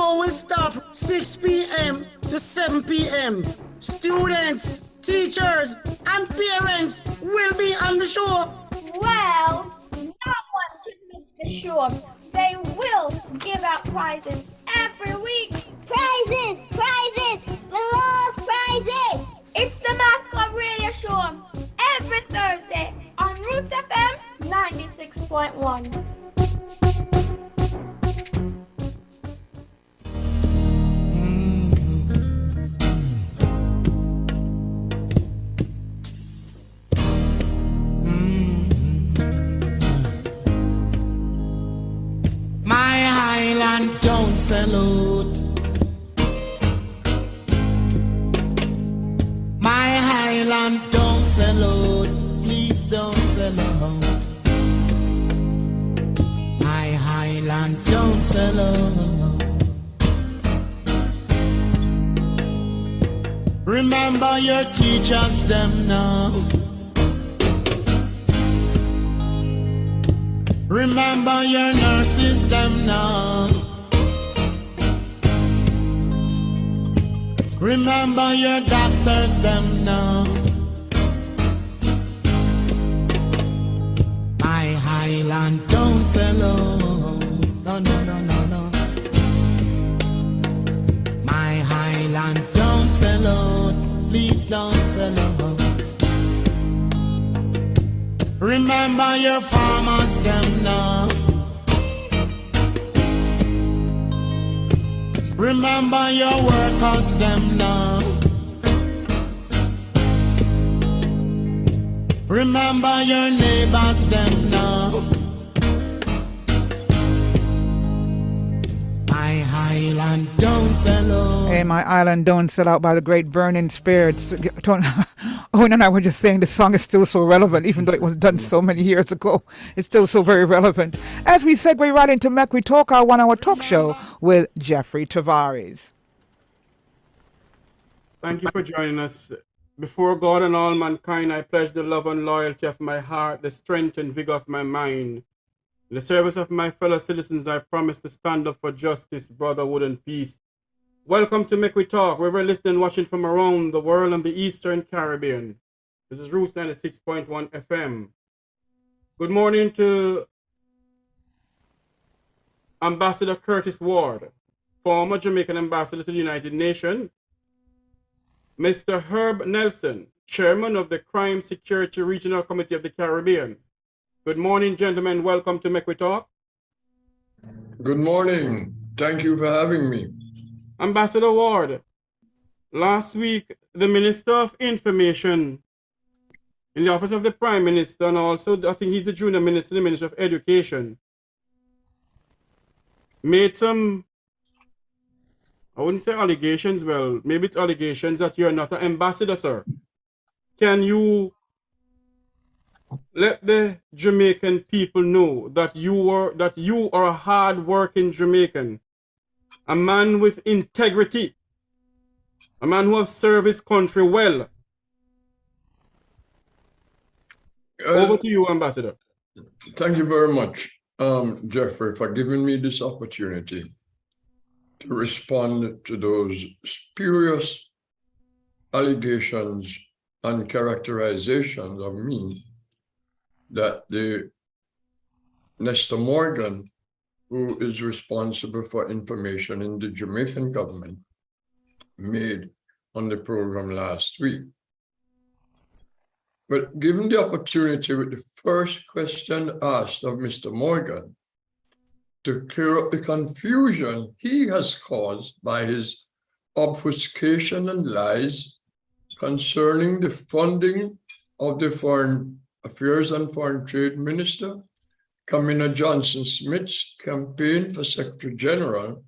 show will start from 6 p.m. to 7 p.m. Students, teachers, and parents will be on the show. Well, no one should miss the show. They will give out prizes every week. Prizes! Prizes! We love prizes! It's the Math Club Radio Show every Thursday on Roots FM 96.1. My Highland don't salute. My Highland don't salute. Please don't salute. My Highland don't salute. Remember your teachers them now. Remember your nurses them now. Remember your doctors them now. My Highland don't salute. No, no, no, no, no. My Highland don't salute. Please don't salute. Remember your farmers them now. Remember your workers them now. Remember your neighbors them now. My Highland don't sell out. Hey, my island don't sell out by the great Burning Spirits. Owen and I were just saying the song is still so relevant, even though it was done so many years ago. It's still so very relevant. As we segue right into Make We Talk, our 1 hour talk show with Jeffrey Tavares. Thank you for joining us. Before God and all mankind, I pledge the love and loyalty of my heart, the strength and vigor of my mind. In the service of my fellow citizens, I promise to stand up for justice, brotherhood, and peace. Welcome to Make We Talk, wherever you're listening and watching from around the world and the Eastern Caribbean. This is Roots 96.1 FM. Good morning to Ambassador Curtis Ward, former Jamaican ambassador to the United Nations, Mr. Herb Nelson, chairman of the Crime Security Regional Committee of the Caribbean. Good morning, gentlemen. Welcome to Make We Talk. Good morning. Thank you for having me. Ambassador Ward, last week, the Minister of Information in the Office of the Prime Minister, and also, I think he's the junior minister, the Minister of Education, made some, I wouldn't say allegations, well, maybe it's allegations that you're not an ambassador, sir. Can you let the Jamaican people know that you are a hard-working Jamaican, a man with integrity, a man who has served his country well? Over to you, Ambassador. Thank you very much, Jeffrey, for giving me this opportunity to respond to those spurious allegations and characterizations of me that the Nestor Morgan, who is responsible for information in the Jamaican government, made on the program last week. But given the opportunity with the first question asked of Mr. Morgan to clear up the confusion he has caused by his obfuscation and lies concerning the funding of the Foreign Affairs and Foreign Trade Minister, Kamina Johnson-Smith's campaign for Secretary General,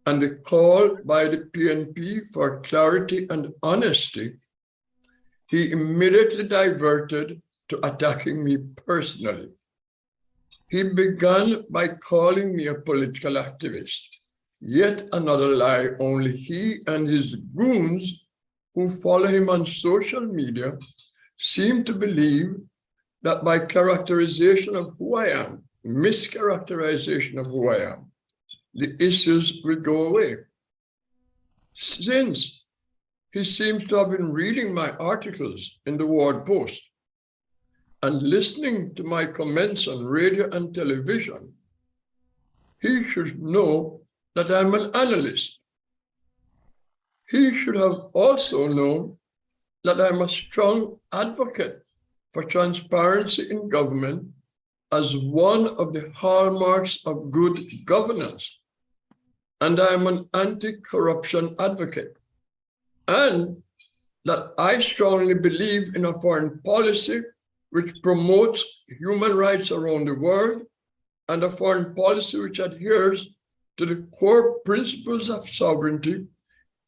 and the call by the PNP for clarity and honesty, he immediately diverted to attacking me personally. He began by calling me a political activist. Yet another lie only he and his goons who follow him on social media seem to believe that by characterization of who I am, mischaracterization of who I am, the issues will go away. Since he seems to have been reading my articles in the Ward Post and listening to my comments on radio and television, he should know that I'm an analyst. He should have also known that I'm a strong advocate for transparency in government as one of the hallmarks of good governance. And I'm an anti-corruption advocate. And that I strongly believe in a foreign policy which promotes human rights around the world and a foreign policy which adheres to the core principles of sovereignty,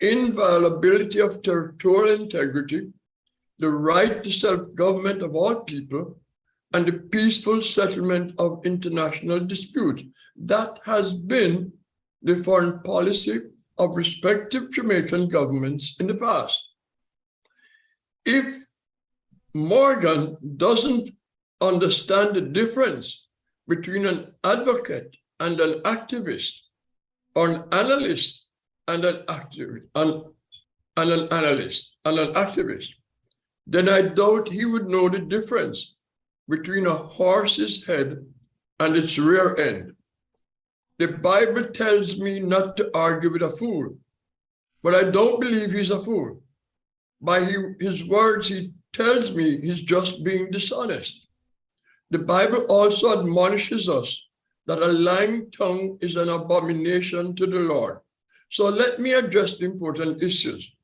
inviolability of territorial integrity, the right to self-government of all people, and the peaceful settlement of international disputes. That has been the foreign policy of respective Jamaican governments in the past. If Morgan doesn't understand the difference between an advocate and an activist, or an analyst and an activist, and an analyst and an activist, then I doubt he would know the difference between a horse's head and its rear end. The Bible tells me not to argue with a fool, but I don't believe he's a fool. By his words, he tells me he's just being dishonest. The Bible also admonishes us that a lying tongue is an abomination to the Lord. So let me address the important issues.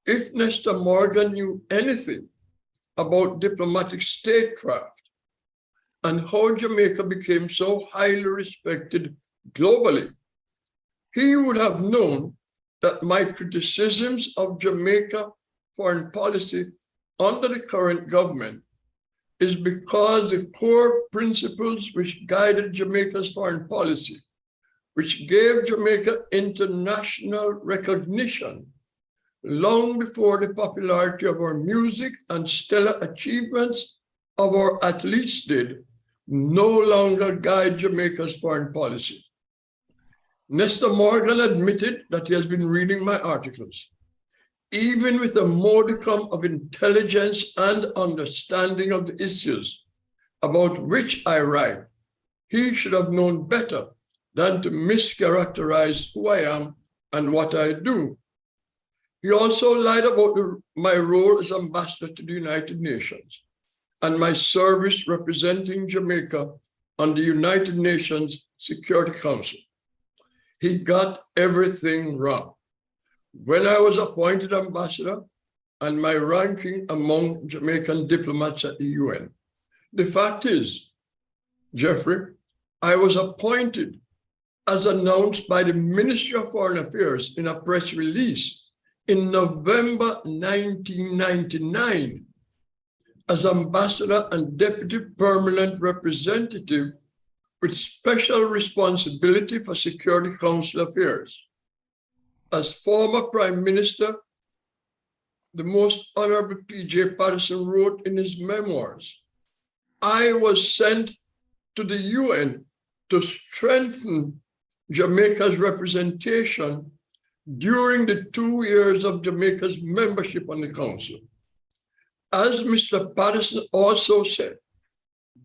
If Nestor Morgan knew anything about diplomatic statecraft and how Jamaica became so highly respected globally, he would have known that my criticisms of Jamaica foreign policy under the current government is because the core principles which guided Jamaica's foreign policy, which gave Jamaica international recognition long before the popularity of our music and stellar achievements of our athletes did, no longer guide Jamaica's foreign policy. Nestor Morgan admitted that he has been reading my articles. Even with a modicum of intelligence and understanding of the issues about which I write, he should have known better than to mischaracterize who I am and what I do. He also lied about my role as ambassador to the United Nations and my service representing Jamaica on the United Nations Security Council. He got everything wrong. When I was appointed ambassador and my ranking among Jamaican diplomats at the UN, the fact is, Jeffrey, I was appointed as announced by the Ministry of Foreign Affairs in a press release in November 1999 as ambassador and deputy permanent representative with special responsibility for Security Council affairs. As former Prime Minister, the Most Honorable P.J. Patterson wrote in his memoirs, I was sent to the UN to strengthen Jamaica's representation during the 2 years of Jamaica's membership on the Council. As Mr. Patterson also said,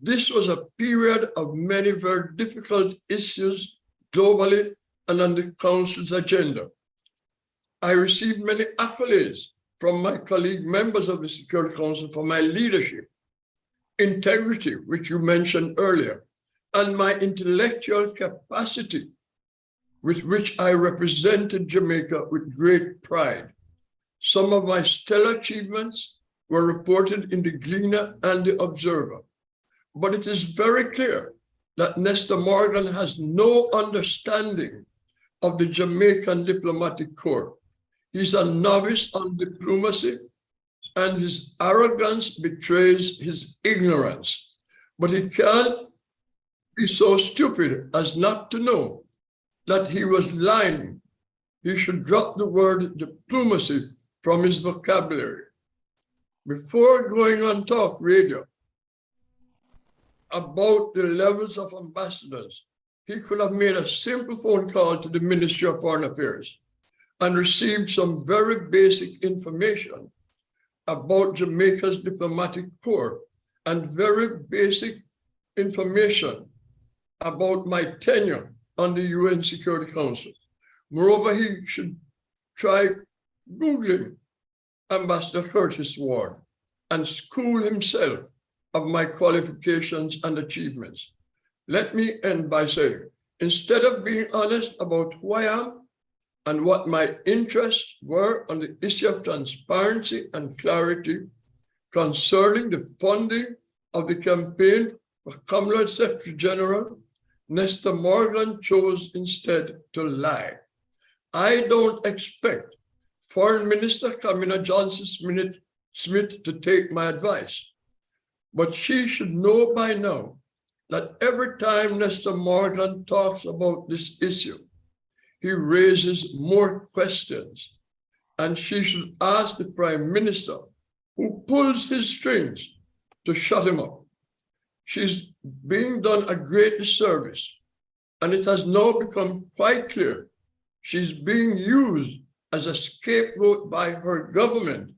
this was a period of many very difficult issues globally and on the Council's agenda. I received many accolades from my colleague members of the Security Council for my leadership, integrity, which you mentioned earlier, and my intellectual capacity with which I represented Jamaica with great pride. Some of my stellar achievements were reported in the Gleaner and the Observer. But it is very clear that Nestor Morgan has no understanding of the Jamaican diplomatic corps. He's a novice on diplomacy, and his arrogance betrays his ignorance. But he can't be so stupid as not to know that he was lying. He should drop the word diplomacy from his vocabulary. Before going on talk radio about the levels of ambassadors he could have made a simple phone call to the Ministry of Foreign Affairs and received some very basic information about Jamaica's diplomatic corps and very basic information about my tenure on the UN Security Council. Moreover, he should try Googling Ambassador Curtis Ward and school himself of my qualifications and achievements. Let me end by saying, instead of being honest about who I am and what my interests were on the issue of transparency and clarity concerning the funding of the campaign for Commonwealth Secretary General, Nestor Morgan chose instead to lie. I don't expect Foreign Minister Kamina Johnson-Smith to take my advice, but she should know by now that every time Nestor Morgan talks about this issue, he raises more questions, and she should ask the Prime Minister, who pulls his strings, to shut him up. She's being done a great disservice, and it has now become quite clear she's being used as a scapegoat by her government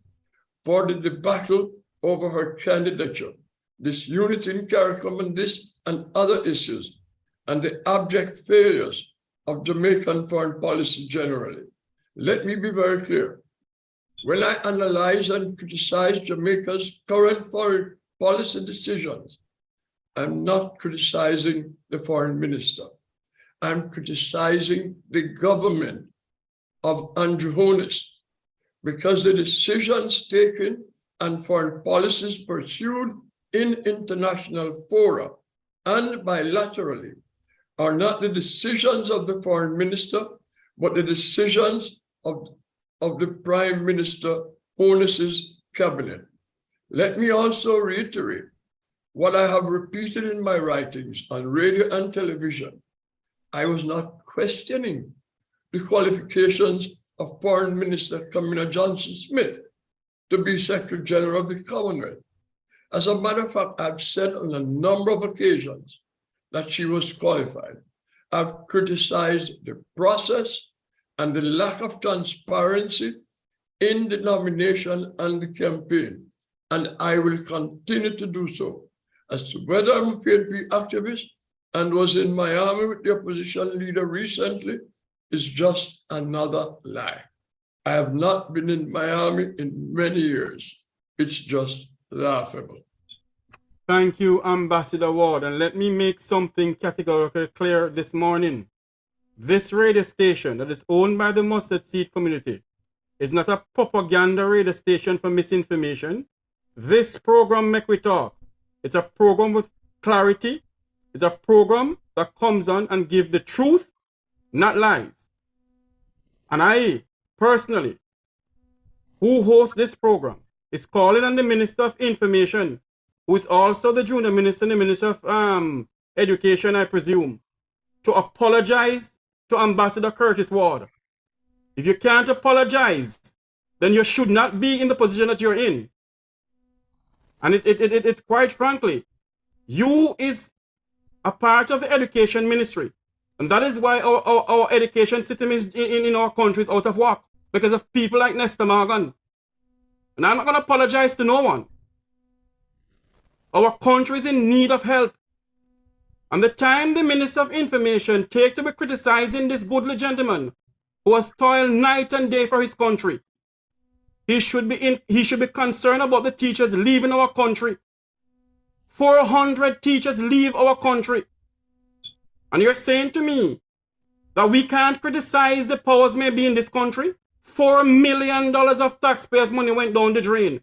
for the debacle over her candidature, disunity in CARICOM and this and other issues, and the abject failures of Jamaican foreign policy generally. Let me be very clear. When I analyze and criticize Jamaica's current foreign policy decisions, I'm not criticizing the foreign minister. I'm criticizing the government of Andrew Holness, because the decisions taken and foreign policies pursued in international fora and bilaterally are not the decisions of the foreign minister, but the decisions of the Prime Minister Holness's cabinet. Let me also reiterate what I have repeated in my writings on radio and television. I was not questioning the qualifications of Foreign Minister Kamina Johnson-Smith to be Secretary General of the Commonwealth. As a matter of fact, I've said on a number of occasions that she was qualified. I've criticized the process and the lack of transparency in the nomination and the campaign, and I will continue to do so. As to whether I'm a PNP activist and was in Miami with the opposition leader recently is just another lie. I have not been in Miami in many years. It's just laughable. Thank you, Ambassador Ward. And let me make something categorically clear this morning. This radio station that is owned by the mustard seed community is not a propaganda radio station for misinformation. This program, Make We Talk, it's a program with clarity. It's a program that comes on and gives the truth, not lies. And I, personally, who hosts this program, is calling on the Minister of Information, who is also the junior minister and the Minister of Education, I presume, to apologize to Ambassador Curtis Ward. If you can't apologize, then you should not be in the position that you're in. And it's quite frankly, you is a part of the education ministry. And that is why our education system is in our country is out of whack, because of people like Nestor Morgan. And I'm not going to apologize to no one. Our country is in need of help. And the time the Minister of Information take to be criticizing this goodly gentleman who has toiled night and day for his country, he should be concerned about the teachers leaving our country. 400 teachers leave our country. And you're saying to me that we can't criticize the powers may be in this country? $4 million of taxpayers' money went down the drain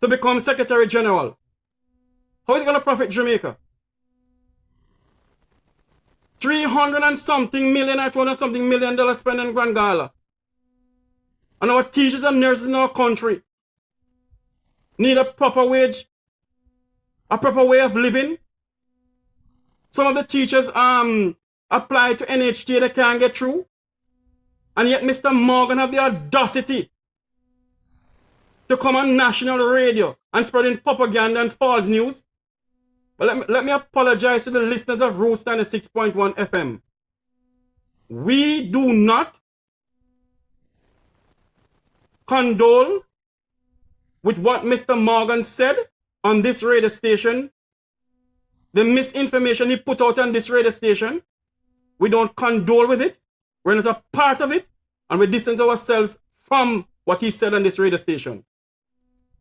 to become Secretary General. How is it going to profit Jamaica? 300 and something million or 200 something $million spent in Grand Gala. And our teachers and nurses in our country need a proper wage, a proper way of living. Some of the teachers apply to NHT, they can't get through. And yet Mr. Morgan have the audacity to come on national radio and spreading propaganda and false news. But let me apologize to the listeners of Roost 96.1 FM. We do not condole with what Mr. Morgan said on this radio station, the misinformation he put out on this radio station. We don't condole with it. We're not a part of it, and we distance ourselves from what he said on this radio station.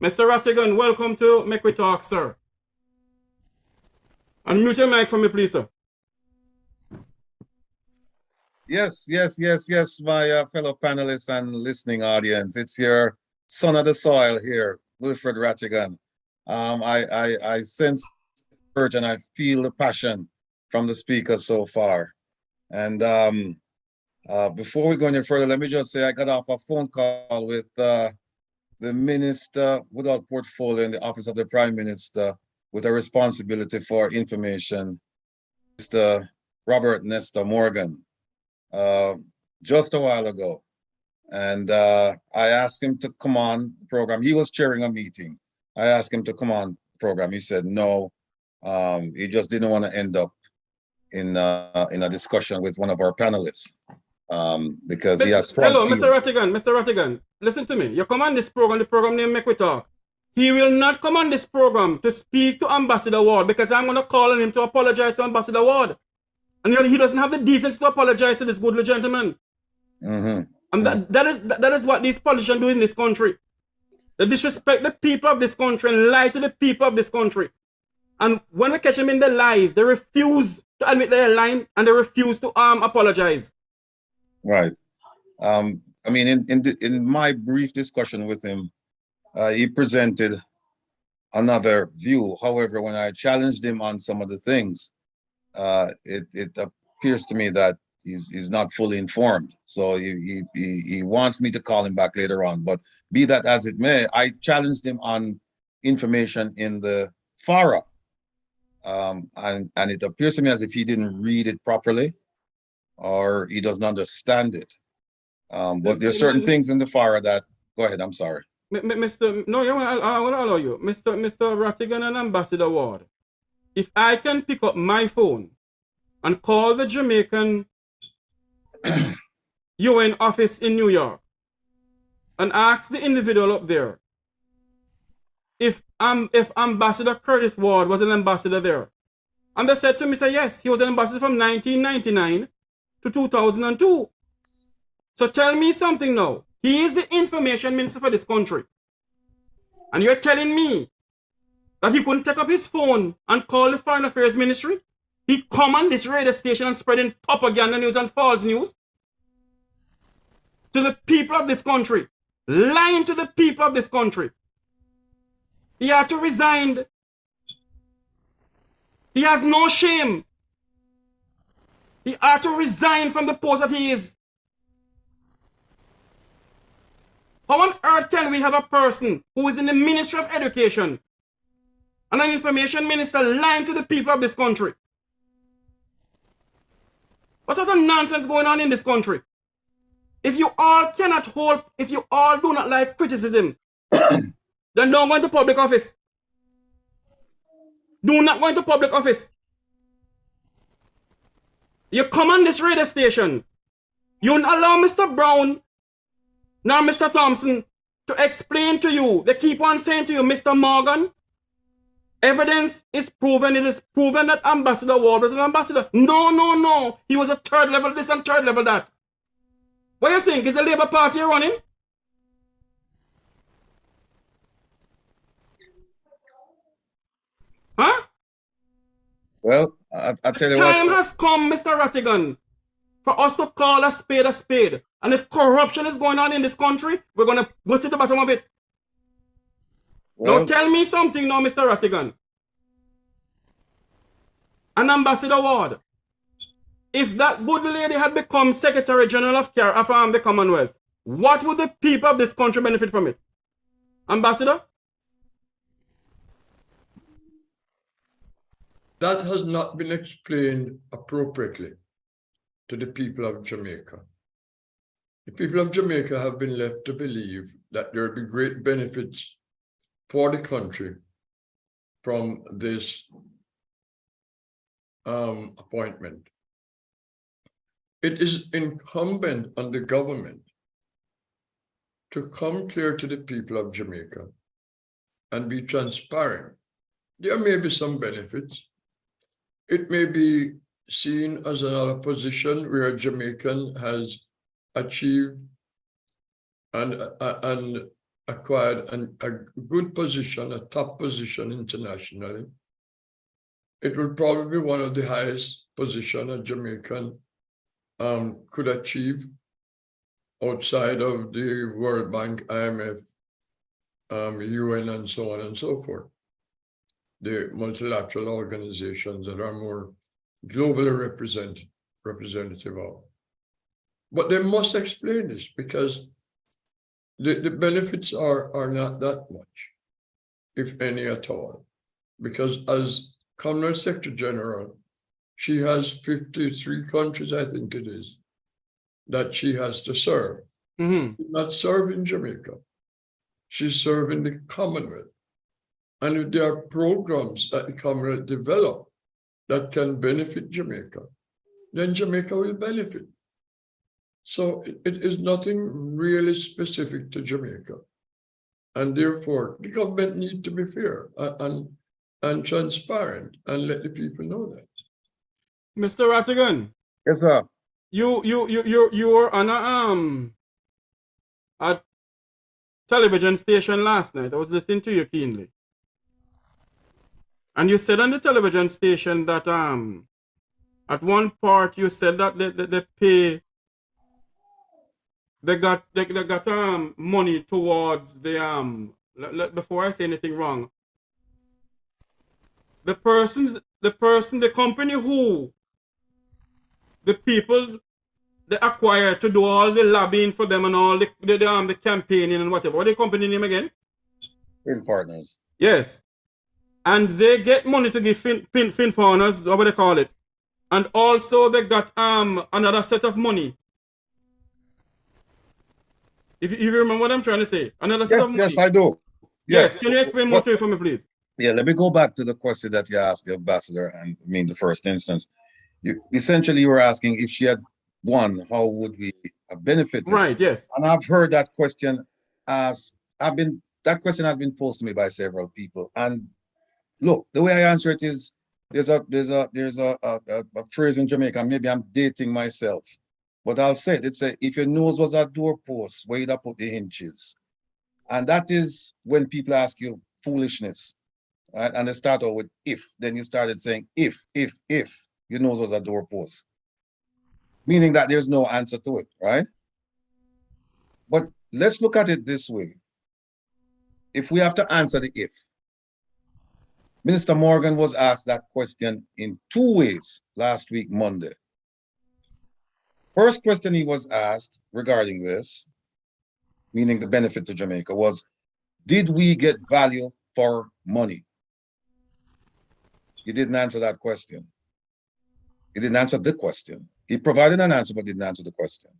Mr. Rattigan, welcome to Make We Talk, sir. Unmute your mic for me, please, sir. Yes, my fellow panelists and listening audience. It's your son of the soil here, Wilfred Rattigan. I sense hurt and I feel the passion from the speaker so far. And before we go any further, let me just say I got off a phone call with the minister without portfolio in the office of the Prime Minister with a responsibility for information, Mr. Robert Nestor Morgan, just a while ago. And I asked him to come on the program. He was chairing a meeting. I asked him to come on the program. He said no. He just didn't want to end up in a discussion with one of our panelists because he has strong Hello, feelings. Mr. Rattigan, listen to me. You come on this program, the program name Make We Talk. He will not come on this program to speak to Ambassador Ward because I'm going to call on him to apologize to Ambassador Ward. And he doesn't have the decency to apologize to this goodly gentleman. Mm-hmm. And that is what these politicians do in this country. They disrespect the people of this country and lie to the people of this country. And when we catch them in their lies, they refuse to admit they're lying and they refuse to apologize. Right. I mean, in my brief discussion with him, he presented another view. However, when I challenged him on some of the things, it appears to me that he's not fully informed. So he wants me to call him back later on. But be that as it may, I challenged him on information in the FARA. And it appears to me as if he didn't read it properly or he doesn't understand it. But there's certain things in the FARA that, go ahead, I'm sorry. I want to allow you. Mr. Rattigan and Ambassador Ward, if I can pick up my phone and call the Jamaican UN office in New York and ask the individual up there if Ambassador Curtis Ward was an ambassador there. And they said to me, yes, he was an ambassador from 1999 to 2002. So tell me something now. He is the information minister for this country. And you're telling me that he couldn't take up his phone and call the Foreign Affairs Ministry? He come on this radio station and spreading propaganda news and false news to the people of this country, lying to the people of this country. He had to resign. He has no shame. He had to resign from the post that he is. How on earth can we have a person who is in the Ministry of Education and an information minister lying to the people of this country? What sort of nonsense going on in this country? If you all cannot hold, if you all do not like criticism, then don't go into public office. Do not go into public office. You come on this radio station. You don't allow Mr. Brown nor Mr. Thompson to explain to you. They keep on saying to you, Mr. Morgan, evidence is proven. It is proven that Ambassador Ward was an ambassador. No. He was a third level this and third level that. What do you think? Is the Labour Party running? Huh? Well, I tell you what. what. Time has come, Mr. Rattigan, for us to call a spade a spade. And if corruption is going on in this country, we're going to go to the bottom of it. Well, now tell me something now, Mr. Rattigan. And Ambassador Ward, if that good lady had become Secretary General of the Commonwealth, what would the people of this country benefit from it? Ambassador? That has not been explained appropriately to the people of Jamaica. The people of Jamaica have been left to believe that there will be great benefits for the country from this appointment. It is incumbent on the government to come clear to the people of Jamaica and be transparent. There may be some benefits. It may be seen as another position where a Jamaican has achieved and acquired a good position, a top position internationally. It would probably be one of the highest positions a Jamaican could achieve outside of the World Bank, IMF, UN, and so on and so forth. The multilateral organizations that are more globally representative of. But they must explain this because the benefits are not that much, if any at all. Because as Commonwealth Secretary General, she has 53 countries, I think it is, that she has to serve. Mm-hmm. She's not serving Jamaica. She's serving the Commonwealth. And if there are programs that the Commonwealth develop that can benefit Jamaica, then Jamaica will benefit. So it is nothing really specific to Jamaica. And therefore, the government needs to be fair and transparent and let the people know that. Mr. Rattigan, Yes, sir. you were on a television station last night. I was listening to you keenly. And you said on the television station that at one part you said that they got money towards the before I say anything wrong. The company who the people they acquire to do all the lobbying for them and all the campaigning and whatever. What the company name again? Fin Partners. Yes. And they get money to give fin fawners, what they call it. And also they got another set of money. If you remember what I'm trying to say. Another set of money. Yes, I do. Yes. Can you explain more to it for me, please? Yeah, let me go back to the question that you asked the ambassador, and I mean the first instance. You were asking if she had won, how would we have benefited? Right, yes. And I've heard that question that question has been posed to me by several people. And look, the way I answer it is there's a phrase in Jamaica, maybe I'm dating myself, but I'll say it. It's if your nose was a doorpost, where you'd have put the hinges. And that is when people ask you foolishness. Right? And they start out with if. Then you started saying if your nose was a doorpost. Meaning that there's no answer to it, right? But let's look at it this way. If we have to answer the if, Minister Morgan was asked that question in two ways last week, Monday. First question he was asked regarding this, meaning the benefit to Jamaica, was, did we get value for money? He didn't answer that question. He didn't answer the question. He provided an answer, but didn't answer the question.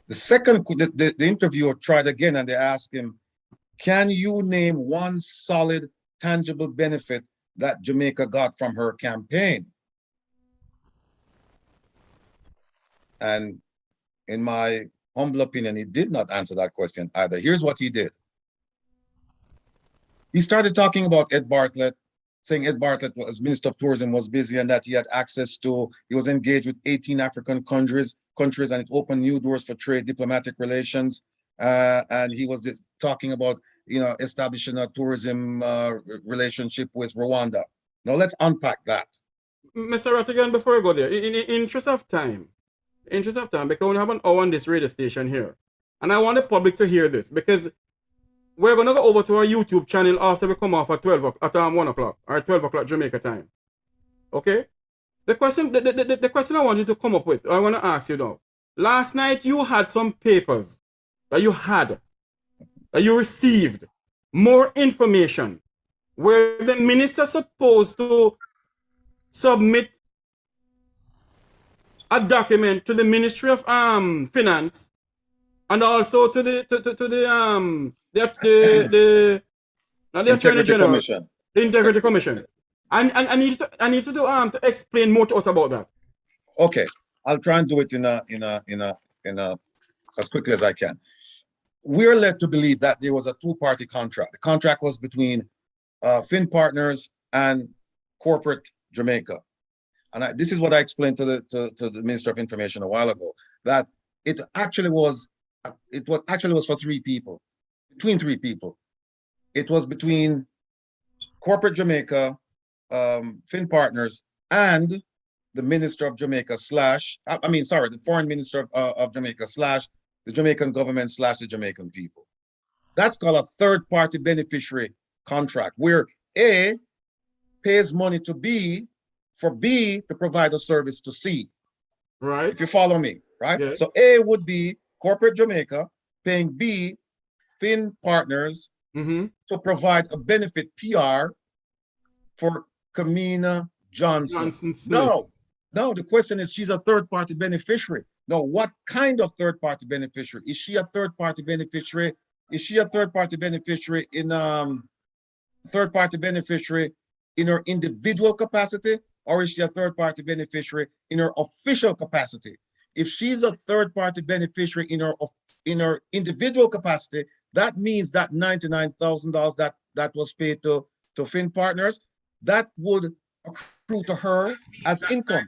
The second, the interviewer tried again, and they asked him, can you name one solid, tangible benefit that Jamaica got from her campaign? And in my humble opinion, he did not answer that question either. Here's what he did. He started talking about Ed Bartlett, saying Ed Bartlett, as Minister of Tourism, was busy and that he had access to, he was engaged with 18 African countries, and it opened new doors for trade, diplomatic relations. And he was talking about, establishing a tourism relationship with Rwanda. Now let's unpack that. Mr. Rattigan, before I go there, in interest of time, because we only have an hour on this radio station here, and I want the public to hear this, because we're going to go over to our YouTube channel after we come off at 1 o'clock, or 12 o'clock Jamaica time. Okay? The question I want you to come up with, I want to ask you now. Last night you had some papers that you received, more information, where the minister supposed to submit a document to the Ministry of Finance and also to the Attorney General, Commission. the Integrity Commission. And I need to explain more to us about that. Okay, I'll try and do it in a as quickly as I can. We're led to believe that there was a two-party contract. The contract was between Finn Partners and corporate Jamaica. And this is what I explained to the Minister of Information a while ago, that it actually was for three people, between three people. It was between corporate Jamaica, Finn Partners, and the Minister of Jamaica the Foreign Minister of Jamaica / the Jamaican government / the Jamaican people. That's called a third-party beneficiary contract, where A pays money to B for B to provide a service to C. Right. If you follow me, right? Yeah. So A would be corporate Jamaica paying B, Finn Partners, to provide a benefit PR for Kamina Johnson. No, the question is, she's a third-party beneficiary. Now, what kind of third-party beneficiary? Is she a third-party beneficiary? Is she a third-party beneficiary in her individual capacity, or is she a third-party beneficiary in her official capacity? If she's a third-party beneficiary in her individual capacity, that means that $99,000 that was paid to Finn Partners, that would accrue to her as income,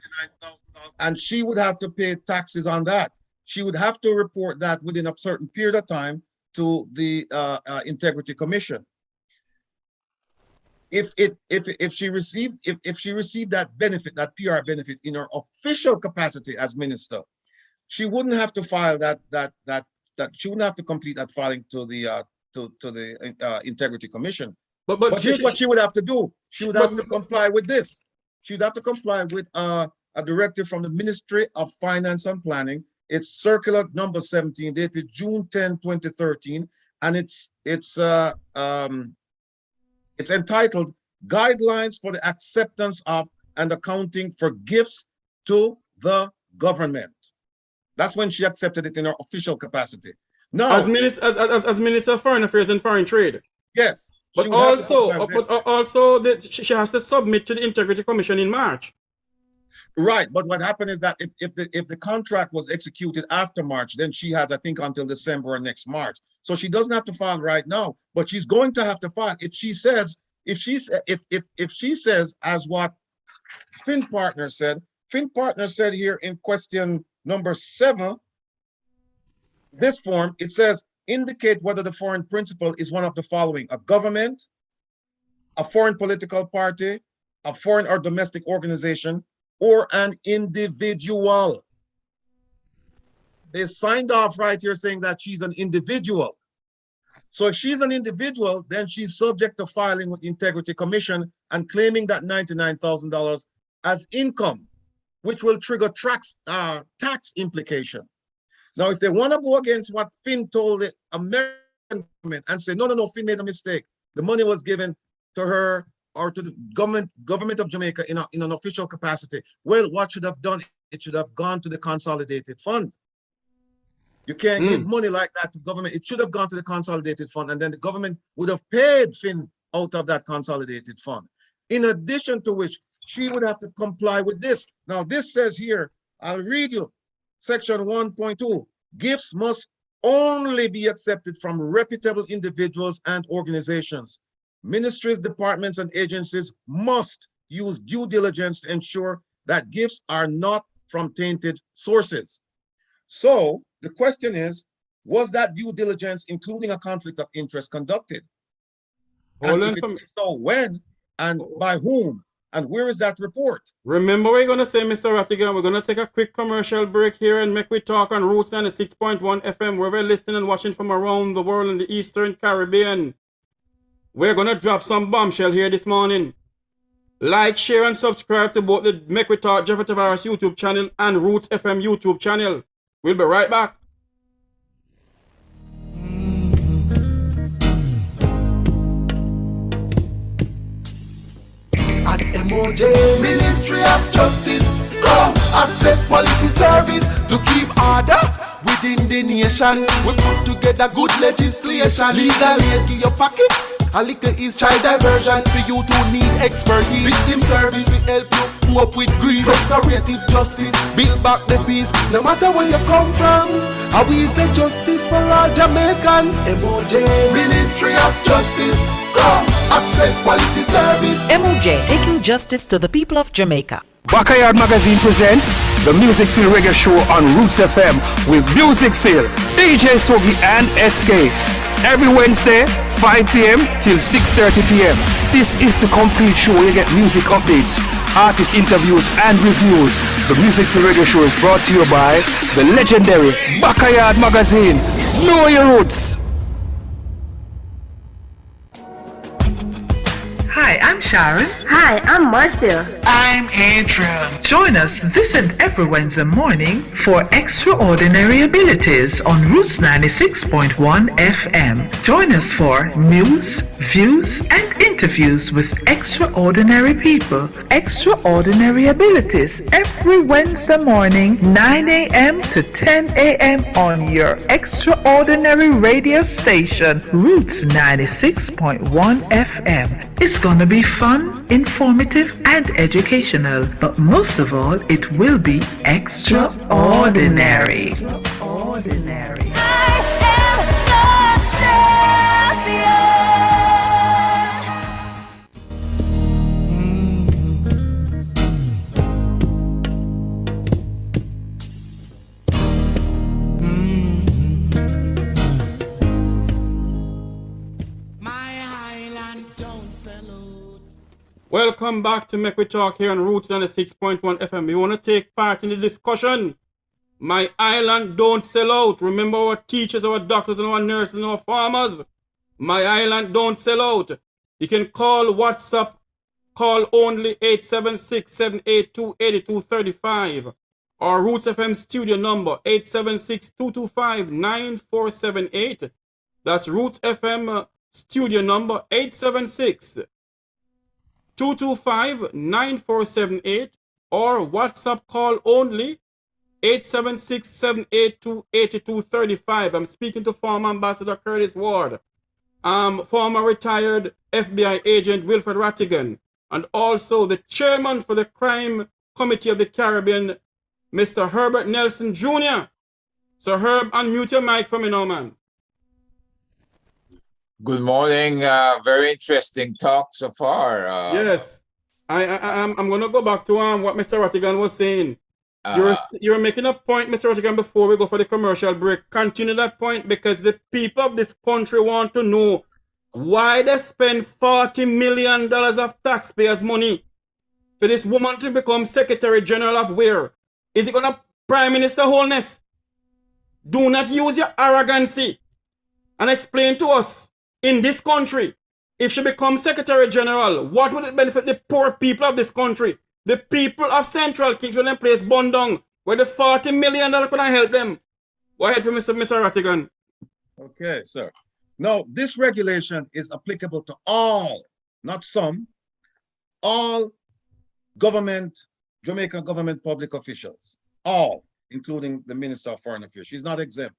and she would have to pay taxes on that. She would have to report that within a certain period of time to the Integrity Commission. If she received that benefit, that PR benefit, in her official capacity as minister, she wouldn't have to file that she wouldn't have to complete that filing to the Integrity Commission. But here's what she would have to do. She would have to comply with this. She would have to comply with a directive from the Ministry of Finance and Planning. It's circular number 17, dated June 10, 2013, and it's entitled Guidelines for the Acceptance of and Accounting for Gifts to the Government. That's when she accepted it in her official capacity. Now, as Minister of Foreign Affairs and Foreign Trade. Yes. But she has to submit to the Integrity Commission in March. Right, but what happened is that if the contract was executed after March, then she has, I think, until December or next March. So she doesn't have to file right now, but she's going to have to file if she says as what Finn Partner said. Finn Partner said here in question number 7, this form, it says, indicate whether the foreign principal is one of the following: a government, a foreign political party, a foreign or domestic organization, or an individual. They signed off right here saying that she's an individual. So if she's an individual, then she's subject to filing with the Integrity Commission and claiming that $99,000 as income, which will trigger tax implication. Now, if they want to go against what Finn told the American government and say, no, Finn made a mistake, the money was given to her or to the government of Jamaica in an official capacity, well, what should have done? It should have gone to the consolidated fund. You can't give money like that to government. It should have gone to the consolidated fund, and then the government would have paid Finn out of that consolidated fund. In addition to which, she would have to comply with this. Now, this says here, I'll read you. Section 1.2, gifts must only be accepted from reputable individuals and organizations. Ministries, departments, and agencies must use due diligence to ensure that gifts are not from tainted sources. So the question is, was that due diligence, including a conflict of interest, conducted? So when and by whom? And where is that report? Remember what we're going to say, Mr. Rattigan. We're going to take a quick commercial break here and make we talk on Roots 96.1 FM, where we're listening and watching from around the world in the Eastern Caribbean. We're going to drop some bombshell here this morning. Like, share, and subscribe to both the Make We Talk Jeffrey Tavares YouTube channel and Roots FM YouTube channel. We'll be right back. At MOJ Ministry of Justice, come access quality service to keep order within the nation. We put together good legislation, legal aid to your pocket A little is child diversion for you to need expertise. Victim service will help you up with grief. Restorative justice, build back the peace. No matter where you come from, how we say justice for all Jamaicans. MOJ, Ministry of Justice. Come, access quality service. MOJ, taking justice to the people of Jamaica. Backyard Magazine presents the Music Feel Reggae Show on Roots FM with Music Feel, DJ Sogi and SK. Every Wednesday, 5 p.m. till 6:30 p.m. This is the complete show where you get music updates, artist interviews and reviews. The Music Feel Reggae Show is brought to you by the legendary Backyard Magazine. Know your roots. Hi, I'm Sharon. Hi, I'm Marcia. I'm Adrian. Join us this and every Wednesday morning for Extraordinary Abilities on Roots 96.1 FM. Join us for news, views, and interviews with extraordinary people. Extraordinary Abilities every Wednesday morning, 9 a.m. to 10 a.m. on your extraordinary radio station, Roots 96.1 FM. It's gonna be fun, informative, and educational, but most of all, it will be extraordinary. Extraordinary. Welcome back to Make We Talk here on Roots 96.1 FM. We want to take part in the discussion. My island don't sell out. Remember our teachers, our doctors, and our nurses, and our farmers. My island don't sell out. You can call WhatsApp, call only 876-782-8235. Our Roots FM studio number, 876-225-9478. That's Roots FM studio number, 876-225-9478, or WhatsApp call only 876-782-8235. I'm speaking to former Ambassador Curtis Ward, former retired FBI agent Wilfred Rattigan, and also the chairman for the Crime Committee of the Caribbean, Mr. Herbert Nelson Jr. So Herb, unmute your mic for me now, man. Good morning. Very interesting talk so far. Yes, I'm going to go back to what Mr. Rattigan was saying. You're making a point, Mr. Rattigan, before we go for the commercial break. Continue that point, because the people of this country want to know why they spend $40 million of taxpayers' money for this woman to become Secretary General of where? Is it going to Prime Minister Holness? Do not use your arrogancy and explain to us, in this country, if she becomes Secretary General, what would it benefit the poor people of this country? The people of Central Kingston and Place Bundong, where the $40 million could I help them? Go ahead for Mr. Rattigan. Okay, sir. Now, this regulation is applicable to all, not some, all government, Jamaican government public officials, all, including the Minister of Foreign Affairs. She's not exempt.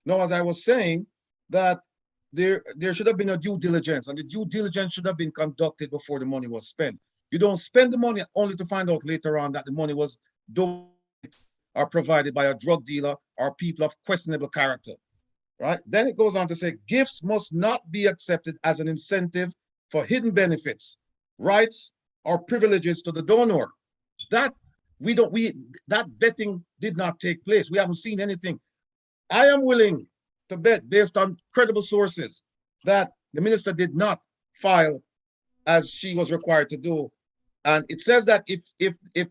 Now, as I was saying, that there should have been a due diligence, and the due diligence should have been conducted before the money was spent. You don't spend the money only to find out later on that the money was donated or provided by a drug dealer or people of questionable character, right? Then it goes on to say, gifts must not be accepted as an incentive for hidden benefits, rights, or privileges to the donor. That vetting did not take place. We haven't seen anything. I am willing to bet, based on credible sources, that the minister did not file as she was required to do. And it says that if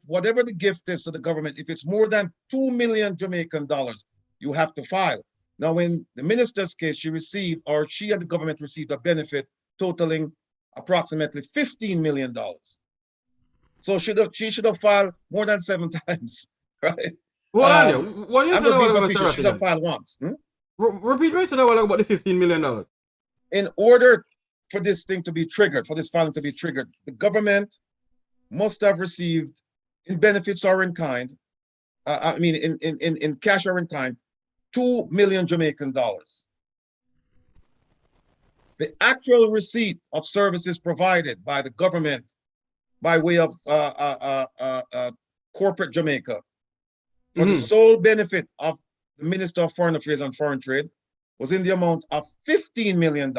whatever the gift is to the government, if it's more than 2 million Jamaican dollars, you have to file. Now, in the minister's case, she received, or she and the government received, a benefit totaling approximately $15 million. So she should have filed more than 7 times, right? Well, what do you say? She should have filed once. Repeat what you said about the $15 million. In order for this thing to be triggered, for this filing to be triggered, the government must have received, in benefits or in kind, in cash or in kind, 2 million Jamaican dollars. The actual receipt of services provided by the government by way of corporate Jamaica for the sole benefit of the Minister of Foreign Affairs and Foreign Trade was in the amount of $15 million.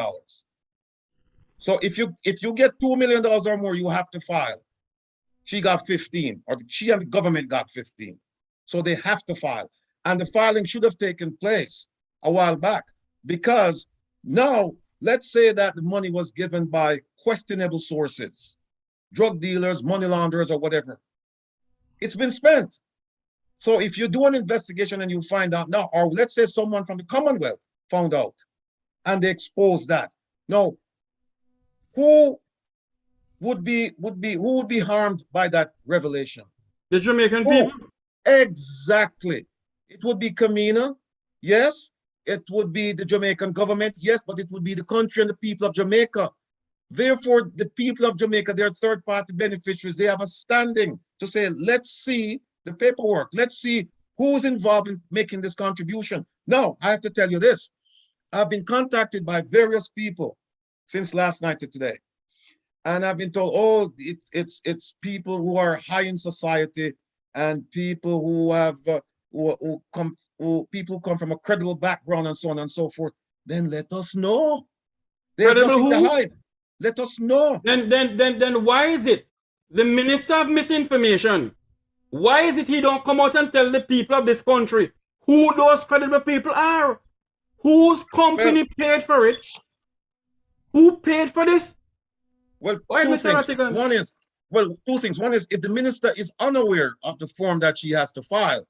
So if you get $2 million or more, you have to file. She got 15, or she and the government got 15. So they have to file. And the filing should have taken place a while back, because now let's say that the money was given by questionable sources, drug dealers, money launderers, or whatever. It's been spent. So if you do an investigation and you find out now, or let's say someone from the Commonwealth found out and they expose that. Now, who would be harmed by that revelation? The Jamaican people. Exactly. It would be Camina, yes. It would be the Jamaican government, yes, but it would be the country and the people of Jamaica. Therefore, the people of Jamaica, they're third-party beneficiaries. They have a standing to say, let's see the paperwork. Let's see who's involved in making this contribution. Now, I have to tell you this. I've been contacted by various people since last night to today. And I've been told, oh, it's people who are high in society and people who have people come from a credible background and so on and so forth. Then let us know. They have nothing to hide. Let us know. Then why is it the Minister of Misinformation? Why is it he don't come out and tell the people of this country who those credible people are? Whose company paid for it? Who paid for this? Well, why, two Mr. things. Rattigan? Two things. One is, if the minister is unaware of the form that she has to file,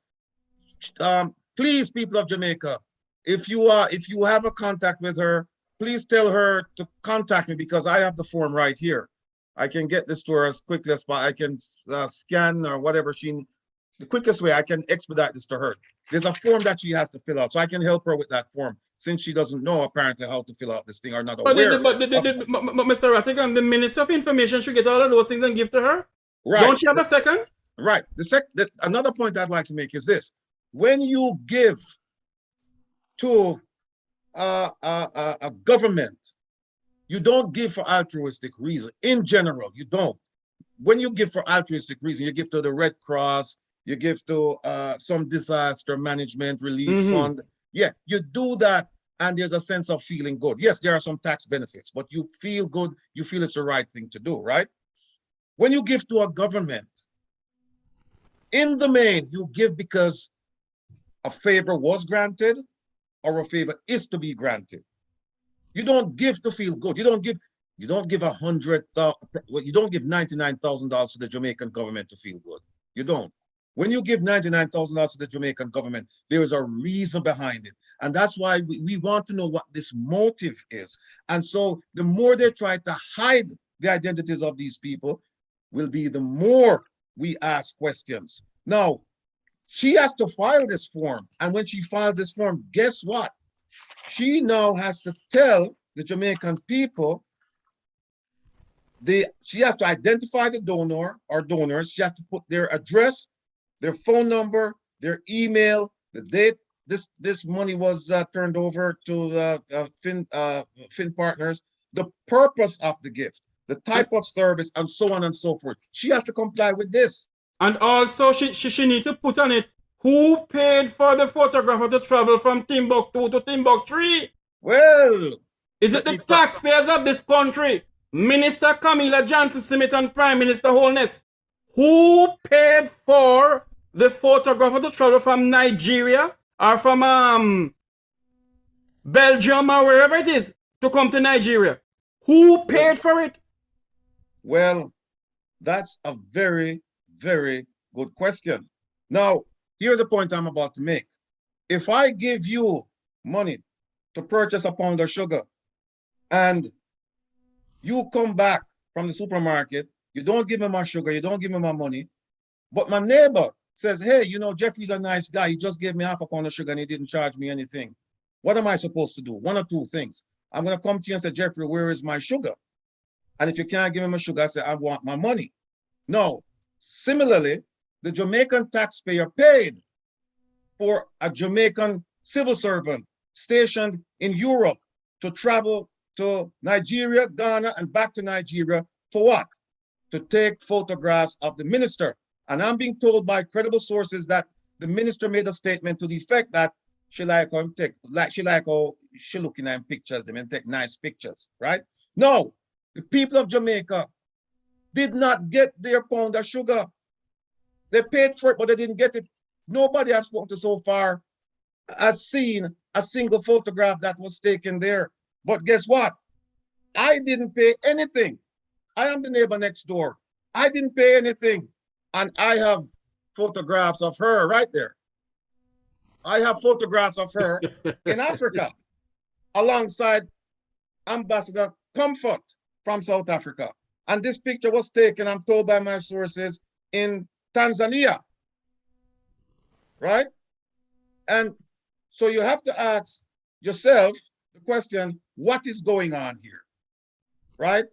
please, people of Jamaica, if you have a contact with her, please tell her to contact me, because I have the form right here. I can get this to her as quickly as possible. I can scan or whatever the quickest way I can expedite this to her. There's a form that she has to fill out, so I can help her with that form, since she doesn't know apparently how to fill out this thing, or not aware. But Mr. Rattigan, the Minister of Information should get all of those things and give to her. Right. Don't you have a second? Right. Another point I'd like to make is this: when you give to a government, you don't give for altruistic reason. In general, you don't. When you give for altruistic reason, you give to the Red Cross, you give to some disaster management relief fund. Yeah, you do that, and there's a sense of feeling good. Yes, there are some tax benefits, but you feel good. You feel it's the right thing to do, right? When you give to a government, in the main, you give because a favor was granted or a favor is to be granted. You don't give to feel good. You don't give $100,000. You don't give $99,000 to the Jamaican government to feel good. You don't. When you give $99,000 to the Jamaican government, there is a reason behind it. And that's why we want to know what this motive is. And so the more they try to hide the identities of these people, will be the more we ask questions. Now, she has to file this form. And when she files this form, guess what? She now has to tell the Jamaican people, she has to identify the donor or donors. She has to put their address, their phone number, their email, the date this money was turned over to Fin Partners, the purpose of the gift, the type of service, and so on and so forth. She has to comply with this. And also, she need to put on it who paid for the photographer to travel from Timbuktu to Timbuktu. Well, is it the taxpayers of this country, Minister Camilla Johnson Smith and Prime Minister Holness, who paid for the photographer to travel from Nigeria or from Belgium or wherever it is to come to Nigeria? Who paid for it? Well, that's a very, very good question. Now, here's a point I'm about to make. If I give you money to purchase a pound of sugar and you come back from the supermarket, you don't give me my sugar, you don't give me my money, but my neighbor says, hey, you know, Jeffrey's a nice guy, he just gave me half a pound of sugar and he didn't charge me anything. What am I supposed to do? One or two things. I'm going to come to you and say, Jeffrey, where is my sugar? And if you can't give me my sugar, I say, I want my money. No. Similarly, the Jamaican taxpayer paid for a Jamaican civil servant stationed in Europe to travel to Nigeria, Ghana, and back to Nigeria for what? To take photographs of the minister. And I'm being told by credible sources that the minister made a statement to the effect that she like how him take, like she like how she looking at pictures, them and take nice pictures, right? No, the people of Jamaica did not get their pound of sugar. They paid for it, but they didn't get it. Nobody I've spoken to so far has seen a single photograph that was taken there. But guess what? I didn't pay anything. I am the neighbor next door. I didn't pay anything. And I have photographs of her right there. I have photographs of her in Africa alongside Ambassador Comfort from South Africa. And this picture was taken, I'm told by my sources, in Tanzania, right? And so you have to ask yourself the question, what is going on here, right?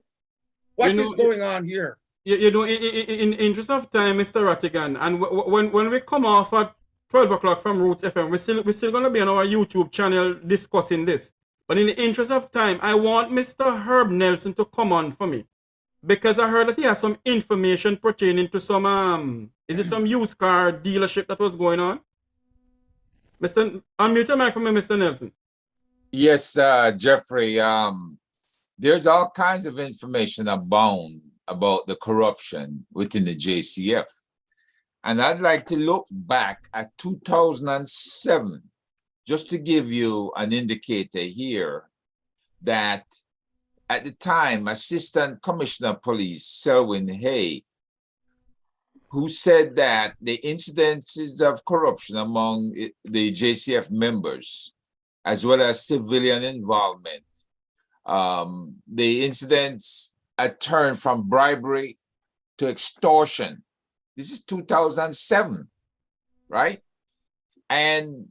What is going on here? You know, in interest of time, Mr. Rattigan, and when we come off at 12 o'clock from Roots FM, we're still going to be on our YouTube channel discussing this. But in the interest of time, I want Mr. Herb Nelson to come on for me. Because I heard that he has some information pertaining to some, is it some used car dealership that was going on? Unmute your mic for me, Mr. Nelson. Yes, Jeffrey, there's all kinds of information abound about the corruption within the JCF. And I'd like to look back at 2007, just to give you an indicator here that at the time, Assistant Commissioner of Police Selwyn Hay, who said that the incidences of corruption among the JCF members, as well as civilian involvement, the incidents had turned from bribery to extortion. This is 2007, right? And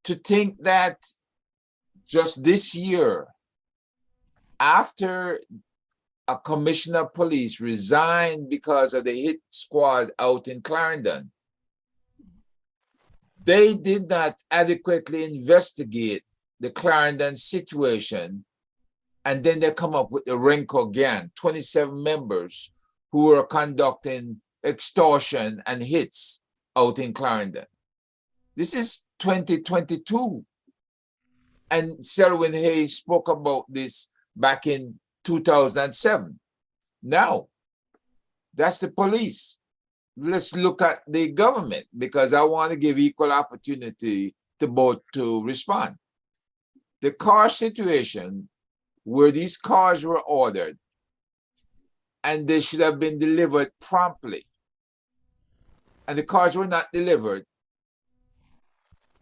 to think that just this year, after a commissioner of police resigned because of the hit squad out in Clarendon, they did not adequately investigate the Clarendon situation. And then they come up with the Renko gang, 27 members who were conducting extortion and hits out in Clarendon. This is 2022. And Selwyn Hayes spoke about this back in 2007. Now, that's the police. Let's look at the government, because I want to give equal opportunity to both to respond. The car situation, where these cars were ordered and they should have been delivered promptly, and the cars were not delivered.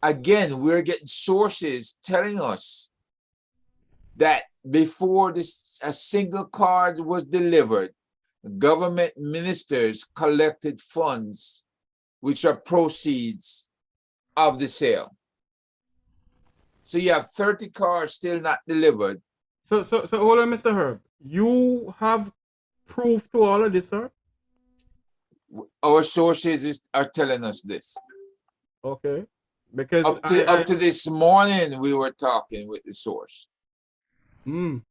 Again, we're getting sources telling us that before a single card was delivered, government ministers collected funds, which are proceeds of the sale. So you have 30 cars still not delivered. So hold on, Mr. Herb. You have proof to all of this, sir? Our sources are telling us this. Okay. Because up to this morning, we were talking with the source. And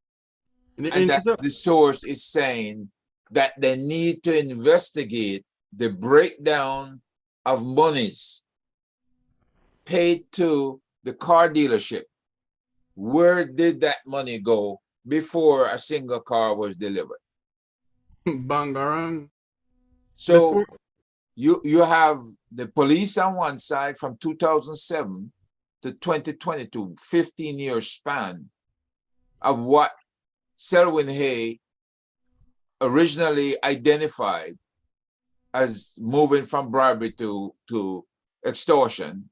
the source is saying that they need to investigate the breakdown of monies paid to the car dealership. Where did that money go before a single car was delivered? Bangarang. So you have the police on one side from 2007 to 2022, 15-year span of what Selwyn Hay originally identified as moving from bribery to extortion.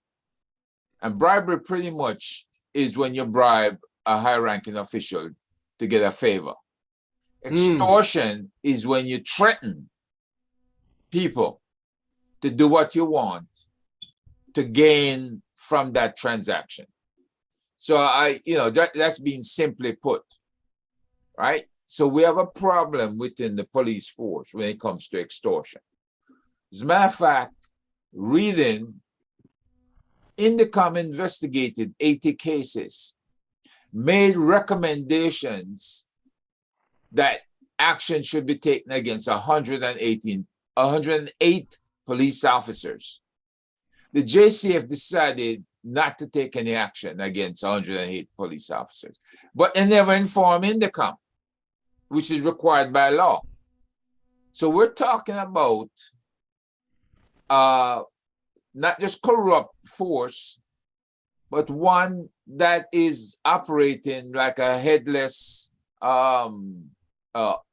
And bribery pretty much is when you bribe a high-ranking official to get a favor. Extortion is when you threaten people to do what you want to gain from that transaction. So that's being simply put, right? So we have a problem within the police force when it comes to extortion. As a matter of fact, reading, Indicom investigated 80 cases. made recommendations that action should be taken against 108 police officers. The JCF decided not to take any action against 108 police officers, but they never informed INDECOM, which is required by law. So we're talking about not just corrupt force, but one that is operating like a headless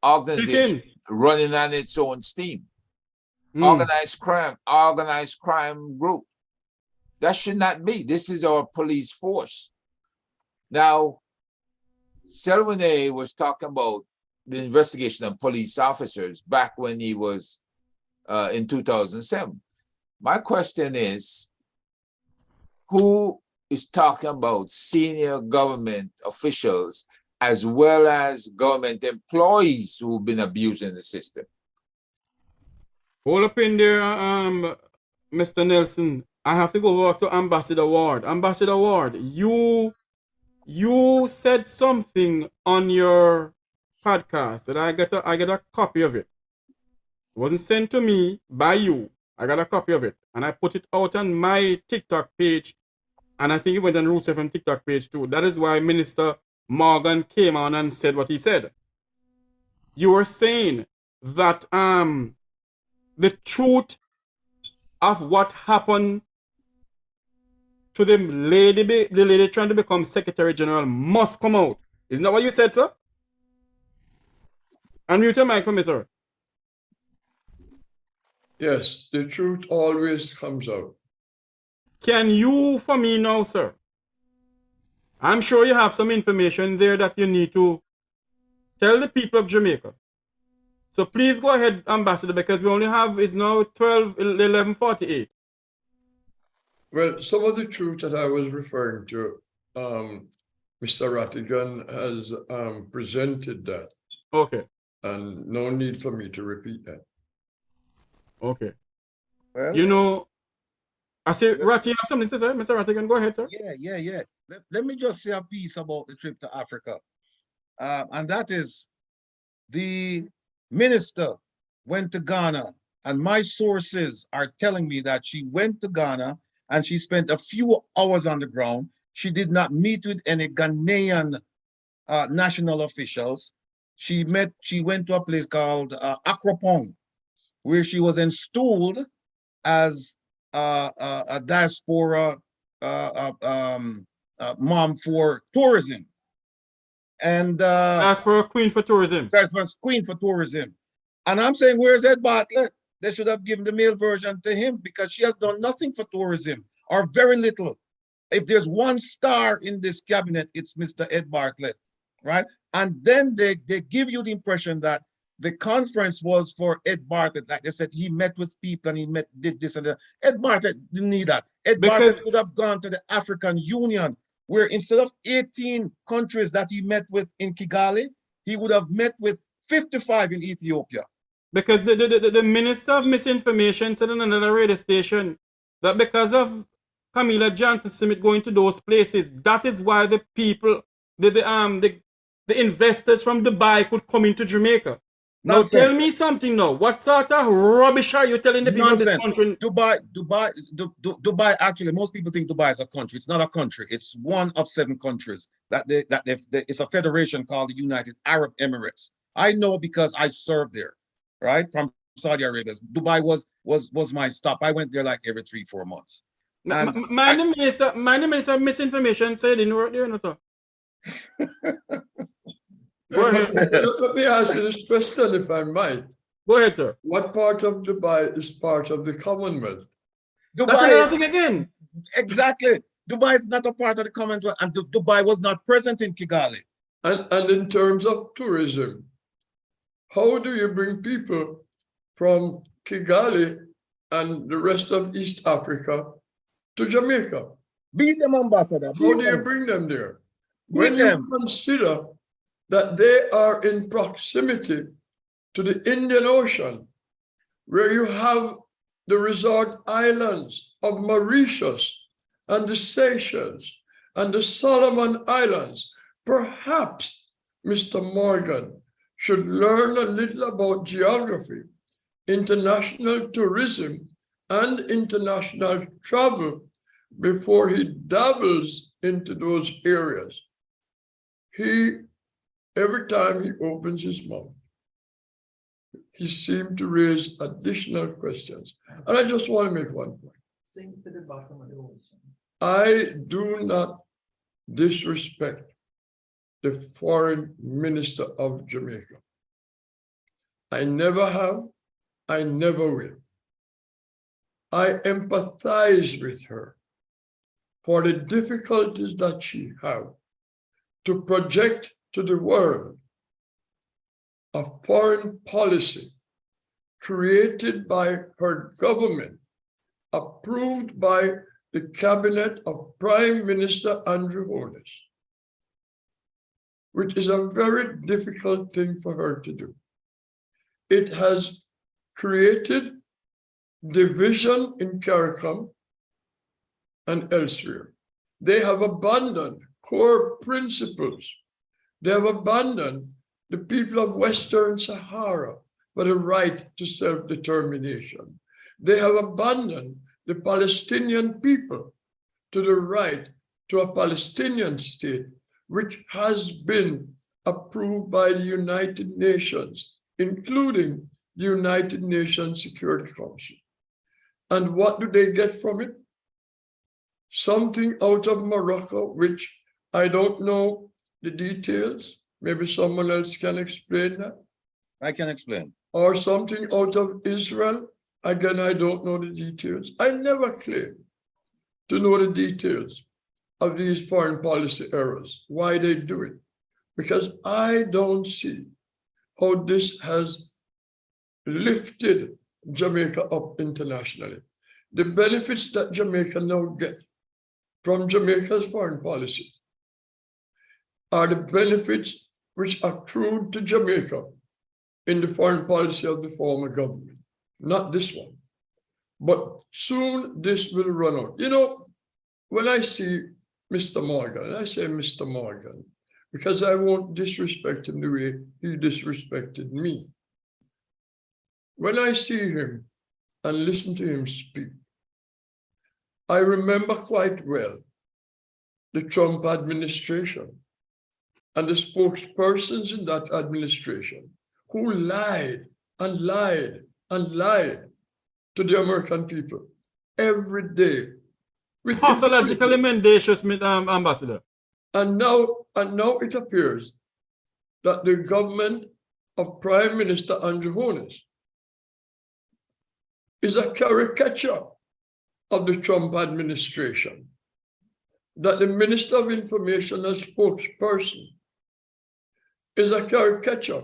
organization running on its own steam. Organized crime group. That should not be. This is our police force. Now, Selwyn was talking about the investigation of police officers back when he was in 2007. My question is, who is talking about senior government officials as well as government employees who've been abusing the system? Hold up in there, Mr. Nelson. I have to go back to Ambassador Ward. Ambassador Ward, you said something on your podcast that I got a copy of it. It wasn't sent to me by you. I got a copy of it, and I put it out on my TikTok page, and I think it went on Roots FM TikTok page too. That is why Minister Morgan came on and said what he said. You were saying that the truth of what happened to the lady trying to become Secretary General must come out. Isn't that what you said, sir? Unmute your mic for me, sir. Yes, the truth always comes out. Can you, for me now, sir? I'm sure you have some information there that you need to tell the people of Jamaica. So please go ahead, Ambassador, because we only have, it's now 11:48. Well, some of the truth that I was referring to, Mr. Rattigan has presented that. Okay. And no need for me to repeat that. Okay. Well, you know, I say, Ratty, you have something to say? Mr. Rattigan, go ahead, sir. Yeah. Let me just say a piece about the trip to Africa. And that is, the minister went to Ghana, and my sources are telling me that she went to Ghana and she spent a few hours on the ground. She did not meet with any Ghanaian national officials. She went to a place called Akropong, where she was installed as a diaspora mom for tourism. And diaspora queen for tourism. Diaspora queen for tourism. And I'm saying, where's Ed Bartlett? They should have given the male version to him, because she has done nothing for tourism, or very little. If there's one star in this cabinet, it's Mr. Ed Bartlett, right? And then they give you the impression that the conference was for Ed Bartlett. Like they said, he met with people and he did this and that. Ed Bartlett didn't need that. Bartlett could have gone to the African Union, where instead of 18 countries that he met with in Kigali, he would have met with 55 in Ethiopia. Because the Minister of Misinformation said on another radio station that because of Camilla Johnson Smith going to those places, that is why the people, the investors from Dubai could come into Jamaica. Now tell me something now. What sort of rubbish are you telling the people of this country? Dubai, actually, most people think Dubai is a country. It's not a country. It's one of 7 countries it's a federation called the United Arab Emirates. I know because I served there, right? From Saudi Arabia. Dubai was my stop. I went there like every 3-4 months. The minister of misinformation said in work there, not Go ahead. Let me ask you this question, if I might. Go ahead, sir. What part of Dubai is part of the Commonwealth? That's another thing again. Exactly. Dubai is not a part of the Commonwealth, and Dubai was not present in Kigali. And in terms of tourism, how do you bring people from Kigali and the rest of East Africa to Jamaica? Be them, Ambassador. How do you bring them there? When you consider that they are in proximity to the Indian Ocean, where you have the resort islands of Mauritius and the Seychelles and the Solomon Islands, Perhaps Mr. Morgan should learn a little about geography, international tourism, and international travel before he dabbles into those areas. Every time he opens his mouth, he seemed to raise additional questions. And I just want to make one point. Sink to the bottom of the ocean. I do not disrespect the foreign minister of Jamaica. I never have, I never will. I empathize with her for the difficulties that she has to project to the world a foreign policy created by her government, approved by the cabinet of Prime Minister Andrew Holness, which is a very difficult thing for her to do. It has created division in CARICOM and elsewhere. They have abandoned core principles. They have abandoned the people of Western Sahara for the right to self-determination. They have abandoned the Palestinian people to the right to a Palestinian state, which has been approved by the United Nations, including the United Nations Security Council. And what do they get from it? Something out of Morocco, which I don't know the details. Maybe someone else can explain that. I can explain. Or something out of Israel. Again, I don't know the details. I never claim to know the details of these foreign policy errors, why they do it. Because I don't see how this has lifted Jamaica up internationally. The benefits that Jamaica now get from Jamaica's foreign policy are the benefits which accrued to Jamaica in the foreign policy of the former government, not this one. But soon this will run out. You know, when I see Mr. Morgan, I say Mr. Morgan, because I won't disrespect him the way he disrespected me. When I see him and listen to him speak, I remember quite well the Trump administration and the spokespersons in that administration who lied and lied and lied to the American people every day. With pathologically mendacious, Ambassador. And now it appears that the government of Prime Minister Andrew Holness is a caricature of the Trump administration, that the Minister of Information as spokesperson is a caricature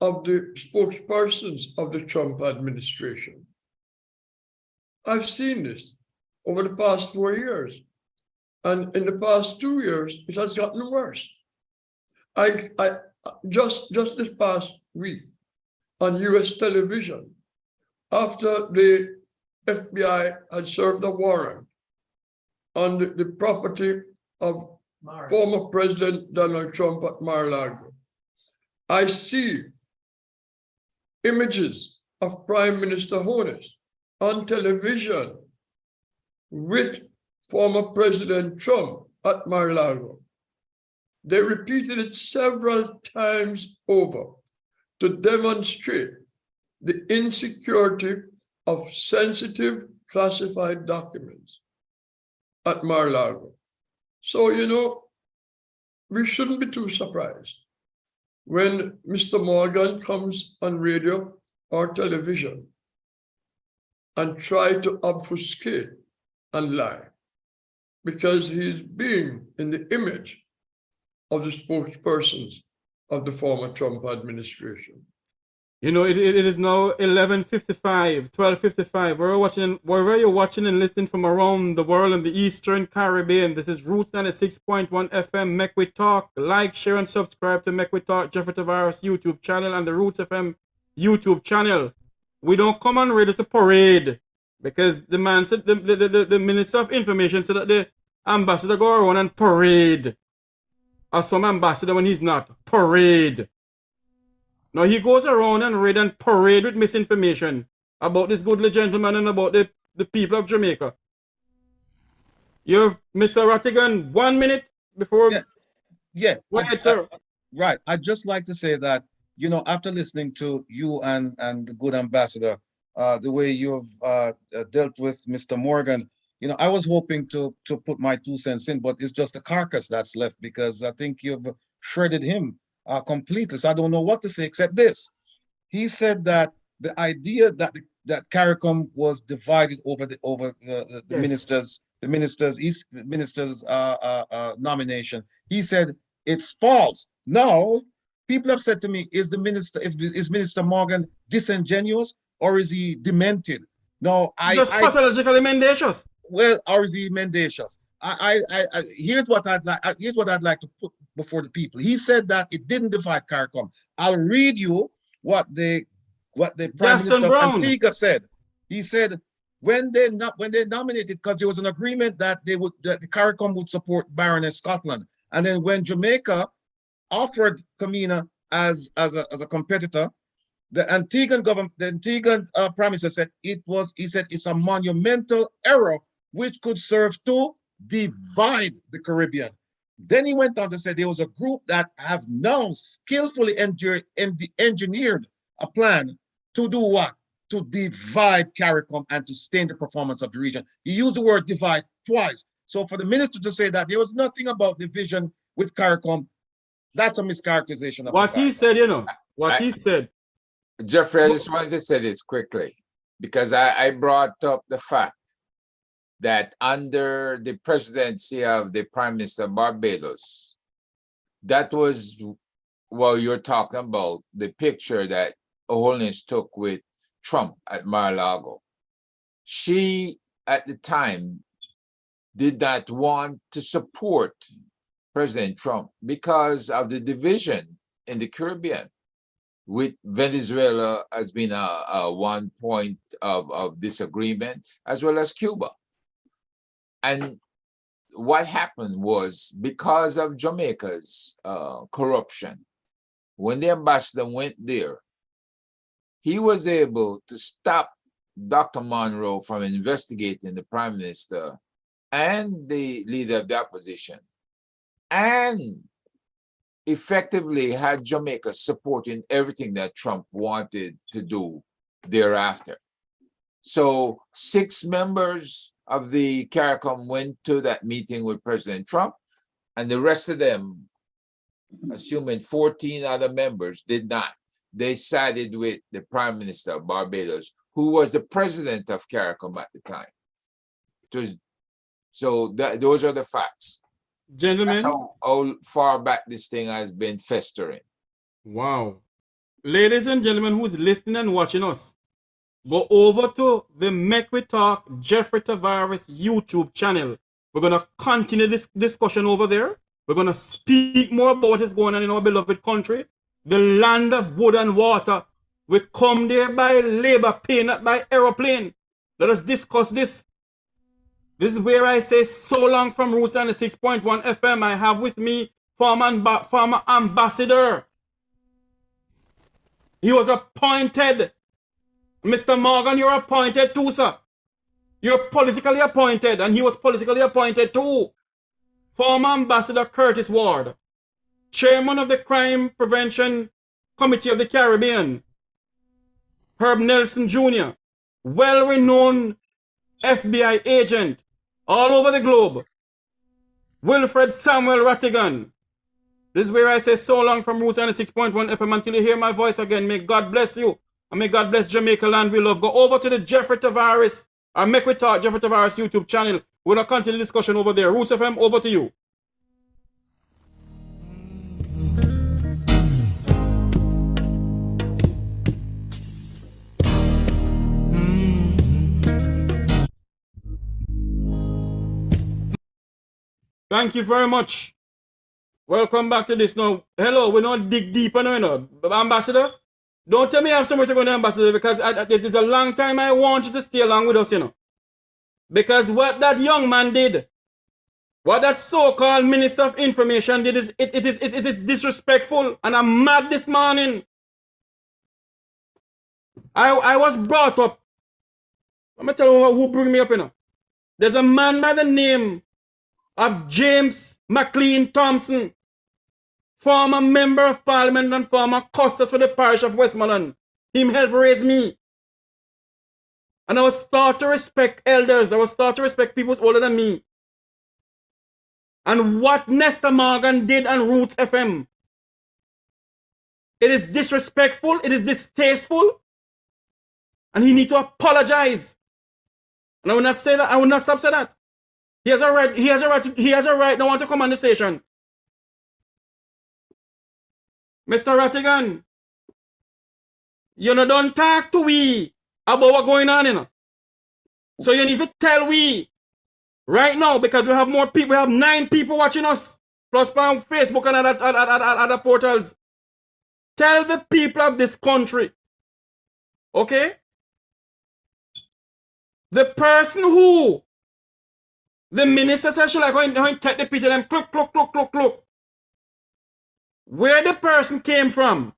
of the spokespersons of the Trump administration. I've seen this over the past 4 years. And in the past 2 years, it has gotten worse. I just this past week on US television, after the FBI had served a warrant on the property of former President Donald Trump at Mar-a-Lago, I see images of Prime Minister Holness on television with former President Trump at Mar-a-Lago. They repeated it several times over to demonstrate the insecurity of sensitive classified documents at Mar-a-Lago. So, you know, we shouldn't be too surprised when Mr. Morgan comes on radio or television and try to obfuscate and lie, because he's being in the image of the spokespersons of the former Trump administration. You know, it is now 11:55, 12:55. Wherever you're watching and listening from around the world in the Eastern Caribbean, this is Roots 96.1 FM, Make We Talk. Like, share, and subscribe to Make We Talk, Jeffrey Tavares YouTube channel and the Roots FM YouTube channel. We don't come on radio to parade, because the man said, the Minister of Information said that the ambassador go around and parade. as some ambassador when he's not. Parade. Now he goes around and raid and parade with misinformation about this goodly gentleman and about the people of Jamaica. You've, Mr. Rattigan, 1 minute before. Yeah. Go ahead, sir. Right. I'd just like to say that, you know, after listening to you and the good ambassador, the way you've dealt with Mr. Morgan, you know, I was hoping to put my 2 cents in, but it's just a carcass that's left because I think you've shredded him completely. So I don't know what to say except this. He said that the idea that that CARICOM was divided over the Yes. minister's nomination. He said it's false. Now, people have said to me, is Minister Morgan disingenuous or is he demented? No, Just pathologically mendacious. well, or is he mendacious? Here's what I'd like to put before the people. He said that it didn't divide CARICOM. I'll read you what the Prime Gaston Minister of Brown. Antigua said. He said when they nominated, because there was an agreement that the CARICOM would support Baroness Scotland, and then when Jamaica offered Camina as a competitor, the Antiguan government, the Antiguan Prime Minister said it's a monumental error which could serve to divide the Caribbean. Then he went on to say there was a group that have now skillfully engineered a plan to do what? To divide CARICOM and to stain the performance of the region. He used the word divide twice. So for the minister to say that there was nothing about division with CARICOM, that's a mischaracterization of what he said, you know. What he said. Jeffrey, I just wanted to say this quickly because I brought up the fact that under the presidency of the Prime Minister of Barbados, that was what you're talking about, the picture that Her Holiness took with Trump at Mar-a-Lago. She, at the time, did not want to support President Trump because of the division in the Caribbean, with Venezuela as being a 1 point of disagreement, as well as Cuba. And what happened was because of Jamaica's corruption, when the ambassador went there, he was able to stop Dr. Monroe from investigating the Prime Minister and the leader of the opposition, and effectively had Jamaica supporting everything that Trump wanted to do thereafter. So 6 members of the CARICOM went to that meeting with President Trump, and the rest of them, assuming 14 other members, did not. They sided with the Prime Minister of Barbados, who was the president of CARICOM at the time. Those are the facts. Gentlemen. That's how far back this thing has been festering. Wow. Ladies and gentlemen who's listening and watching us, go over to the Make We Talk Jeffrey Tavares YouTube channel. We're going to continue this discussion over there. We're going to speak more about what is going on in our beloved country. The land of wood and water. We come there by labor pain, not by aeroplane. Let us discuss this. This is where I say so long from Roots 96.1 FM. I have with me former ambassador. He was appointed. Mr. Morgan, you're appointed too, sir. You're politically appointed, and he was politically appointed too. Former Ambassador Curtis Ward, Chairman of the Crime Prevention Committee of the Caribbean, Herb Nelson Jr., well-renowned FBI agent all over the globe, Wilfred Samuel Rattigan. This is where I say so long from Roots 96.1 FM until you hear my voice again. May God bless you, and may God bless Jamaica land we love. Go over to the Jeffrey Tavares, or Make We Talk Jeffrey Tavares YouTube channel. We're going to continue the discussion over there. Roots FM, over to you. Thank you very much. Welcome back to this now. Hello, we don't dig deeper now, you know. Ambassador, don't tell me I have somewhere to go to, Ambassador, because it is a long time I want you to stay along with us, you know. Because what that young man did, What that so-called Minister of Information did is it is disrespectful, and I'm mad this morning. I was brought up. I'm gonna tell you who bring me up, you know. There's a man by the name of James McLean Thompson, former member of parliament and former custos for the parish of Westmoreland. Him helped raise me. And I was taught to respect elders. I was taught to respect people older than me. And what Nestor Morgan did on Roots FM, it is disrespectful, it is distasteful, and he needs to apologize. And I will not say that, I will not stop saying that. He has a right, he has a right now to come on the station. Mr. Rattigan, you know, don't talk to we about what's going on, you know. So you need to tell we right now, because we have more people, we have 9 people watching us, plus on Facebook and other portals. Tell the people of this country, okay? The person who the minister said should like going to take the picture them look. Where the person came from.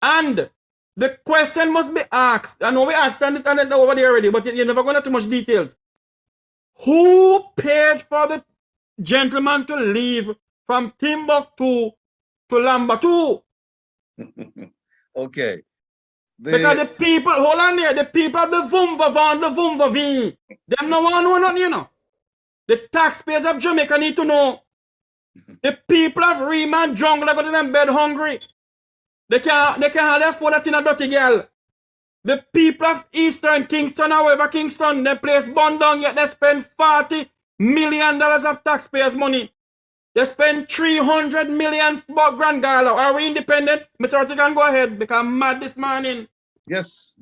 And the question must be asked. I know we asked and over there already, but you're never going into too much details. Who paid for the gentleman to leave from Timbuktu to Lambatu? Okay. Because the people, hold on there, the people of the Vumva Van, the Vumva V, them no one know nothing, you know. The taxpayers of Jamaica need to know. The people of Riemann Jungle are going to them bed hungry. They can't afford that in a dirty girl. The people of Eastern Kingston, however Kingston, they place bond down, yet they spend $40 million of taxpayers' money. They spend 300 million Grand Gala. Are we independent? Mr. Rattigan, go ahead, because I'm mad this morning. Yes.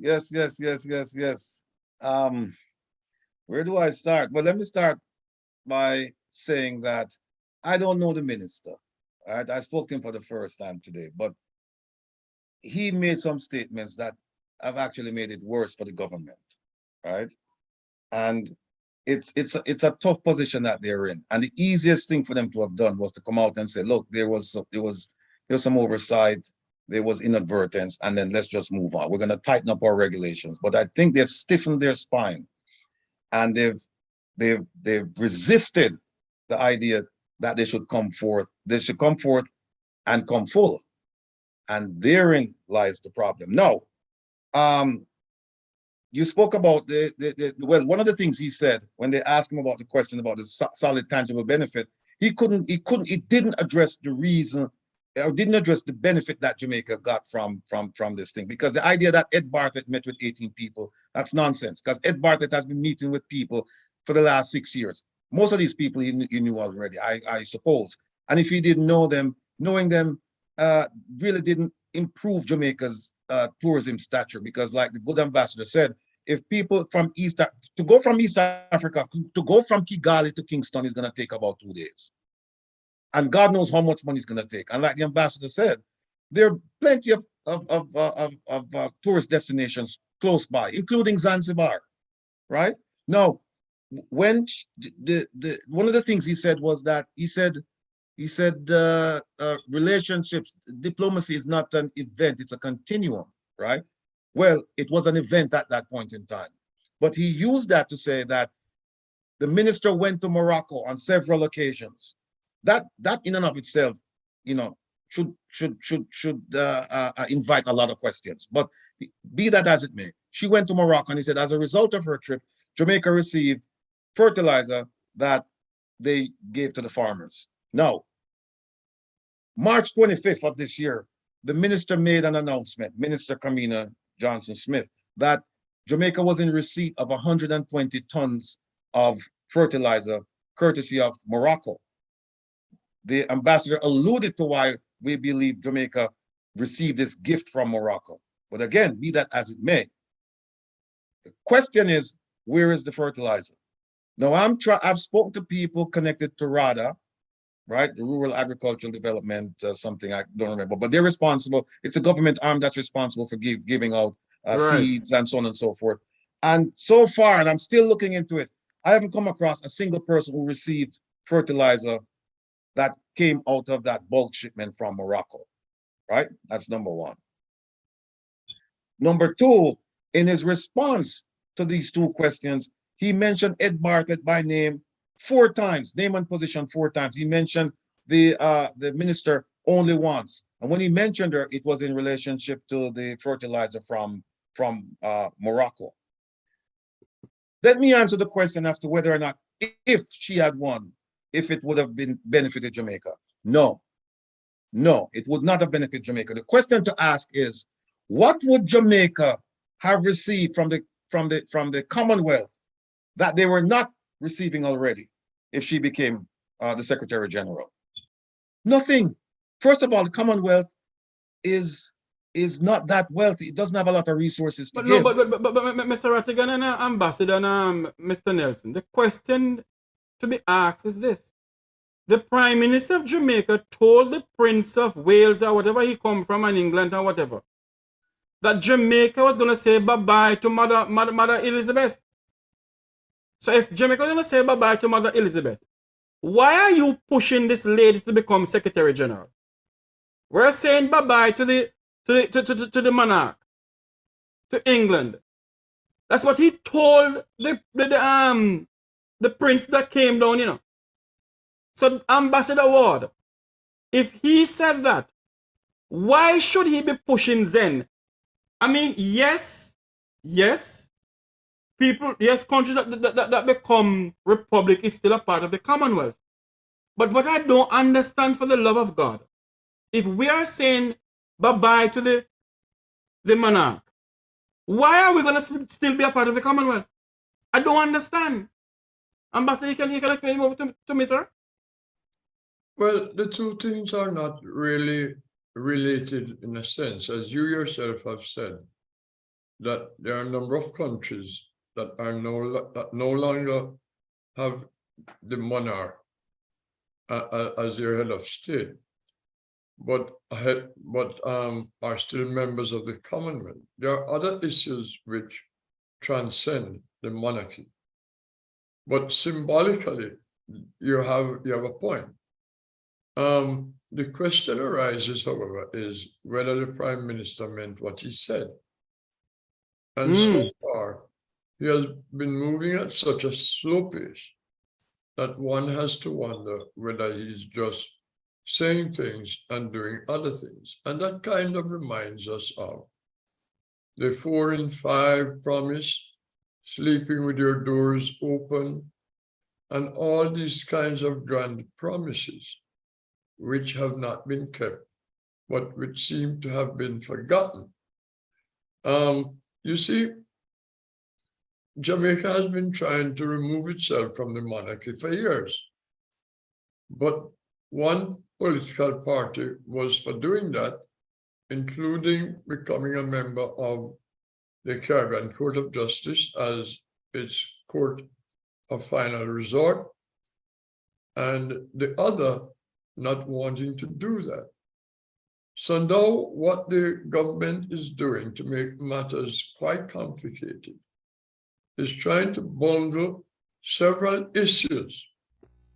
Where do I start? Well, let me start by saying that I don't know the minister. Right? I spoke to him for the first time today, but he made some statements that have actually made it worse for the government, right? And it's a tough position that they're in. And the easiest thing for them to have done was to come out and say, look, there was some oversight, there was inadvertence, and then let's just move on. We're going to tighten up our regulations. But I think they've stiffened their spine, and they've resisted the idea that they should come forth. They should come forth and come full. And therein lies the problem. Now, you spoke about well, one of the things he said when they asked him about the question about the solid tangible benefit, he didn't address the reason or didn't address the benefit that Jamaica got from this thing. Because the idea that Ed Bartlett met with 18 people, that's nonsense. Because Ed Bartlett has been meeting with people for the last 6 years. Most of these people he knew already, I suppose. And if he didn't know them, knowing them really didn't improve Jamaica's tourism stature, because like the good ambassador said, if people from to go from East Africa, to go from Kigali to Kingston is going to take about 2 days. And God knows how much money it's going to take. And like the ambassador said, there are plenty of tourist destinations close by, including Zanzibar, right? Now, when one of the things he said was that he said relationships, diplomacy is not an event, it's a continuum, right? Well, it was an event at that point in time. But he used that to say that the minister went to Morocco on several occasions. That in and of itself, you know, should invite a lot of questions. But be that as it may, she went to Morocco, and he said as a result of her trip, Jamaica received fertilizer that they gave to the farmers. Now, March 25th of this year, the minister made an announcement, Minister Kamina Johnson-Smith, that Jamaica was in receipt of 120 tons of fertilizer courtesy of Morocco. The ambassador alluded to why we believe Jamaica received this gift from Morocco. But again, be that as it may, the question is, where is the fertilizer? Now, I've spoken to people connected to RADA, right? The Rural Agricultural Development, something I don't remember, but they're responsible. It's a government arm that's responsible for giving out seeds and so on and so forth. And so far, and I'm still looking into it, I haven't come across a single person who received fertilizer that came out of that bulk shipment from Morocco, right? That's number one. Number two, in his response to these two questions, he mentioned Ed Bartlett by name 4 times, name and position 4 times. He mentioned the minister only once. And when he mentioned her, it was in relationship to the fertilizer from Morocco. Let me answer the question as to whether or not, if she had won, if it would have been benefited Jamaica. No, it would not have benefited Jamaica. The question to ask is, what would Jamaica have received from the Commonwealth that they were not receiving already if she became the Secretary General? Nothing. First of all, the Commonwealth is not that wealthy. It doesn't have a lot of resources to give. But Mr. Rattigan and Ambassador and Mr. Nelson, the question to be asked is this. The Prime Minister of Jamaica told the Prince of Wales or whatever he come from in England or whatever, that Jamaica was going to say bye-bye to Mother Elizabeth. So if Jamaica was going to say bye-bye to Mother Elizabeth, why are you pushing this lady to become Secretary General? We're saying bye-bye to the monarch, to England. That's what he told the prince that came down, you know. So Ambassador Ward, if he said that, why should he be pushing then? I mean, yes, people, yes, countries that become republic is still a part of the Commonwealth. But what I don't understand, for the love of God, if we are saying bye-bye to the monarch, why are we going to still be a part of the Commonwealth? I don't understand. Ambassador, you can explain over to me, sir? Well, the two things are not really related in a sense, as you yourself have said, that there are a number of countries that are no longer have the monarch as their head of state, but are still members of the Commonwealth. There are other issues which transcend the monarchy, but symbolically, you have a point. The question arises, however, is whether the Prime Minister meant what he said. And so far, he has been moving at such a slow pace that one has to wonder whether he's just saying things and doing other things. And that kind of reminds us of the 4 and 5 promise, sleeping with your doors open, and all these kinds of grand promises, which have not been kept, but which seem to have been forgotten. You see, Jamaica has been trying to remove itself from the monarchy for years. But one political party was for doing that, including becoming a member of the Caribbean Court of Justice as its court of final resort, and the other not wanting to do that. So now what the government is doing to make matters quite complicated is trying to bundle several issues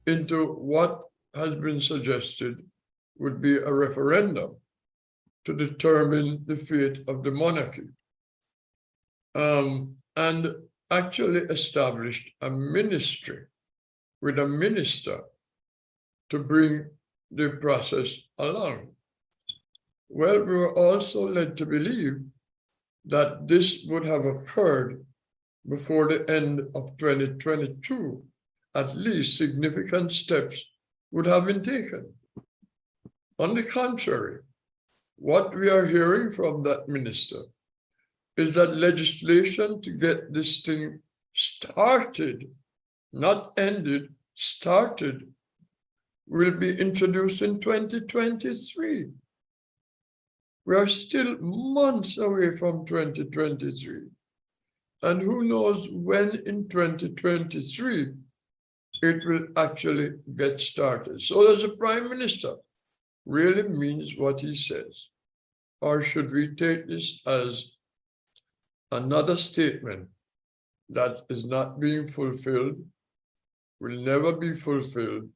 into what has been suggested would be a referendum to determine the fate of the monarchy. And actually established a ministry with a minister to bring the process along. Well, we were also led to believe that this would have occurred before the end of 2022. At least significant steps would have been taken. On the contrary, what we are hearing from that minister is that legislation to get this thing started, not ended, started, will be introduced in 2023. We are still months away from 2023. And who knows when in 2023 it will actually get started. So does the Prime Minister really means what he says? Or should we take this as another statement that is not being fulfilled, will never be fulfilled,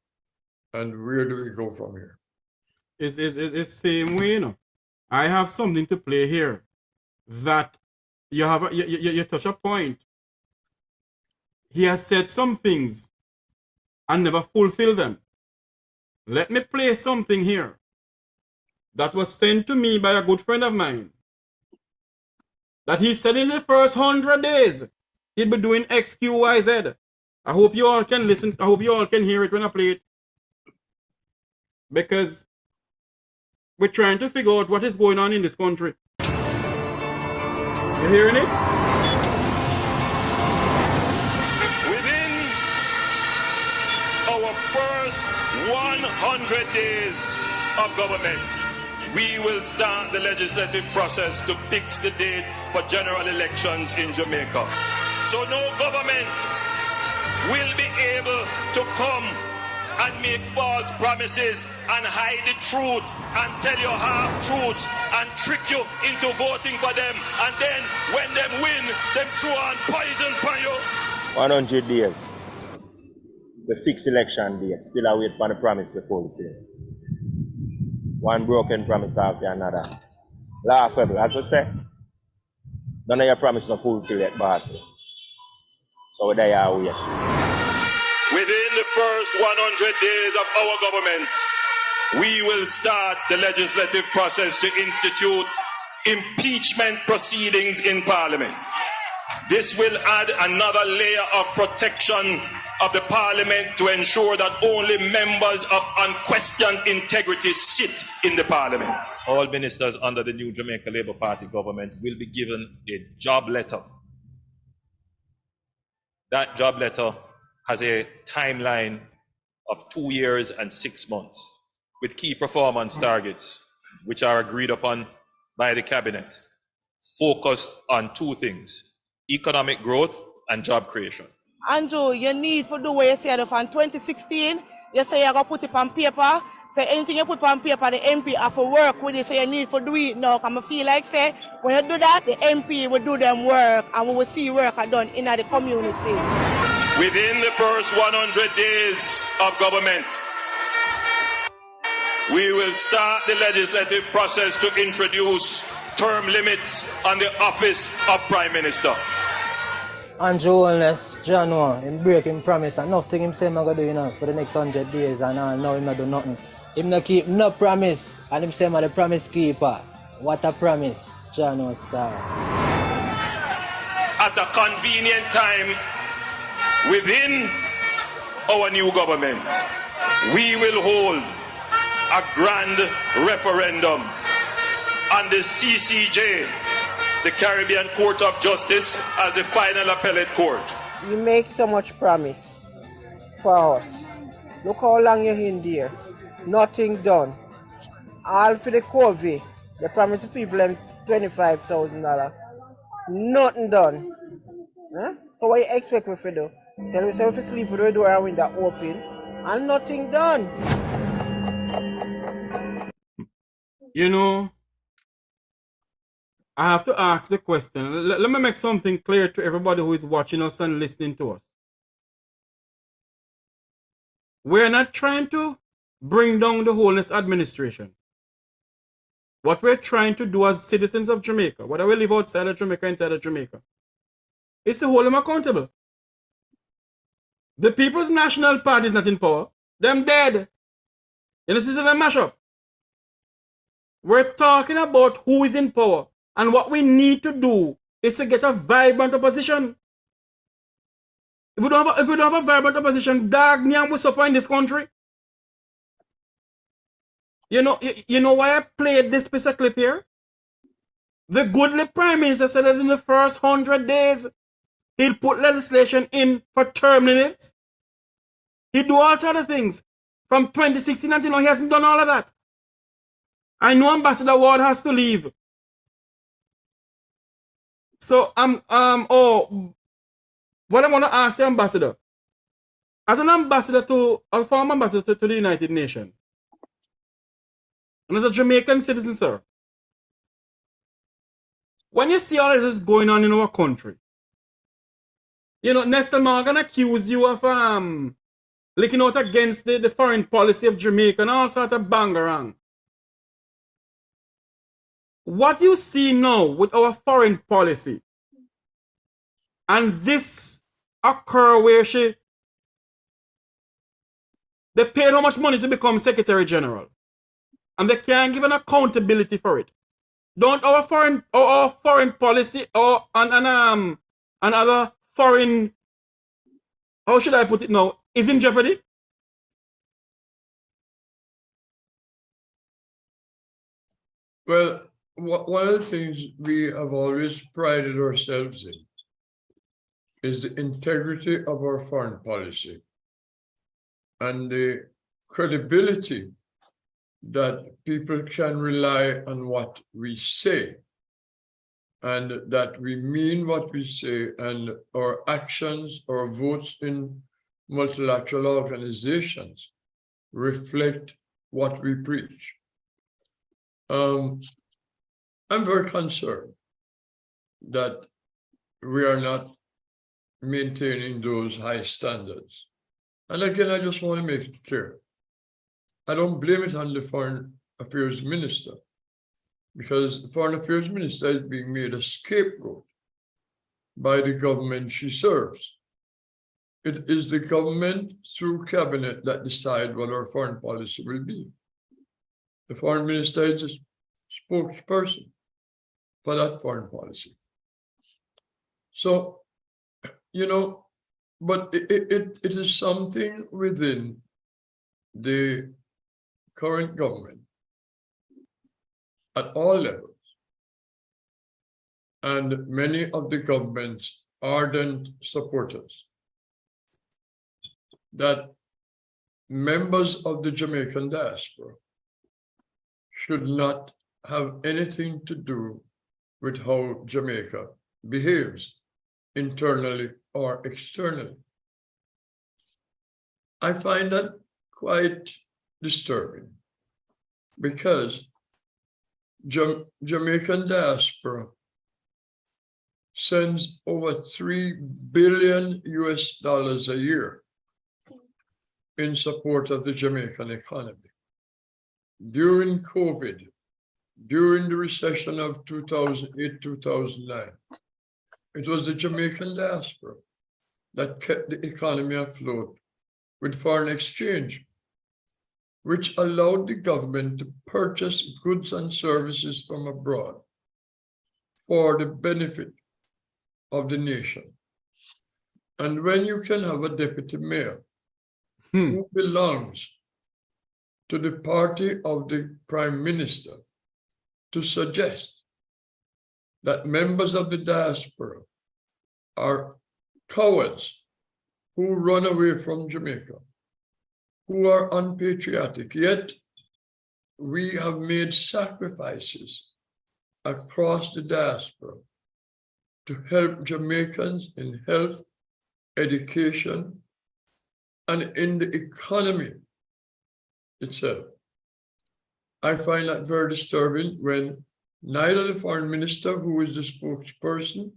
And where do we go from here? It's same way, you know. I have something to play here that you touch a point. He has said some things and never fulfilled them. Let me play something here that was sent to me by a good friend of mine. That he said in the first 100 days, he'd be doing X, Q, Y, Z. I hope you all can listen. I hope you all can hear it when I play it. Because we're trying to figure out what is going on in this country. You hearing it? Within our first 100 days of government, we will start the legislative process to fix the date for general elections in Jamaica. So no government will be able to come and make false promises and hide the truth and tell you half-truths and trick you into voting for them, and then when them win, them throw on poison for you. 100 days. The fixed election date. Still I wait for the promise to fulfill. One broken promise after another. Laughable, as we say. None of your promise not fulfill yet, boss. So there you are wait. Within the first 100 days of our government, we will start the legislative process to institute impeachment proceedings in Parliament. This will add another layer of protection of the Parliament to ensure that only members of unquestioned integrity sit in the Parliament. All ministers under the new Jamaica Labour Party government will be given a job letter. That job letter has a timeline of 2 years and 6 months with key performance targets, which are agreed upon by the cabinet, focused on two things: economic growth and job creation. Andrew, you need to do what you said from 2016. You say you're going to put it on paper. So anything you put on paper, the MP have to work with it. So you need to do it now. I feel like say when you do that, the MP will do them work and we will see work done in the community. Within the first 100 days of government, we will start the legislative process to introduce term limits on the office of Prime Minister. Andrew Wellness, January, him break him promise and nothing him say I'm going to do for the next 100 days and now him not do nothing. Him not keep no promise and him say I'm the promise keeper. What a promise, January star. At a convenient time within our new government, we will hold a grand referendum on the CCJ, the Caribbean Court of Justice, as the final appellate court. You make so much promise for us. Look how long you're in there. Nothing done. All for the COVID, they promise the people them $25,000. Nothing done. Huh? So what you expect me to do? Tell me say if you sleep with the door and window open and nothing done. You know, I have to ask the question. Let me make something clear to everybody who is watching us and listening to us. We're not trying to bring down the wholeness administration. What we're trying to do as citizens of Jamaica, whether we live outside of Jamaica, inside of Jamaica, is to hold them accountable. The People's National Party is not in power. Them dead. You know, this is a mashup. We're talking about who is in power. And what we need to do is to get a vibrant opposition. If we don't have a vibrant opposition, dog nyam will suffer in this country. You know why I played this piece of clip here? The goodly Prime Minister said that in the first 100 days, he'll put legislation in for term limits. He'll do all sorts of things. From 2016 until now, he hasn't done all of that. I know Ambassador Ward has to leave. So, what I want to ask the ambassador, as an ambassador a former ambassador to the United Nations, and as a Jamaican citizen, sir, when you see all this going on in our country, you know, Nestor Morgan accused you of looking out against the foreign policy of Jamaica and all sort of bangarang. What you see now with our foreign policy, and this occur where they paid how much money to become Secretary General, and they can't give an accountability for it. Don't our foreign policy or another foreign, how should I put it now, is in jeopardy? Well, one of the things we have always prided ourselves in is the integrity of our foreign policy and the credibility that people can rely on what we say, and that we mean what we say, and our actions or votes in multilateral organizations reflect what we preach. I'm very concerned that we are not maintaining those high standards. And again, I just want to make it clear. I don't blame it on the Foreign Affairs Minister, because the Foreign Affairs Minister is being made a scapegoat by the government she serves. It is the government through cabinet that decide what our foreign policy will be. The Foreign Minister is a spokesperson for that foreign policy. So, you know, but it is something within the current government at all levels, and many of the government's ardent supporters, that members of the Jamaican diaspora should not have anything to do with how Jamaica behaves internally or externally. I find that quite disturbing, because Jamaican diaspora sends over $3 billion a year in support of the Jamaican economy. During COVID, during the recession of 2008-2009, it was the Jamaican diaspora that kept the economy afloat with foreign exchange, which allowed the government to purchase goods and services from abroad for the benefit of the nation. And when you can have a deputy mayor who belongs to the party of the prime minister to suggest that members of the diaspora are cowards who run away from Jamaica, who are unpatriotic, yet we have made sacrifices across the diaspora to help Jamaicans in health, education, and in the economy itself. I find that very disturbing when neither the foreign minister, who is the spokesperson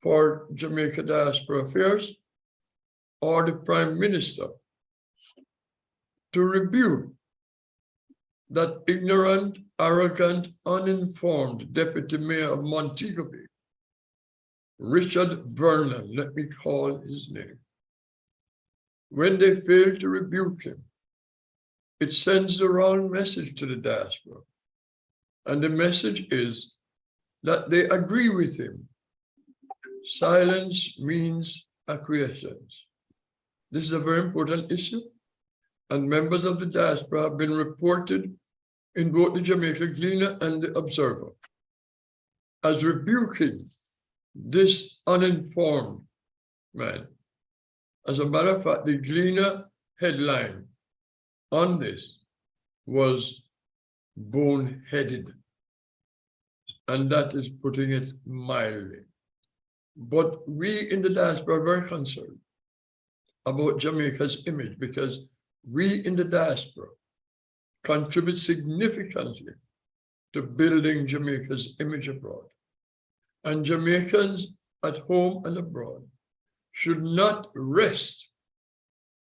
for Jamaica Diaspora Affairs, or the prime minister, to rebuke that ignorant, arrogant, uninformed deputy mayor of Montego Bay, Richard Vernon, let me call his name. When they fail to rebuke him, it sends the wrong message to the diaspora. And the message is that they agree with him. Silence means acquiescence. This is a very important issue, and members of the diaspora have been reported in both the Jamaica Gleaner and the Observer as rebuking this uninformed man. As a matter of fact, the Gleaner headline on this was boneheaded, and that is putting it mildly. But we in the diaspora are very concerned about Jamaica's image, because we in the diaspora contribute significantly to building Jamaica's image abroad. And Jamaicans at home and abroad should not rest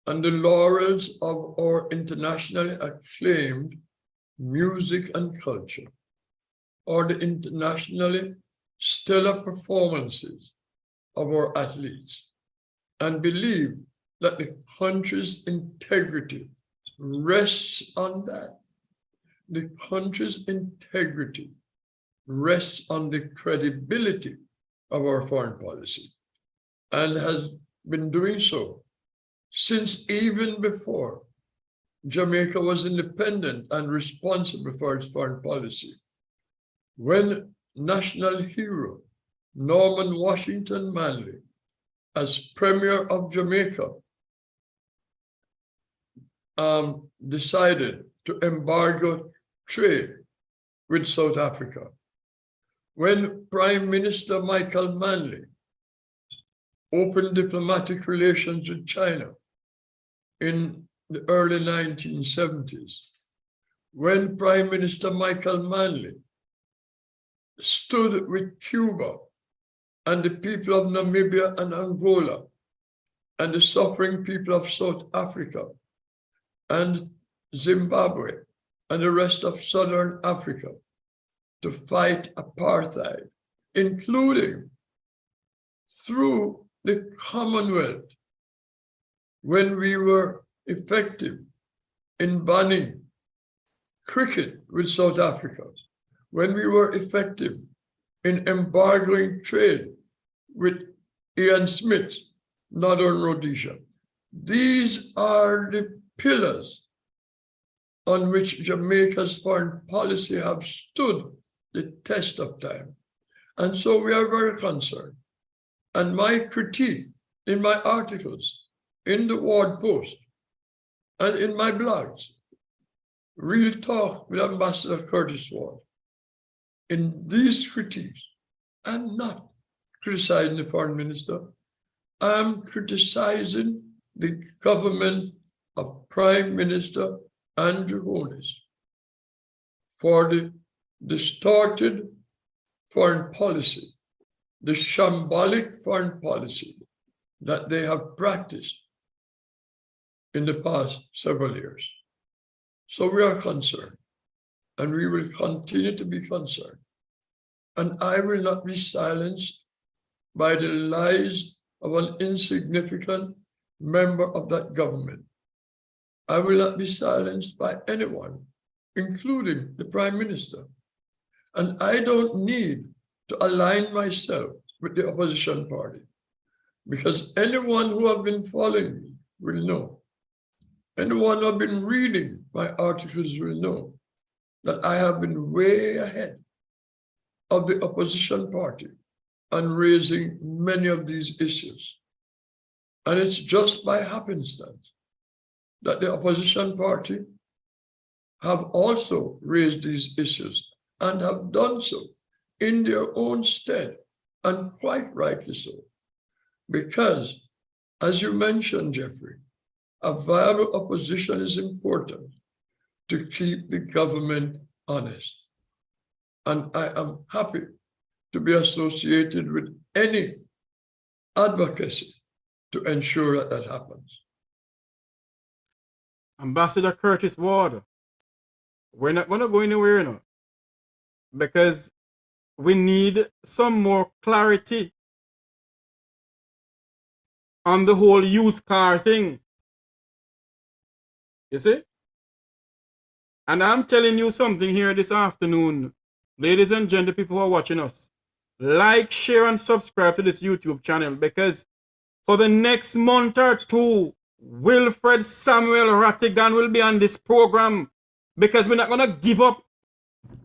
and the laurels of our internationally acclaimed music and culture, or the internationally stellar performances of our athletes, and believe that the country's integrity rests on that. The country's integrity rests on the credibility of our foreign policy, and has been doing so since even before Jamaica was independent and responsible for its foreign policy. When national hero Norman Washington Manley, as Premier of Jamaica, decided to embargo trade with South Africa. When Prime Minister Michael Manley opened diplomatic relations with China in the early 1970s, when Prime Minister Michael Manley stood with Cuba and the people of Namibia and Angola and the suffering people of South Africa and Zimbabwe and the rest of Southern Africa to fight apartheid, including through the Commonwealth, when we were effective in banning cricket with South Africa, when we were effective in embargoing trade with Ian Smith, Northern Rhodesia. These are the pillars on which Jamaica's foreign policy have stood the test of time. And so we are very concerned. And my critique in my articles, in the Ward Post, and in my blogs, Real Talk with Ambassador Curtis Ward, in these critiques, I'm not criticizing the foreign minister. I'm criticizing the government of Prime Minister Andrew Holness for the distorted foreign policy, the shambolic foreign policy that they have practiced in the past several years. So we are concerned, and we will continue to be concerned. And I will not be silenced by the lies of an insignificant member of that government. I will not be silenced by anyone, including the Prime Minister. And I don't need to align myself with the opposition party, because anyone who has been following me will know. Anyone who has been reading my articles will know that I have been way ahead of the opposition party and raising many of these issues. And it's just by happenstance that the opposition party have also raised these issues and have done so in their own stead, and quite rightly so. Because, as you mentioned, Jeffrey, a viable opposition is important to keep the government honest. And I am happy to be associated with any advocacy to ensure that that happens. Ambassador Curtis Ward, we're not going to go anywhere now, because we need some more clarity on the whole used car thing. You see? And I'm telling you something here this afternoon, ladies and gentlemen, people who are watching us. Like, share, and subscribe to this YouTube channel, because for the next month or two, Wilfred Samuel Rattigan will be on this program, because we're not going to give up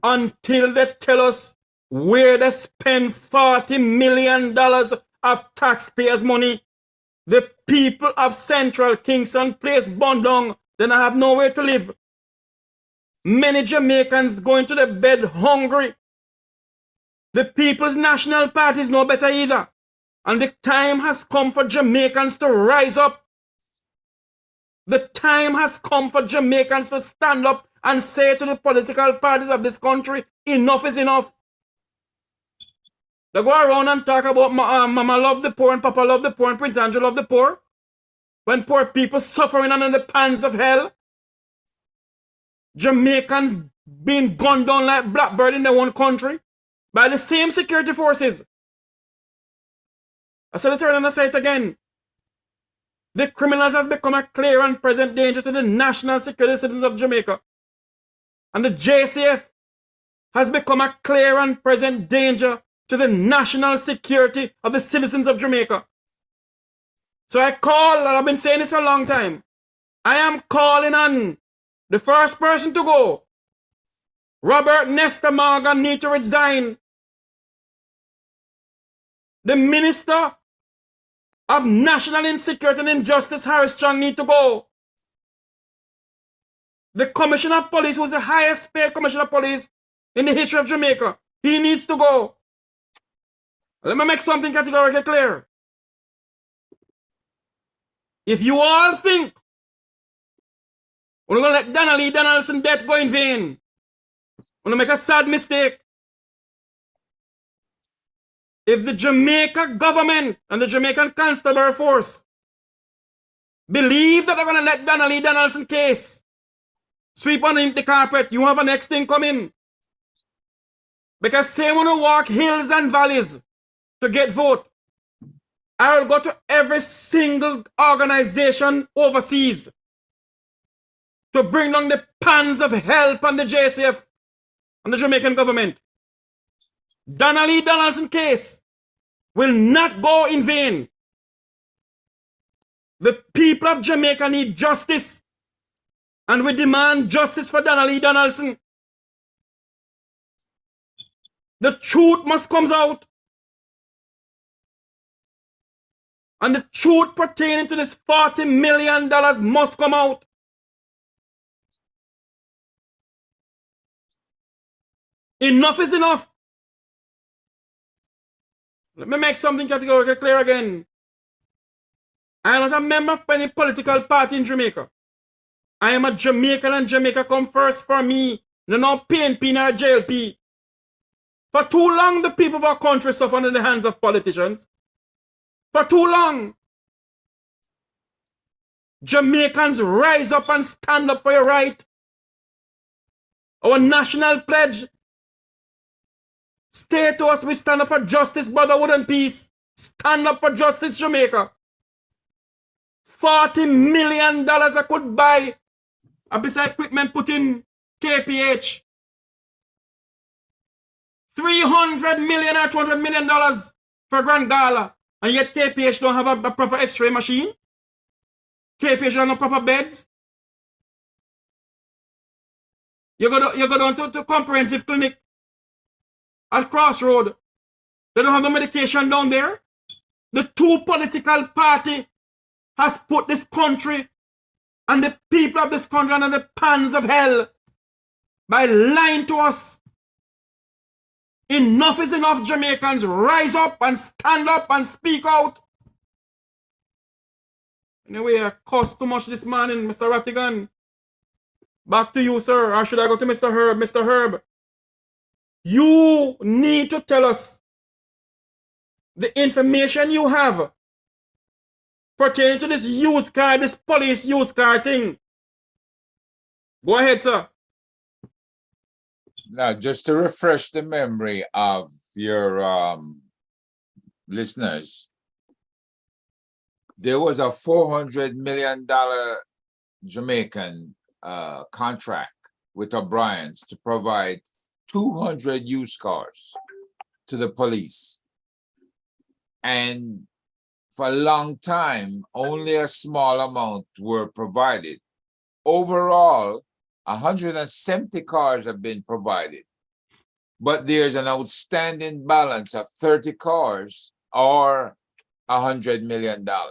until they tell us where they spend $40 million of taxpayers' money. The people of Central Kingston Place burned down, then I have nowhere to live. Many Jamaicans going to the bed hungry. The People's National Party is no better either. And the time has come for Jamaicans to rise up. The time has come for Jamaicans to stand up and say to the political parties of this country, enough is enough. They go around and talk about Mama love the poor and Papa love the poor and Prince Andrew love the poor. when poor people suffering under the pans of hell, Jamaicans being gunned down like blackbird in their own country by the same security forces. I said it earlier and I say it again. The criminals has become a clear and present danger to the national security citizens of Jamaica. And the JCF has become a clear and present danger to the national security of the citizens of Jamaica. So I call, and I've been saying this for a long time, I am calling on the first person to go. Robert Nesta Morgan need to resign. The Minister of National Insecurity and Injustice, Harris Strong, need to go. The Commissioner of Police, who is the highest paid Commissioner of Police in the history of Jamaica, he needs to go. Let me make something categorically clear. If you all think we're going to let Donnelly Donaldson death go in vain, we're going to make a sad mistake. If the Jamaica government and the Jamaican Constabulary Force believe that they're going to let Donnelly Donaldson case sweep underneath the carpet, you have a next thing coming. Because they want to walk hills and valleys to get vote. I will go to every single organization overseas to bring down the pans of help on the JCF and the Jamaican government. Donnelly Donaldson case will not go in vain. The people of Jamaica need justice, and we demand justice for Donnelly Donaldson. The truth must come out. And the truth pertaining to this $40 million must come out. Enough is enough. Let me make something categorically clear again. I am not a member of any political party in Jamaica. I am a Jamaican, and Jamaica come first for me. No PNP nor JLP. For too long, the people of our country suffer under the hands of politicians. For too long. Jamaicans, rise up and stand up for your right. Our national pledge. Stay to us, we stand up for justice, brotherhood, and peace. Stand up for justice, Jamaica. $40 million I could buy a piece of equipment put in KPH. $300 million or $200 million for Grand Gala. And yet KPH don't have a proper x-ray machine. KPH don't have no proper beds. You go down to comprehensive clinic at Crossroad. They don't have the medication down there. The two political party has put this country and the people of this country under the pans of hell by lying to us. Enough is enough, Jamaicans. Rise up and stand up and speak out. Anyway, I cussed too much this morning, Mr. Rattigan. Back to you, sir. Or should I go to Mr. Herb? Mr. Herb, you need to tell us the information you have pertaining to this used car, this police used car thing. Go ahead, sir. Now, just to refresh the memory of your listeners, there was a $400 million Jamaican contract with O'Brien's to provide 200 used cars to the police. And for a long time, only a small amount were provided. Overall, 170 cars have been provided, but there's an outstanding balance of 30 cars or $100 million. That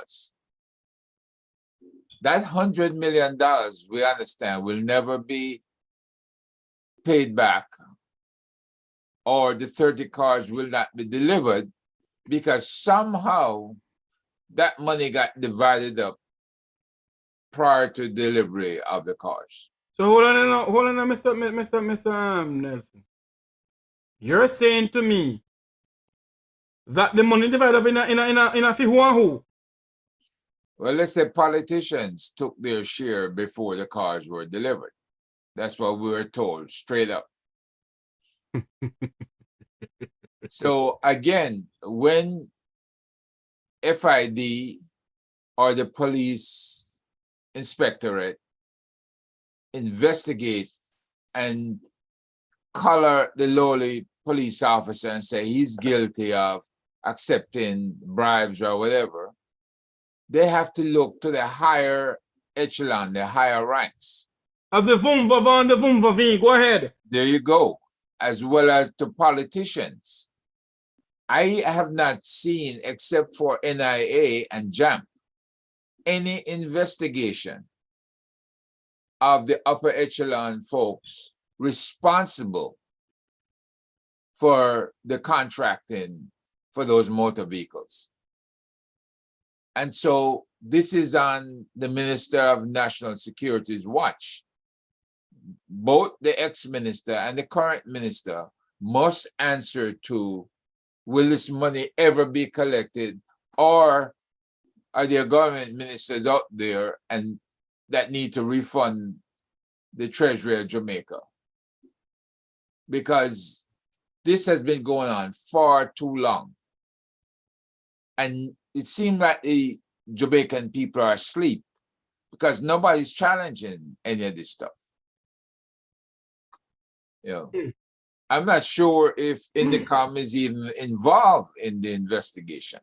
$100 million, we understand, will never be paid back, or the 30 cars will not be delivered because somehow that money got divided up prior to delivery of the cars. So hold on, Mr. Nelson. You're saying to me that the money divided up in a who and who? Well, let's say politicians took their share before the cars were delivered. That's what we were told, straight up. So again, when FID or the police inspectorate investigates and color the lowly police officer and say he's guilty of accepting bribes or whatever, they have to look to the higher echelon, the higher ranks. Of the Vumva Van the Vumva V, go ahead. There you go. As well as to politicians. I have not seen, except for NIA and JAMP, any investigation of the upper echelon folks responsible for the contracting for those motor vehicles. And so this is on the Minister of National Security's watch. Both the ex-minister and the current minister must answer to, will this money ever be collected, or are there government ministers out there and that need to refund the Treasury of Jamaica? Because this has been going on far too long. And it seems like the Jamaican people are asleep because nobody's challenging any of this stuff. You know, I'm not sure if Indicom is even involved in the investigation,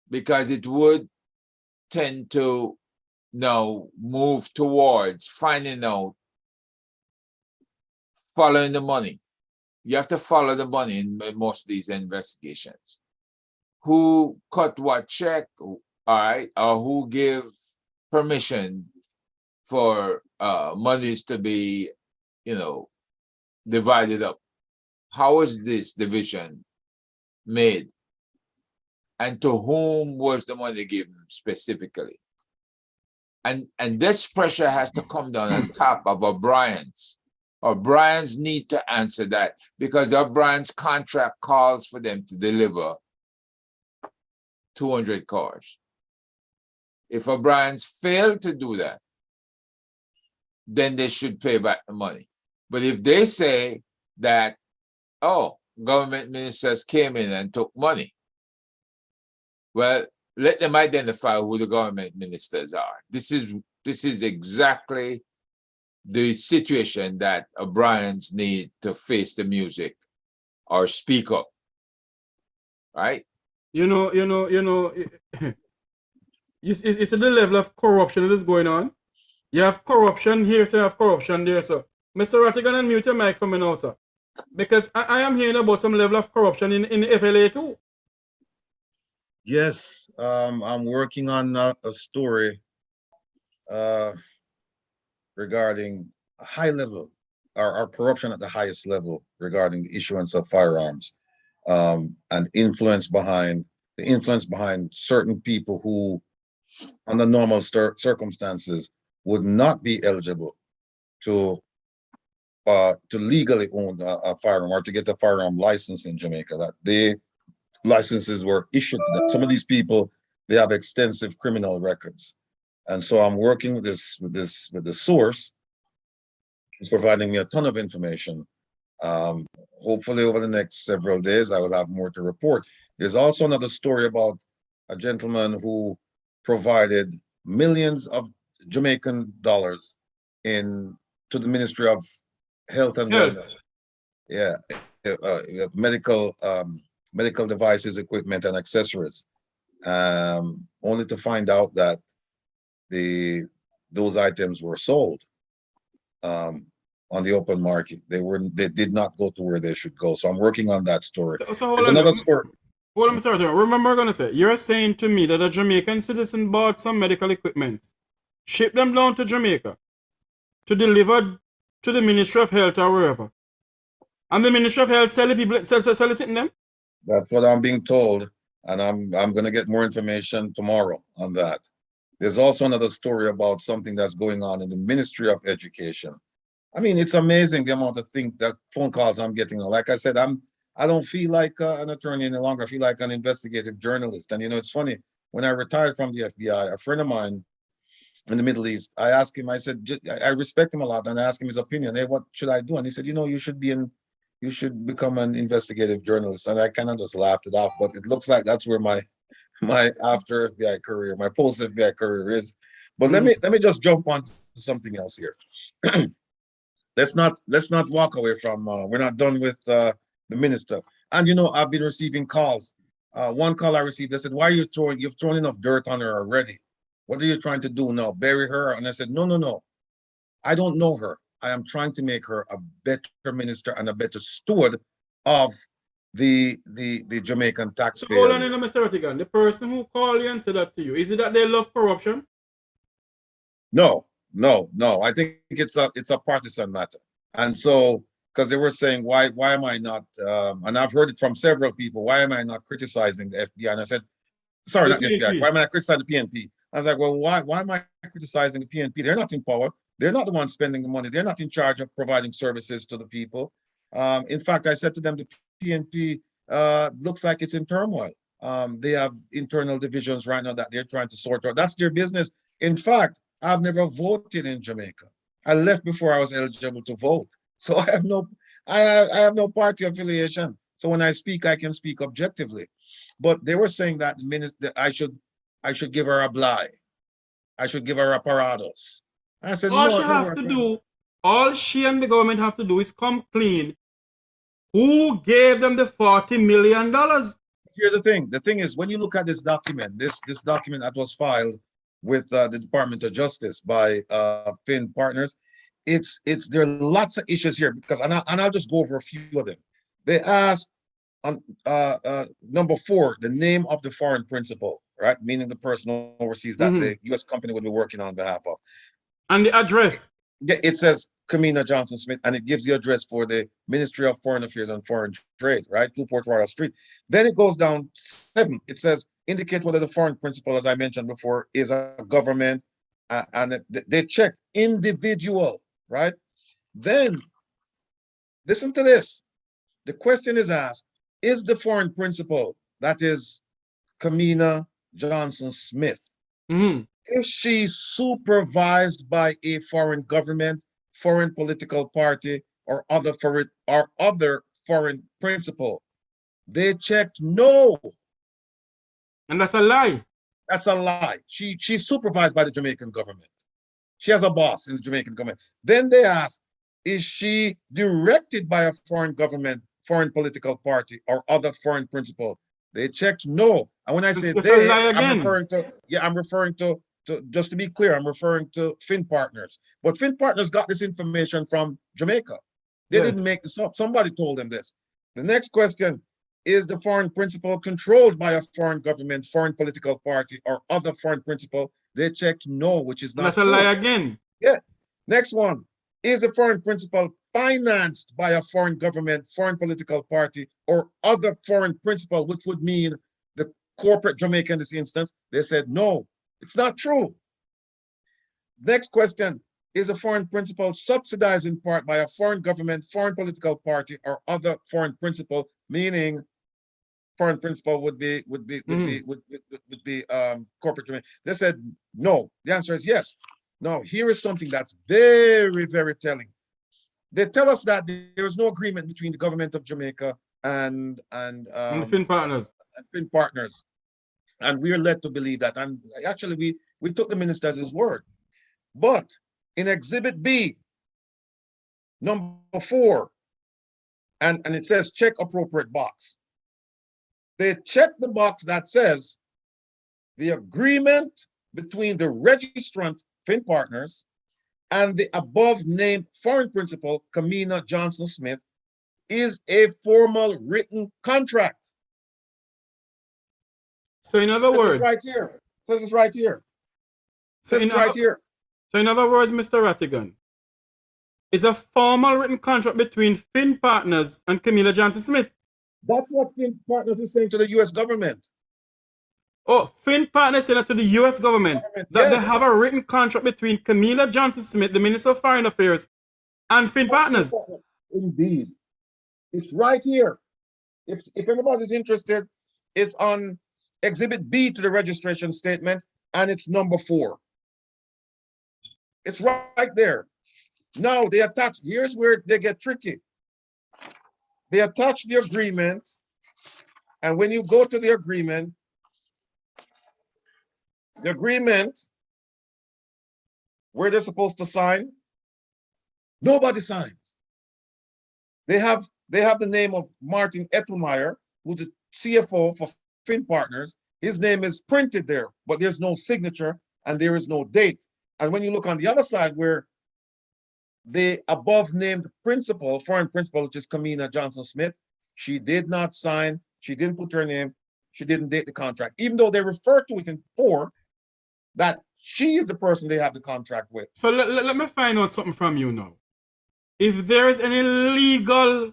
because it would tend to now move towards finding out, following the money. You have to follow the money in most of these investigations. Who cut what check, all right, or who give permission for monies to be, you know, divided up. How is this division made? And to whom was the money given specifically? And this pressure has to come down on top of O'Brien's. O'Brien's need to answer that, because O'Brien's contract calls for them to deliver 200 cars. If O'Brien's failed to do that, then they should pay back the money. But if they say that, oh, government ministers came in and took money, well, let them identify who the government ministers are. This is exactly the situation that O'Brien's need to face the music or speak up, right? It's the level of corruption that is going on. You have corruption here, so you have corruption there, sir. Mr. Rattigan, unmute your mic for me now, sir. Because I am hearing about some level of corruption in the FLA too. Yes, I'm working on a story regarding a high level, or corruption at the highest level regarding the issuance of firearms, and influence behind certain people who, under normal circumstances, would not be eligible to legally own a firearm or to get a firearm license in Jamaica. That the licenses were issued to them. Some of these people, they have extensive criminal records, and so I'm working with the source. He's providing me a ton of information. Hopefully, over the next several days, I will have more to report. There's also another story about a gentleman who provided millions of Jamaican dollars to the Ministry of Health and Wellness. Yeah, medical devices, equipment, and accessories. Only to find out that those items were sold on the open market. They did not go to where they should go. So I'm working on that story. So There's another story. Hold on, Mr. Rattigan. Remember, I'm going to say, you're saying to me that a Jamaican citizen bought some medical equipment, shipped them down to Jamaica to deliver to the Ministry of Health or wherever, and the Ministry of Health soliciting them? That's what I'm being told, and I'm going to get more information tomorrow on that. There's also another story about something that's going on in the Ministry of Education. I mean, it's amazing the amount of phone calls I'm getting. Like I said, I don't feel like an attorney any longer. I feel like an investigative journalist. And it's funny, when I retired from the FBI, a friend of mine in the Middle East, I asked him, I said, I respect him a lot, and I asked him his opinion. Hey, what should I do? And he said, you should become an investigative journalist. And I kind of just laughed it off, but it looks like that's where my after FBI career, my post FBI career is. But let me just jump on to something else here. let's not walk away from. We're not done with the minister. And I've been receiving calls. One call I received, they said, "Why are you throwing? You've thrown enough dirt on her already. What are you trying to do now? Bury her?" And I said, "No. I don't know her. I am trying to make her a better minister and a better steward of the Jamaican So taxpayers." hold on in, Mr. Rattigan. The person who called you and said that to you, is it that they love corruption? No. I think it's a partisan matter. And so, because they were saying, why am I not, and I've heard it from several people, why am I not criticizing the FBI? And I said, sorry, not the FBI, why am I criticizing the PNP? I was like, well, why am I criticizing the PNP? They're not in power. They're not the ones spending the money. They're not in charge of providing services to the people. In fact, I said to them, the PNP looks like it's in turmoil. They have internal divisions right now that they're trying to sort out. That's their business. In fact, I've never voted in Jamaica. I left before I was eligible to vote. So I have no party affiliation. So when I speak, I can speak objectively. But they were saying that I should give her a bly. I should give her apparatus. I said, all she and the government have to do is come clean. Who gave them the $40 million? Here's the thing. The thing is, when you look at this document, this document that was filed with the Department of Justice by Finn Partners, there are lots of issues here because, and I'll just go over a few of them. They asked on number 4, the name of the foreign principal, right? Meaning the person overseas that the U.S. company would be working on behalf of. And the address. Yeah, it says Kamina Johnson Smith, and it gives the address for the Ministry of Foreign Affairs and Foreign Trade, right? 2 Port Royal Street. Then it goes down 7. It says, indicate whether the foreign principal, as I mentioned before, is a government, and they checked individual, right? Then, listen to this. The question is asked, is the foreign principal, that is Kamina Johnson Smith, is she supervised by a foreign government, foreign political party, or other foreign principal? They checked no. And that's a lie. That's a lie. She's supervised by the Jamaican government. She has a boss in the Jamaican government. Then they asked, is she directed by a foreign government, foreign political party, or other foreign principal? They checked no. And when I say they, I'm referring to, just to be clear, I'm referring to Finn Partners. But Finn Partners got this information from Jamaica. They didn't make this up. Somebody told them this. The next question, is the foreign principal controlled by a foreign government, foreign political party, or other foreign principal? They checked no, which is not That's true. a lie again. Yeah. Next one, is the foreign principal financed by a foreign government, foreign political party, or other foreign principal, which would mean the corporate Jamaica in this instance? They said no, it's not true. Next question, is a foreign principal subsidized in part by a foreign government, foreign political party, or other foreign principal, meaning foreign principal would be corporate Jamaica? They said no. The answer is yes. Now, here is something that's very, very telling. They tell us that there is no agreement between the government of Jamaica and the Finn Partners. Finn Partners. And we are led to believe that. And actually, we took the minister at his word. But in Exhibit B, number 4, and it says check appropriate box. They check the box that says the agreement between the registrant, Finn Partners, and the above named foreign principal, Kamina Johnson Smith, is a formal written contract. So in other words, this is right here. Says it's right here. Says it's right here. So in other words, Mr. Rattigan, is a formal written contract between Finn Partners and Kamina Johnson Smith. That's what Finn Partners is saying to the U.S. government. Oh, Finn Partners saying to the U.S. government that they have a written contract between Kamina Johnson Smith, the Minister of Foreign Affairs, and Finn Partners. Indeed. It's right here. If anybody's interested, it's on Exhibit B to the registration statement, and it's number 4. It's right there. Now they attach, here's where they get tricky. They attach the agreement, and when you go to the agreement, where they're supposed to sign, nobody signs. They have the name of Martin Ettelmeyer, who's the CFO for Fin Partners. His name is printed there, but there's no signature and there is no date. And when you look on the other side where the above named principal, foreign principal, which is Kamina Johnson Smith, she did not sign, she didn't put her name, she didn't date the contract, even though they refer to it in 4 that she is the person they have the contract with. So let me find out something from you now. If there is any legal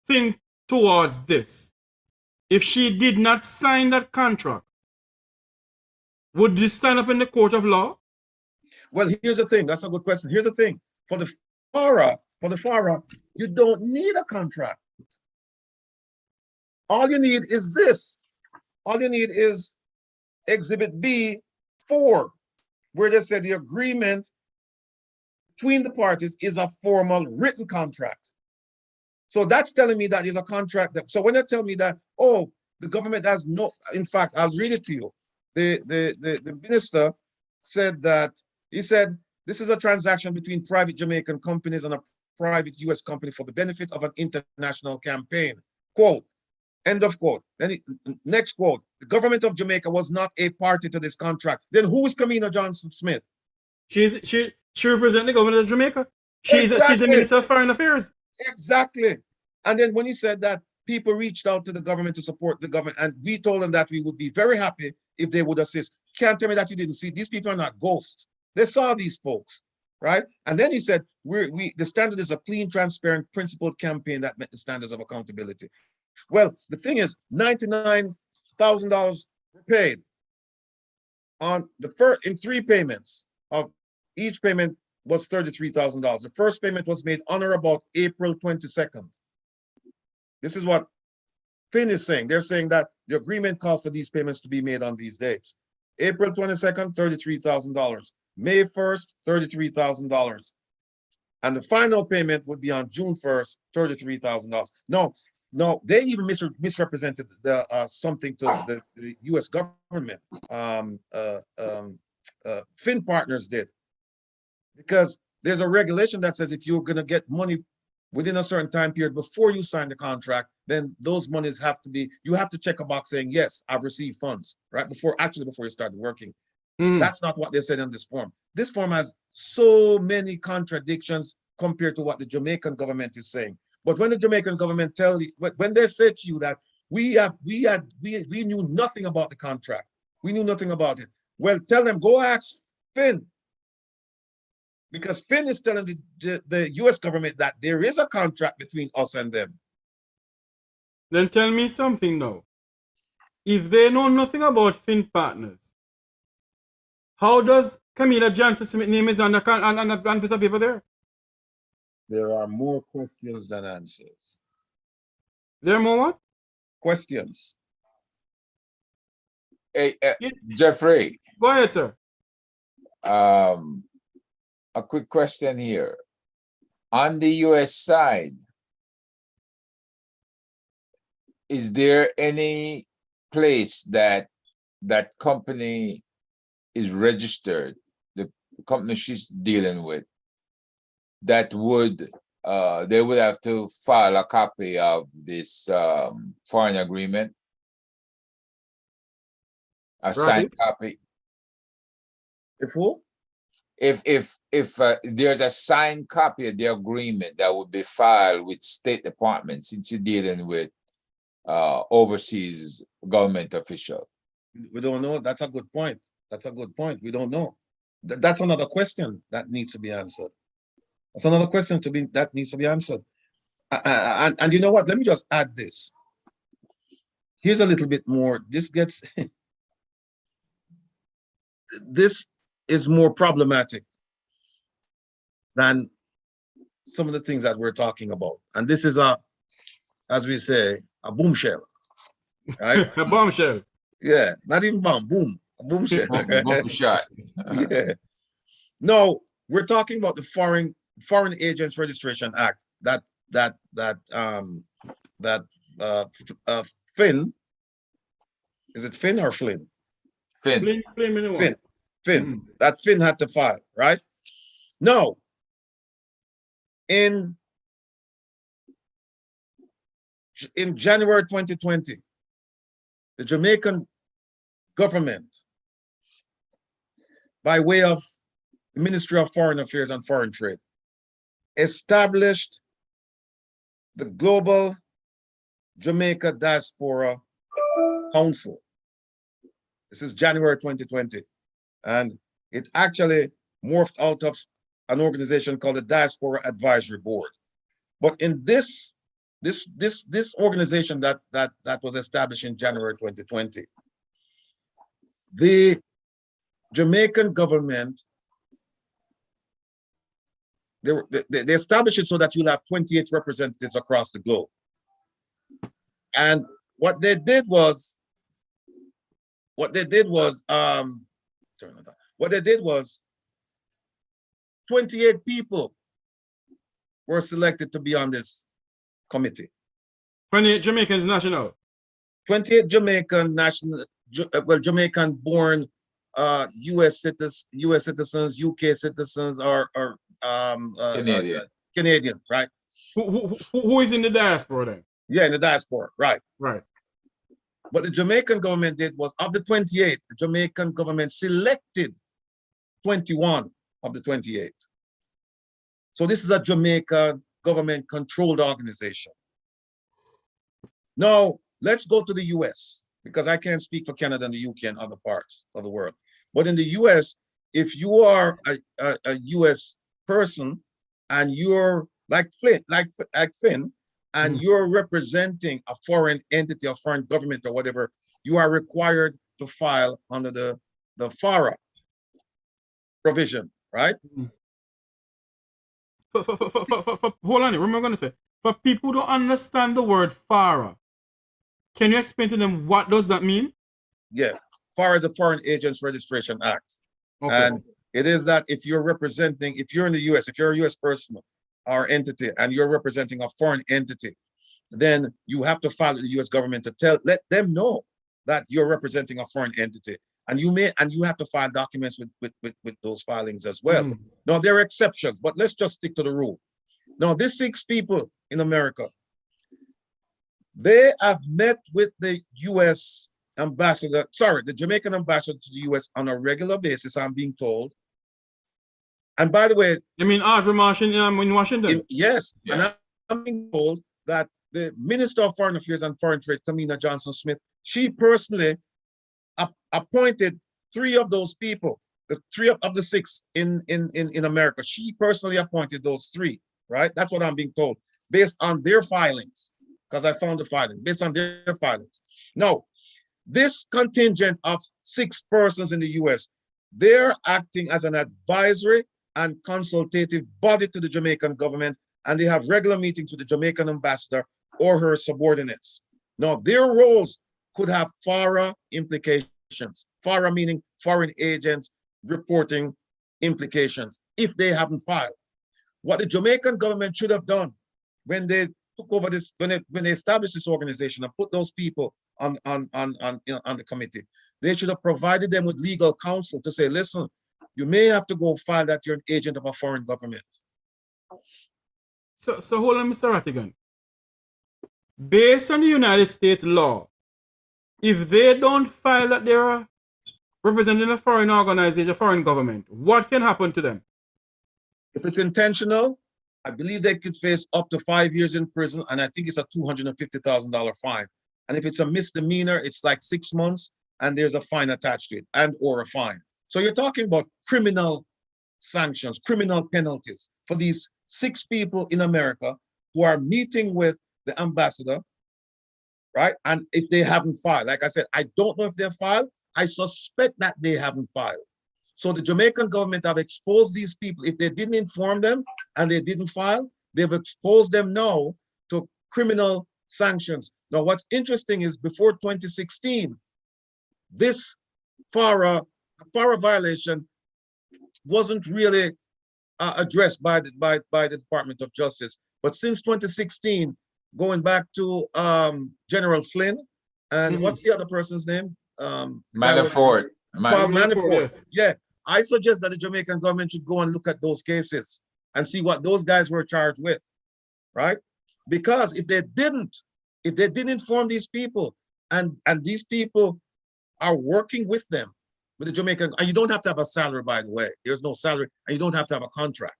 thing towards this, if she did not sign that contract, would this stand up in the court of law? Well, here's the thing. That's a good question. Here's the thing. For the FARA, you don't need a contract. All you need is this. All you need is Exhibit B 4, where they said the agreement between the parties is a formal written contract. So that's telling me that there's a contract. So when they tell me that, oh, the government has no, in fact, I'll read it to you. The minister said that, he said, this is a transaction between private Jamaican companies and a private US company for the benefit of an international campaign. Quote, end of quote. Then next quote, the government of Jamaica was not a party to this contract. Then who is Kamina Johnson Smith? She represents the government of Jamaica. She's the Minister of Foreign Affairs. Exactly. And then when he said that, people reached out to the government to support the government, and we told them that we would be very happy if they would assist. Can't tell me that you didn't see. These people are not ghosts. They saw these folks, right? And then he said, the standard is a clean, transparent, principled campaign that met the standards of accountability. Well, the thing is, $99,000 were paid on in 3 payments. Of each payment was $33,000. The first payment was made on or about April 22nd. This is what Finn is saying. They're saying that the agreement calls for these payments to be made on these dates. April 22nd, $33,000. May 1st, $33,000. And the final payment would be on June 1st, $33,000. No, they even misrepresented something to the US government. Fin Partners did. Because there's a regulation that says if you're going to get money within a certain time period before you sign the contract, then those monies have to be, you have to check a box saying, yes, I've received funds, right? Before you started working. That's not what they said in this form. This form has so many contradictions compared to what the Jamaican government is saying. But when the Jamaican government tell you, when they say to you that we knew nothing about the contract, we knew nothing about it. Well, tell them, go ask Finn. Because Finn is telling the US government that there is a contract between us and them. Then tell me something now. If they know nothing about Fin Partners, how does Kamina Johnson Smith name is on the piece of paper there? There are more questions than answers. There are more what? Questions. Hey, Jeffrey. Go ahead, sir. A quick question here. On the US side, is there any place that company is registered, the company she's dealing with, that would they would have to file a copy of this foreign agreement, a signed copy? If who? If there's a signed copy of the agreement that would be filed with State Department, since you're dealing with overseas government official. We don't know. That's a good point. That's a good point. We don't know. That's another question that needs to be answered. That's another question that needs to be answered. And you know what? Let me just add this. Here's a little bit more. This gets this is more problematic than some of the things that we're talking about. And this is as we say, a bombshell. right? A bombshell. Yeah, not even bomb, boom, a boom shell. Boom shot. Yeah. No, we're talking about the Foreign Agents Registration Act that Finn, is it Finn or Flynn? Finn. Finn. That Finn had to file, right? No. In January 2020, the Jamaican government, by way of the Ministry of Foreign Affairs and Foreign Trade, established the Global Jamaica Diaspora Council. This is January 2020. And it actually morphed out of an organization called the Diaspora Advisory Board. But in this organization that was established in January 2020, the Jamaican government, they established it so that you'll have 28 representatives across the globe. And what they did was 28 people were selected to be on this committee. 28 Jamaicans national. 28 Jamaican national, Jamaican born US citizens, UK citizens, or Canadian, right? Who is in the diaspora then? Yeah, in the diaspora, right. Right. What the Jamaican government did was, of the 28, the Jamaican government selected 21 of the 28. So this is a Jamaican government-controlled organization. Now, let's go to the US, because I can't speak for Canada and the UK and other parts of the world. But in the US, if you are a US person and you're like Finn, and you're representing a foreign entity, a foreign government or whatever, you are required to file under the FARA provision, right? Hold on, remember I'm going to say, for people who don't understand the word FARA, can you explain to them what does that mean? Yeah, FARA is a Foreign Agents Registration Act. Okay. And it is that if you're in the US, if you're a US person or entity and you're representing a foreign entity, then you have to file with the US government to let them know that you're representing a foreign entity. And you have to file documents with those filings as well. Now, there are exceptions, but let's just stick to the rule. Now, these 6 people in America, they have met with the US ambassador, the Jamaican ambassador to the US on a regular basis, I'm being told. And by the way, you mean Audrey Marsh in Washington? Yes, yeah. And I'm being told that the Minister of Foreign Affairs and Foreign Trade, Kamina Johnson-Smith, she personally appointed 3 of those people, the 3 of the 6 in America. She personally appointed those 3, right? That's what I'm being told, based on their filings, because I found the filing, based on their filings. Now, this contingent of 6 persons in the US, they're acting as an advisory and consultative body to the Jamaican government, and they have regular meetings with the Jamaican ambassador or her subordinates. Now, their roles could have FARA implications. FARA meaning foreign agents reporting implications if they haven't filed. What the Jamaican government should have done when they took over this, when they established this organization and put those people on the committee, they should have provided them with legal counsel to say, listen, you may have to go file that you're an agent of a foreign government. So hold on, Mr. Rattigan. Based on the United States law, if they don't file that they're representing a foreign organization, a foreign government, what can happen to them? If it's intentional, I believe they could face up to 5 years in prison, and I think it's a $250,000 fine. And if it's a misdemeanor, it's like 6 months, and there's a fine attached to it, or a fine. So you're talking about criminal sanctions, criminal penalties for these 6 people in America who are meeting with the ambassador, right? And if they haven't filed, like I said, I don't know if they've filed. I suspect that they haven't filed. So the Jamaican government have exposed these people. If they didn't inform them and they didn't file, they've exposed them now to criminal sanctions, Now, what's interesting is before 2016, this FARA violation wasn't really addressed by the Department of Justice. But since 2016, going back to General Flynn, and what's the other person's name? Manafort. Paul Manafort. Yes. Yeah, I suggest that the Jamaican government should go and look at those cases and see what those guys were charged with, right? Because if they didn't inform these people, and these people are working with them, with the Jamaican, and you don't have to have a salary, by the way. There's no salary, and you don't have to have a contract.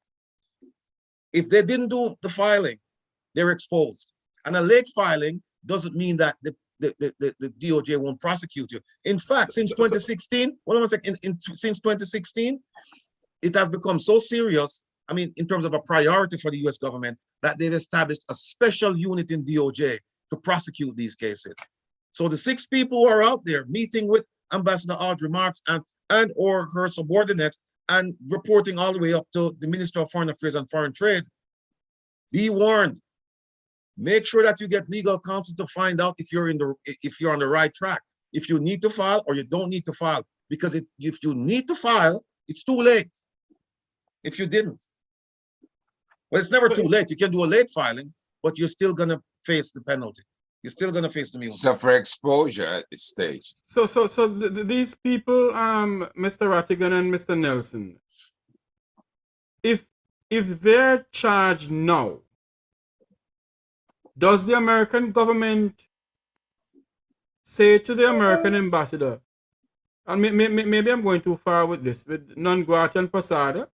If they didn't do the filing, they're exposed. And a late filing doesn't mean that the DOJ won't prosecute you. In fact, since 2016, since 2016, it has become so serious, I mean, in terms of a priority for the US government, that they've established a special unit in DOJ to prosecute these cases. So the 6 people who are out there meeting with Ambassador Audrey Marks and or her subordinates and reporting all the way up to the Minister of Foreign Affairs and Foreign Trade, be warned. Make sure that you get legal counsel to find out if you're on the right track, if you need to file or you don't need to file. Because if you need to file, it's too late. If you didn't, well, it's never too late. You can do a late filing, but you're still gonna face the penalty. You're still gonna face the penalty. Suffer exposure at this stage. So these people, Mr. Rattigan and Mr. Nelson, if they're charged now, does the American government say to the American ambassador, and maybe I'm going too far with this, with non grata and passada,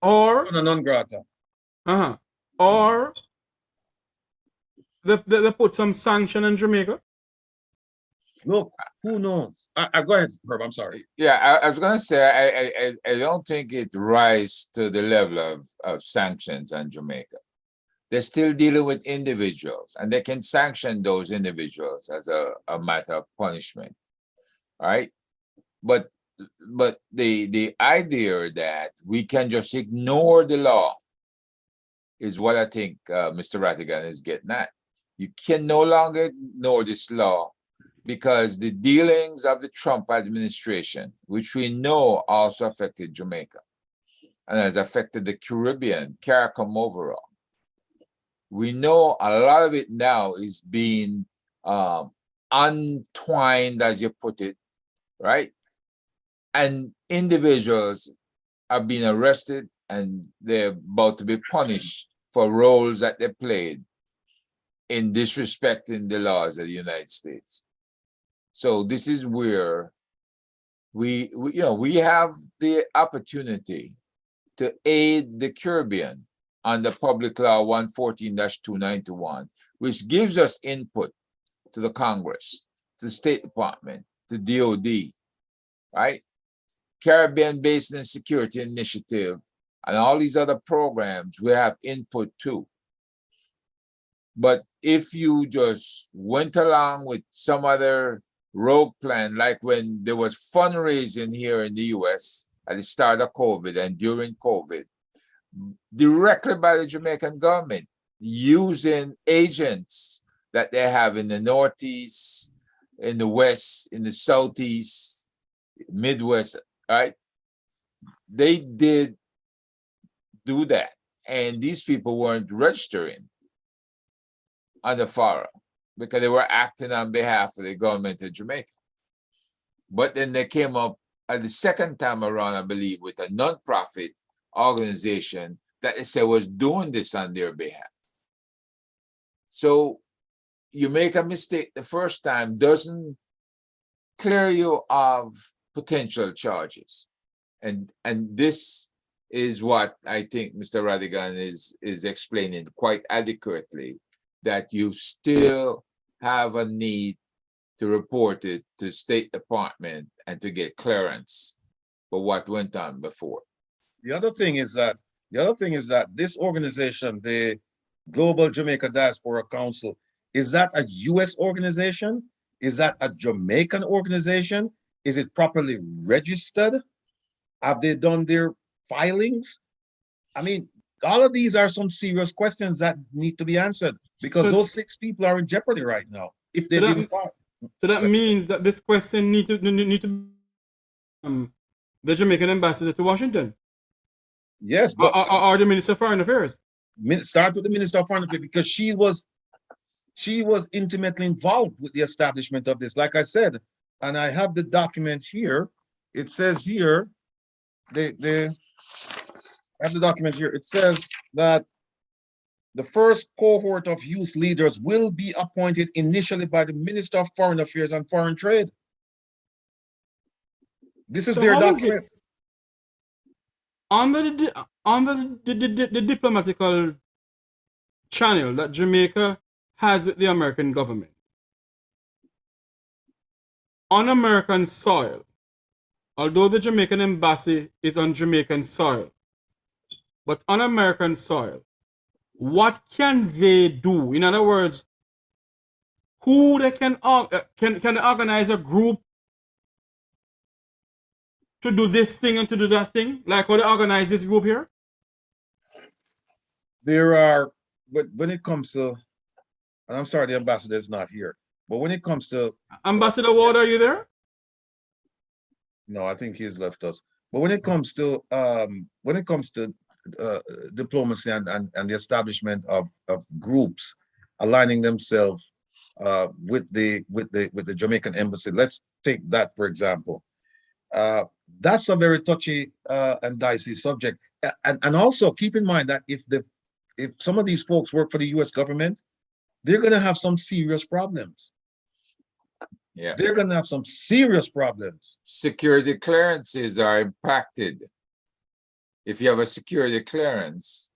or non grata, or they put some sanction in Jamaica? Look, who knows? Go ahead, Herb. I'm sorry. Yeah, I was going to say, I don't think it rises to the level of sanctions on Jamaica. They're still dealing with individuals, and they can sanction those individuals as a matter of punishment. All right. But the idea that we can just ignore the law is what I think Mr. Rattigan is getting at. You can no longer ignore this law because the dealings of the Trump administration, which we know also affected Jamaica and has affected the Caribbean, CARICOM overall. We know a lot of it now is being untwined, as you put it, right? And individuals are being arrested and they're about to be punished for roles that they played in disrespecting the laws of the United States. So this is where we have the opportunity to aid the Caribbean under Public Law 114-291, which gives us input to the Congress, to the State Department, to DOD, right? Caribbean Basin Security Initiative, and all these other programs we have input to. But if you just went along with some other rogue plan, like when there was fundraising here in the US at the start of COVID and during COVID, directly by the Jamaican government, using agents that they have in the Northeast, in the West, in the Southeast, Midwest, right? They did do that. And these people weren't registering under FARA because they were acting on behalf of the government of Jamaica. But then they came up at the second time around, I believe, with a non-profit organization that they said was doing this on their behalf. So you make a mistake the first time doesn't clear you of potential charges. And this is what I think Mr. Rattigan is explaining quite adequately, that you still have a need to report it to State Department and to get clearance for what went on before. The other thing is that this organization, the Global Jamaica Diaspora Council, is that a US organization? Is that a Jamaican organization? Is it properly registered? Have they done their filings? I mean, all of these are some serious questions that need to be answered because those 6 people are in jeopardy right now if they didn't file. So that means that this question need to the Jamaican ambassador to Washington. Yes, but or the Minister of Foreign Affairs. Start with the Minister of Foreign Affairs because she was intimately involved with the establishment of this. Like I said, and I have the document here. It says here, I have the document here. It says that the first cohort of youth leaders will be appointed initially by the Minister of Foreign Affairs and Foreign Trade. This is their document. Under the diplomatical channel that Jamaica has with the American government, on American soil, although the Jamaican embassy is on Jamaican soil, but on American soil, what can they do? In other words, who they can organize a group to do this thing and to do that thing, like how they organize this group here? There are, but when it comes to, and I'm sorry, the ambassador is not here, but when it comes to Ambassador Ward, are you there? No, I think he's left us. But when it comes to diplomacy and the establishment of groups aligning themselves with the Jamaican embassy, let's take that for example. That's a very touchy and dicey subject. And also keep in mind that if some of these folks work for the US government, they're going to have some serious problems. Yeah. They're going to have some serious problems. Security clearances are impacted. If you have a security clearance,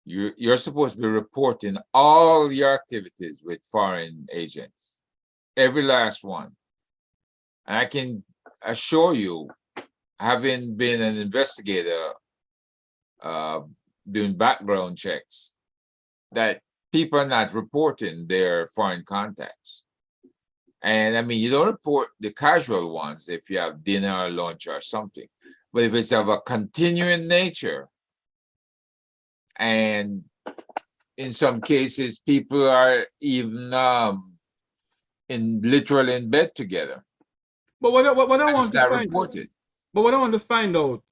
you're supposed to be reporting all your activities with foreign agents, every last one. And I can assure you, having been an investigator doing background checks, that people are not reporting their foreign contacts. And I mean, you don't report the casual ones if you have dinner or lunch or something. But if it's of a continuing nature, and in some cases, people are even literally in bed together. But what I want to find, reported. But what I want to find out,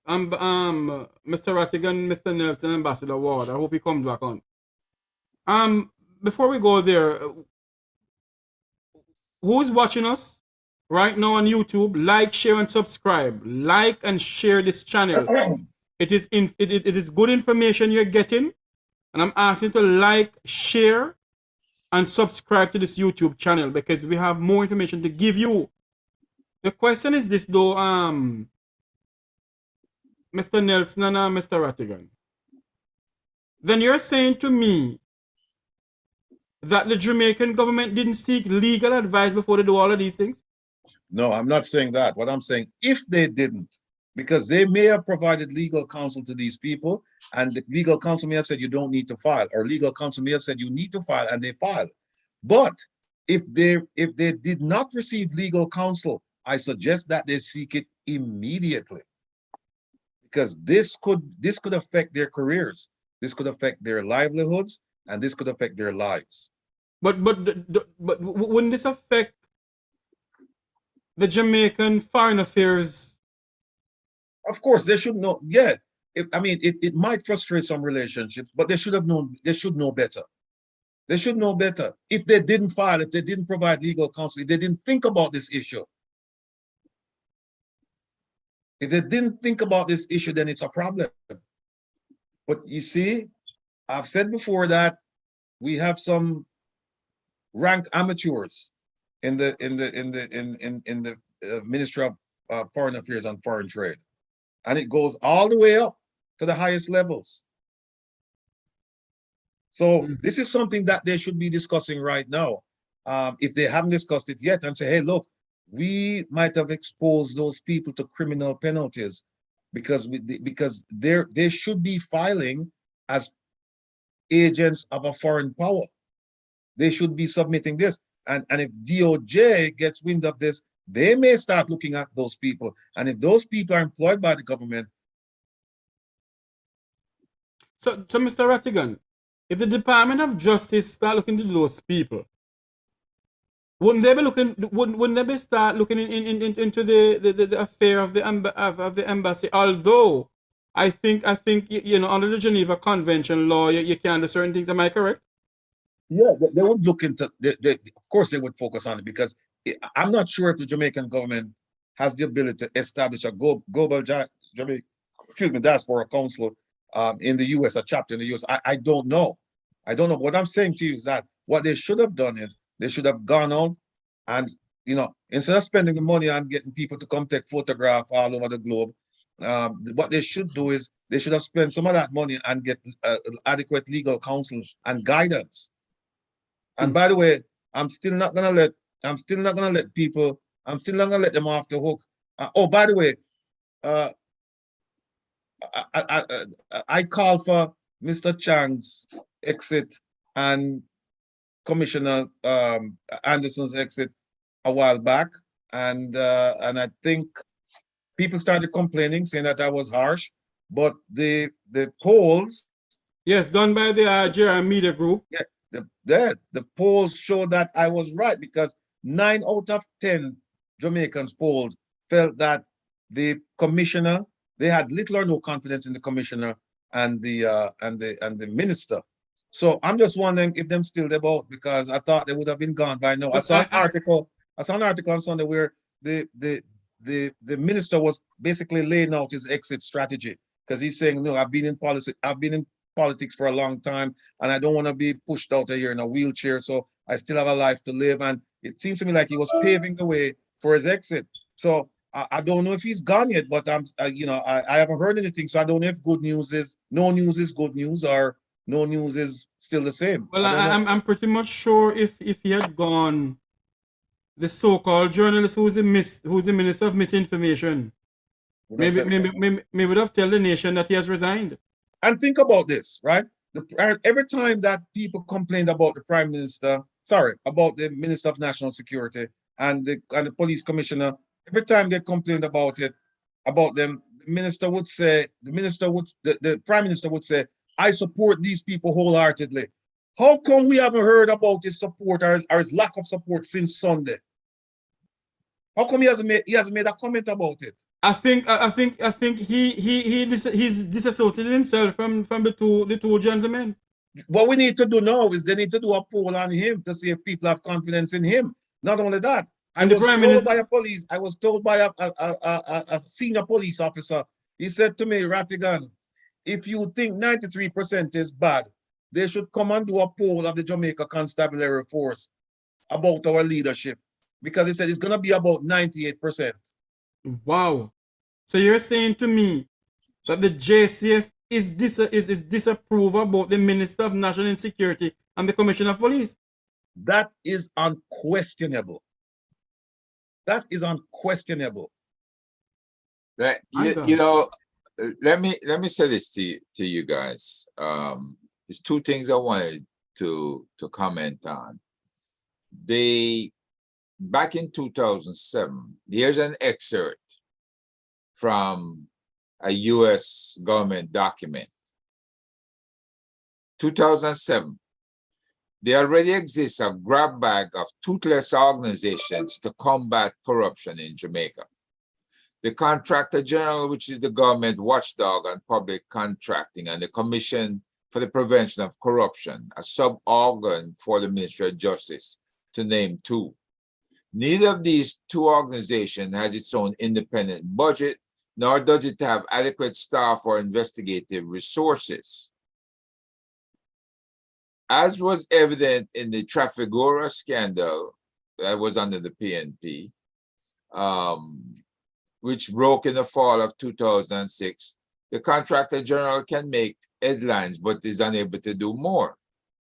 Mr. Rattigan, Mr. Nelson, Ambassador Ward, I hope he comes back on. Before we go there, who's watching us right now on YouTube? Like, share, and subscribe. Like and share this channel. It is good information you're getting, and I'm asking you to like, share, and subscribe to this YouTube channel because we have more information to give you. The question is this though, Mr. Nelson and Mr. Rattigan. Then you're saying to me that the Jamaican government didn't seek legal advice before they do all of these things? No, I'm not saying that. What I'm saying, if they didn't, because they may have provided legal counsel to these people, and the legal counsel may have said you don't need to file, or legal counsel may have said you need to file, and they filed. But if they did not receive legal counsel, I suggest that they seek it immediately, because this could affect their careers, this could affect their livelihoods, and this could affect their lives. But wouldn't this affect the Jamaican Foreign Affairs? Of course, they should know. Yeah, it might frustrate some relationships, but they should have known. They should know better. They should know better. If they didn't file, if they didn't provide legal counsel, if they didn't think about this issue. If they didn't think about this issue, then it's a problem. But you see, I've said before that we have some rank amateurs in the Ministry of Foreign Affairs and Foreign Trade, and it goes all the way up to the highest levels. So this is something that they should be discussing right now, if they haven't discussed it yet, and say, hey, look, we might have exposed those people to criminal penalties because they should be filing as agents of a foreign power. They should be submitting this. And if DOJ gets wind of this, they may start looking at those people. And if those people are employed by the government, So, Mr. Rattigan, if the Department of Justice start looking into those people, wouldn't they be looking? Wouldn't they be start looking into the affair of the embassy? Although I think you know, under the Geneva Convention law, you can't do certain things. Am I correct? Yeah, they would look into. Of course, they would focus on it because I'm not sure if the Jamaican government has the ability to establish a global Jamaica, diaspora council in the U.S., a chapter in the U.S. I don't know. I don't know. What I'm saying to you is that what they should have done is they should have gone out and, you know, instead of spending the money on getting people to come take photographs all over the globe, what they should do is they should have spent some of that money and get adequate legal counsel and guidance. And by the way, I'm still not gonna let them off the hook. Oh, by the way, I called for Mr. Chang's exit and Commissioner Anderson's exit a while back, and I think people started complaining, saying that I was harsh. But the polls, yes, done by the JR Media Group. Yeah, the polls show that I was right, because 9 out of 10 Jamaicans polled felt that the commissioner, they had little or no confidence in the commissioner and the minister. So I'm just wondering if them still about, because I thought they would have been gone by now. I saw an article on Sunday where the minister was basically laying out his exit strategy, because he's saying, no, I've been in politics for a long time, and I don't want to be pushed out of here in a wheelchair, so I still have a life to live. And it seems to me like he was paving the way for his exit. So I don't know if he's gone yet, but I haven't heard anything, so I don't know if good news is no news is good news, or no news is still the same. Well, I'm pretty much sure if he had gone, the so-called journalist who's the minister of misinformation, maybe would have told the nation that he has resigned. And think about this, right? Every time that people complained about the prime minister, about the minister of national security and the police commissioner, every time they complained about them, the prime minister would say, I support these people wholeheartedly. How come we haven't heard about his support or his lack of support since Sunday? How come he hasn't made a comment about it? I think he's disassociated himself from the two gentlemen. What we need to do now is they need to do a poll on him to see if people have confidence in him. Not only that, I was told by a senior police officer. He said to me, Rattigan, if you think 93% is bad, they should come and do a poll of the Jamaica Constabulary Force about our leadership, because he said it's going to be about 98%. Wow. So you're saying to me that the JCF is disapprove about the Minister of National Security and the Commissioner of Police? That is unquestionable. That is unquestionable. Let me say this to you guys. There's two things I wanted to comment on. Back in 2007, here's an excerpt from a U.S. government document. 2007, there already exists a grab bag of toothless organizations to combat corruption in Jamaica. The Contractor General, which is the government watchdog on public contracting, and the Commission for the Prevention of Corruption, a sub-organ for the Ministry of Justice, to name two. Neither of these two organizations has its own independent budget, nor does it have adequate staff or investigative resources. As was evident in the Trafigura scandal that was under the PNP, which broke in the fall of 2006, the Contractor General can make headlines but is unable to do more.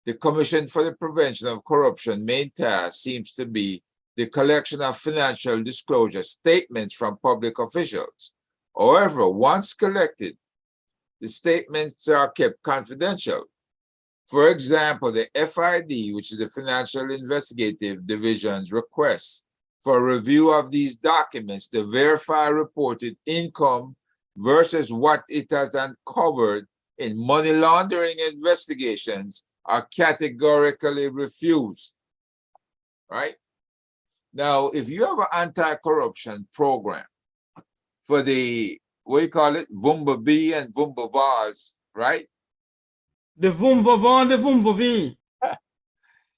The Commission for the Prevention of Corruption main task seems to be the collection of financial disclosure statements from public officials. However, once collected, the statements are kept confidential. For example, the FID, which is the Financial Investigative Division's request for a review of these documents to verify reported income versus what it has uncovered in money laundering investigations are categorically refused, right? Now, if you have an anti-corruption program for the, what do you call it, Vumba B and Vumba Vars, right? The Vumba Va and the Vumba V.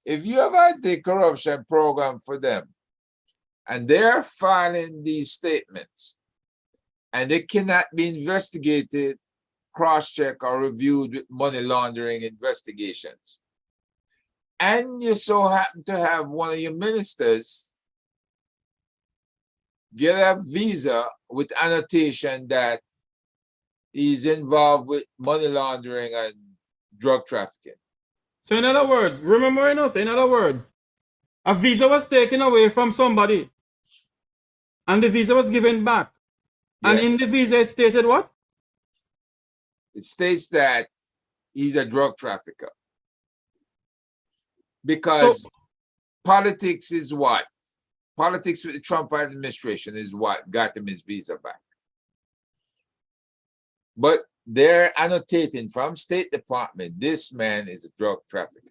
If you have an anti-corruption program for them, and they're filing these statements, and they cannot be investigated, cross-checked, or reviewed with money laundering investigations, and you so happen to have one of your ministers get a visa with annotation that he's involved with money laundering and drug trafficking. So in other words, remember, in other words, a visa was taken away from somebody and the visa was given back. Yeah. And in the visa it stated what? It states that he's a drug trafficker. Because politics is what? Politics with the Trump administration is what got him his visa back. But they're annotating from State Department, this man is a drug trafficker.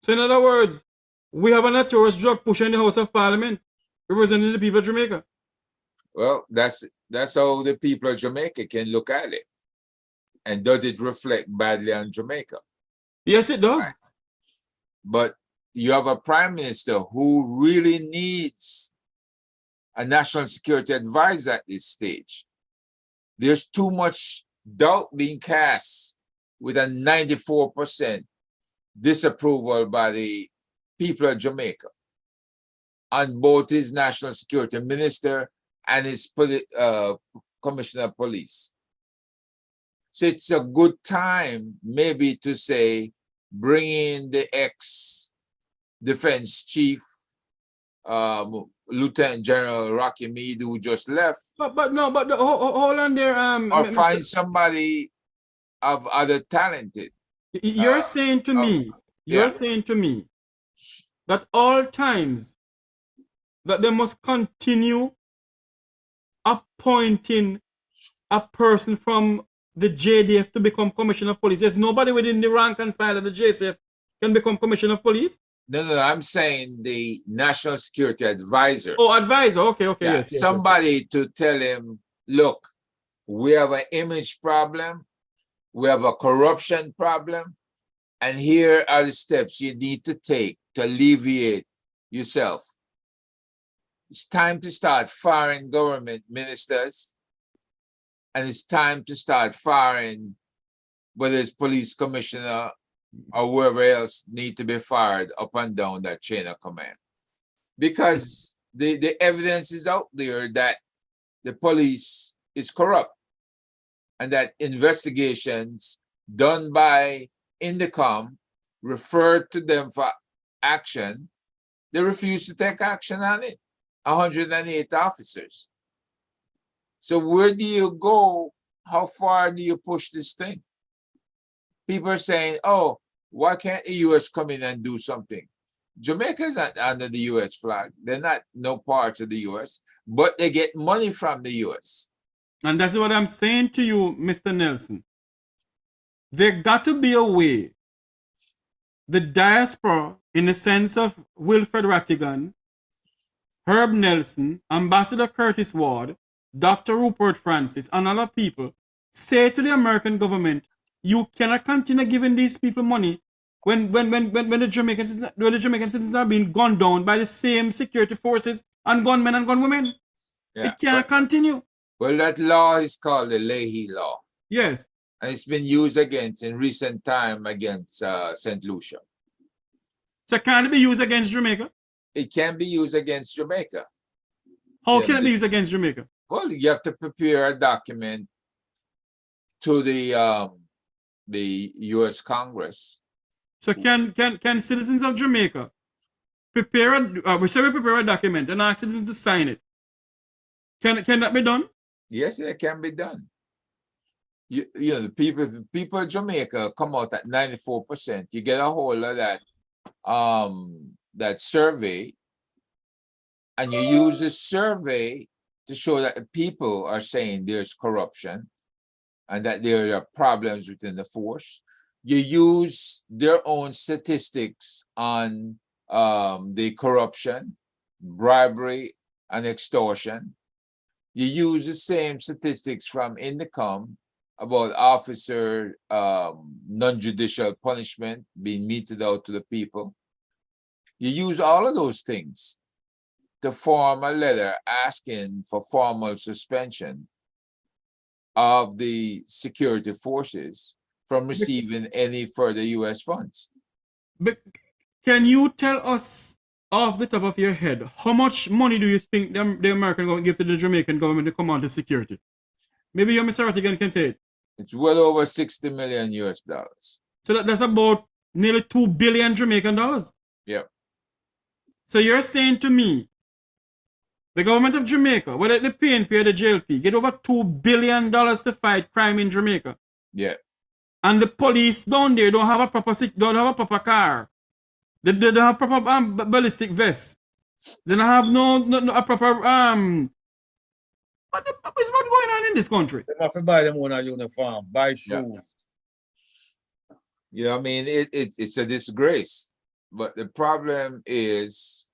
So in other words, we have a notorious drug pusher in the House of Parliament representing the people of Jamaica. Well, that's how the people of Jamaica can look at it. And does it reflect badly on Jamaica? Yes, it does. Right. But you have a prime minister who really needs a national security advisor at this stage. There's too much doubt being cast with a 94% disapproval by the people of Jamaica on both his national security minister and his commissioner of police. So it's a good time maybe to say, bring in the ex-defense chief, Lieutenant General Rocky Meade, who just left. But hold on there. Or find somebody of other talented. You're saying to me, that all times that they must continue appointing a person from the JDF to become commissioner of police. There's nobody within the rank and file of the JSF can become commissioner of police. No, I'm saying the national security advisor. Oh, advisor. Okay, yes. Somebody to tell him, look, we have an image problem, we have a corruption problem, and here are the steps you need to take to alleviate yourself. It's time to start firing government ministers, and it's time to start firing, whether it's police commissioner or whoever else need to be fired up and down that chain of command. Because the evidence is out there that the police is corrupt and that investigations done by Indicom referred to them for action. They refuse to take action on it. 108 officers. So where do you go? How far do you push this thing? People are saying, oh, why can't the U.S. come in and do something? Jamaica is not under the U.S. flag. They're not no part of the U.S., but they get money from the U.S. And that's what I'm saying to you, Mr. Nelson. There got to be a way the diaspora, in the sense of Wilfred Rattigan, Herb Nelson, Ambassador Curtis Ward, Dr. Rupert Francis, and other people, say to the American government, you cannot continue giving these people money when the Jamaican citizens are being gunned down by the same security forces and gunmen and gunwomen. Yeah, it can't continue. Well, that law is called the Leahy Law. Yes. And it's been used in recent time against St. Lucia. So can it be used against Jamaica? It can be used against Jamaica. How can it be used against Jamaica? Well, you have to prepare a document to the U.S. Congress. So can citizens of Jamaica prepare a document and ask citizens to sign it? Can that be done? Yes, it can be done. You know, the people of Jamaica come out at 94%. You get a hold of that survey, and you use the survey to show that the people are saying there's corruption. and that there are problems within the force. You use their own statistics on the corruption, bribery, and extortion. You use the same statistics from Indicom about officer non-judicial punishment being meted out to the people. You use all of those things to form a letter asking for formal suspension of the security forces from receiving any further U.S. funds. But can you tell us off the top of your head, how much money do you think the American government give to the Jamaican government to come on to security? Maybe you, Mr. Rattigan, can say it. It's well over 60 million US dollars. So that's about nearly 2 billion Jamaican dollars. Yep. So you're saying to me, the government of Jamaica, whether the PNP or the JLP, get over $2 billion to fight crime in Jamaica. Yeah. And the police down there don't have a proper car. They don't have proper ballistic vests. They don't have no a proper What's going on in this country? They have to buy them one a uniform, buy shoes. Yeah, I mean it's a disgrace. But the problem is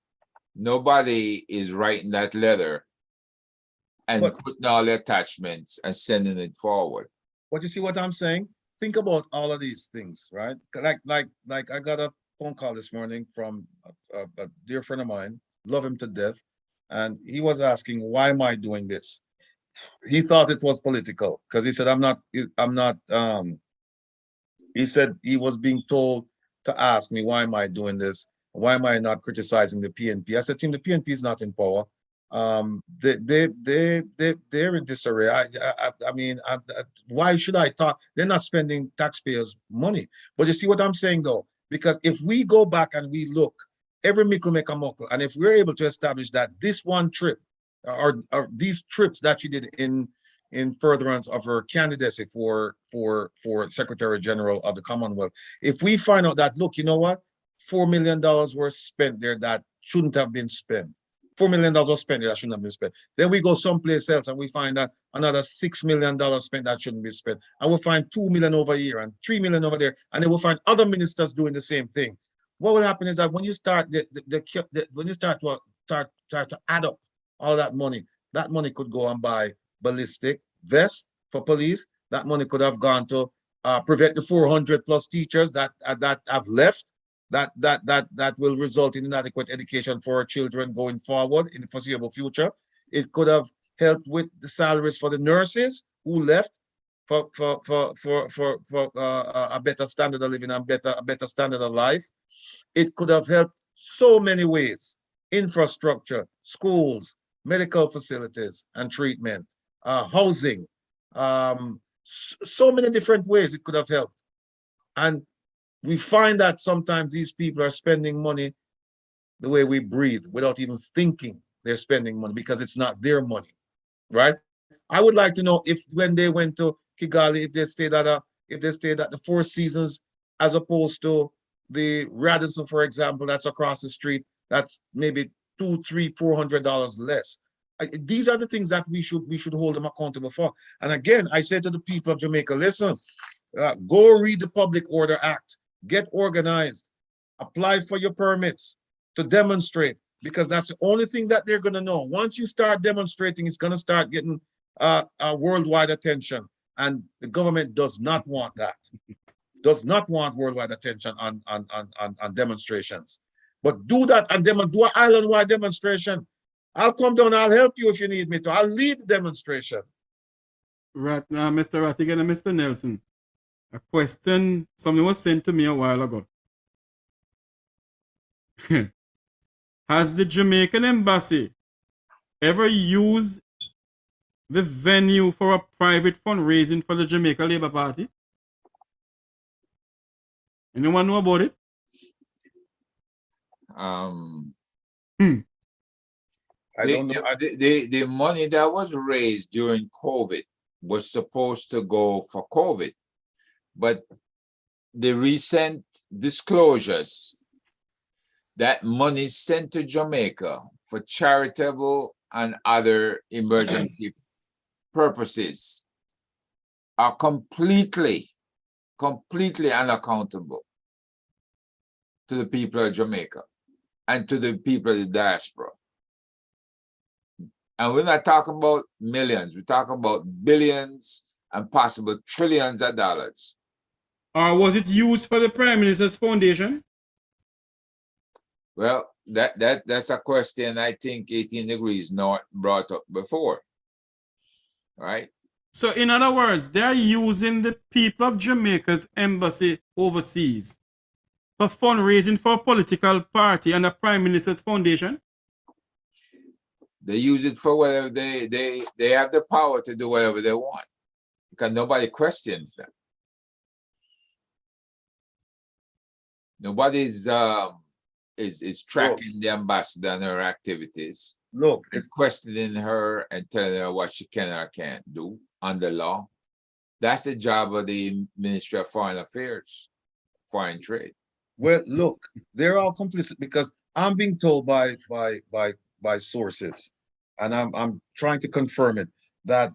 nobody is writing that letter and putting all the attachments and sending it forward. But you see what I'm saying? Think about all of these things, right? Like I got a phone call this morning from a dear friend of mine, love him to death, and he was asking, why am I doing this? He thought it was political because he said, he said he was being told to ask me, why am I doing this? Why am I not criticizing the PNP? I said to him, the PNP is not in power. They're in disarray. I mean, why should I talk? They're not spending taxpayers' money. But you see what I'm saying, though? Because if we go back and we look, every mickle make a muckle, and if we're able to establish that this one trip, or these trips that she did in furtherance of her candidacy for Secretary General of the Commonwealth, if we find out that, look, you know what, $4 million was spent there that shouldn't have been spent. $4 million was spent there that shouldn't have been spent. Then we go someplace else and we find that another $6 million spent that shouldn't be spent. And we'll find $2 million over here and $3 million over there. And then we'll find other ministers doing the same thing. What will happen is that when you start when you start to add up all that money could go and buy ballistic vests for police. That money could have gone to prevent the 400 plus teachers that have left. That will result in inadequate education for our children going forward in the foreseeable future. It could have helped with the salaries for the nurses who left for a better standard of living and a better standard of life. It could have helped so many ways: infrastructure, schools, medical facilities and treatment, housing, so many different ways it could have helped. And we find that sometimes these people are spending money the way we breathe without even thinking they're spending money because it's not their money, right? I would like to know if when they went to Kigali, if they stayed at the Four Seasons as opposed to the Radisson, for example, that's across the street, that's maybe $200, $300, $400 less. These are the things that we should hold them accountable for. And again, I say to the people of Jamaica, listen, go read the Public Order Act, get organized, apply for your permits to demonstrate, because that's the only thing that they're going to know. Once you start demonstrating, it's going to start getting worldwide attention. And the government does not want that. Does not want worldwide attention on demonstrations. But do that and do an island-wide demonstration. I'll come down, I'll help you if you need me to. I'll lead the demonstration. Right now, Mr. Rattigan and Mr. Nelson, a question, something was sent to me a while ago. Has the Jamaican embassy ever used the venue for a private fundraising for the Jamaica Labour Party? Anyone know about it? The money that was raised during COVID was supposed to go for COVID, but the recent disclosures that money sent to Jamaica for charitable and other emergency purposes are completely unaccountable to the people of Jamaica and to the people of the diaspora. And we're not talking about millions, we're talking about billions and possible trillions of dollars. Or was it used for the Prime Minister's foundation? Well, that's a question I think 18 Degrees North brought up before, right? So in other words, they're using the people of Jamaica's embassy overseas for fundraising for a political party and the Prime Minister's foundation? They use it for whatever they have the power to do whatever they want because nobody questions them. Nobody's is tracking the ambassador and her activities. Look, and questioning her and telling her what she can or can't do under law. That's the job of the Ministry of Foreign Affairs, Foreign Trade. Well, look, they're all complicit because I'm being told by sources, and I'm trying to confirm it, that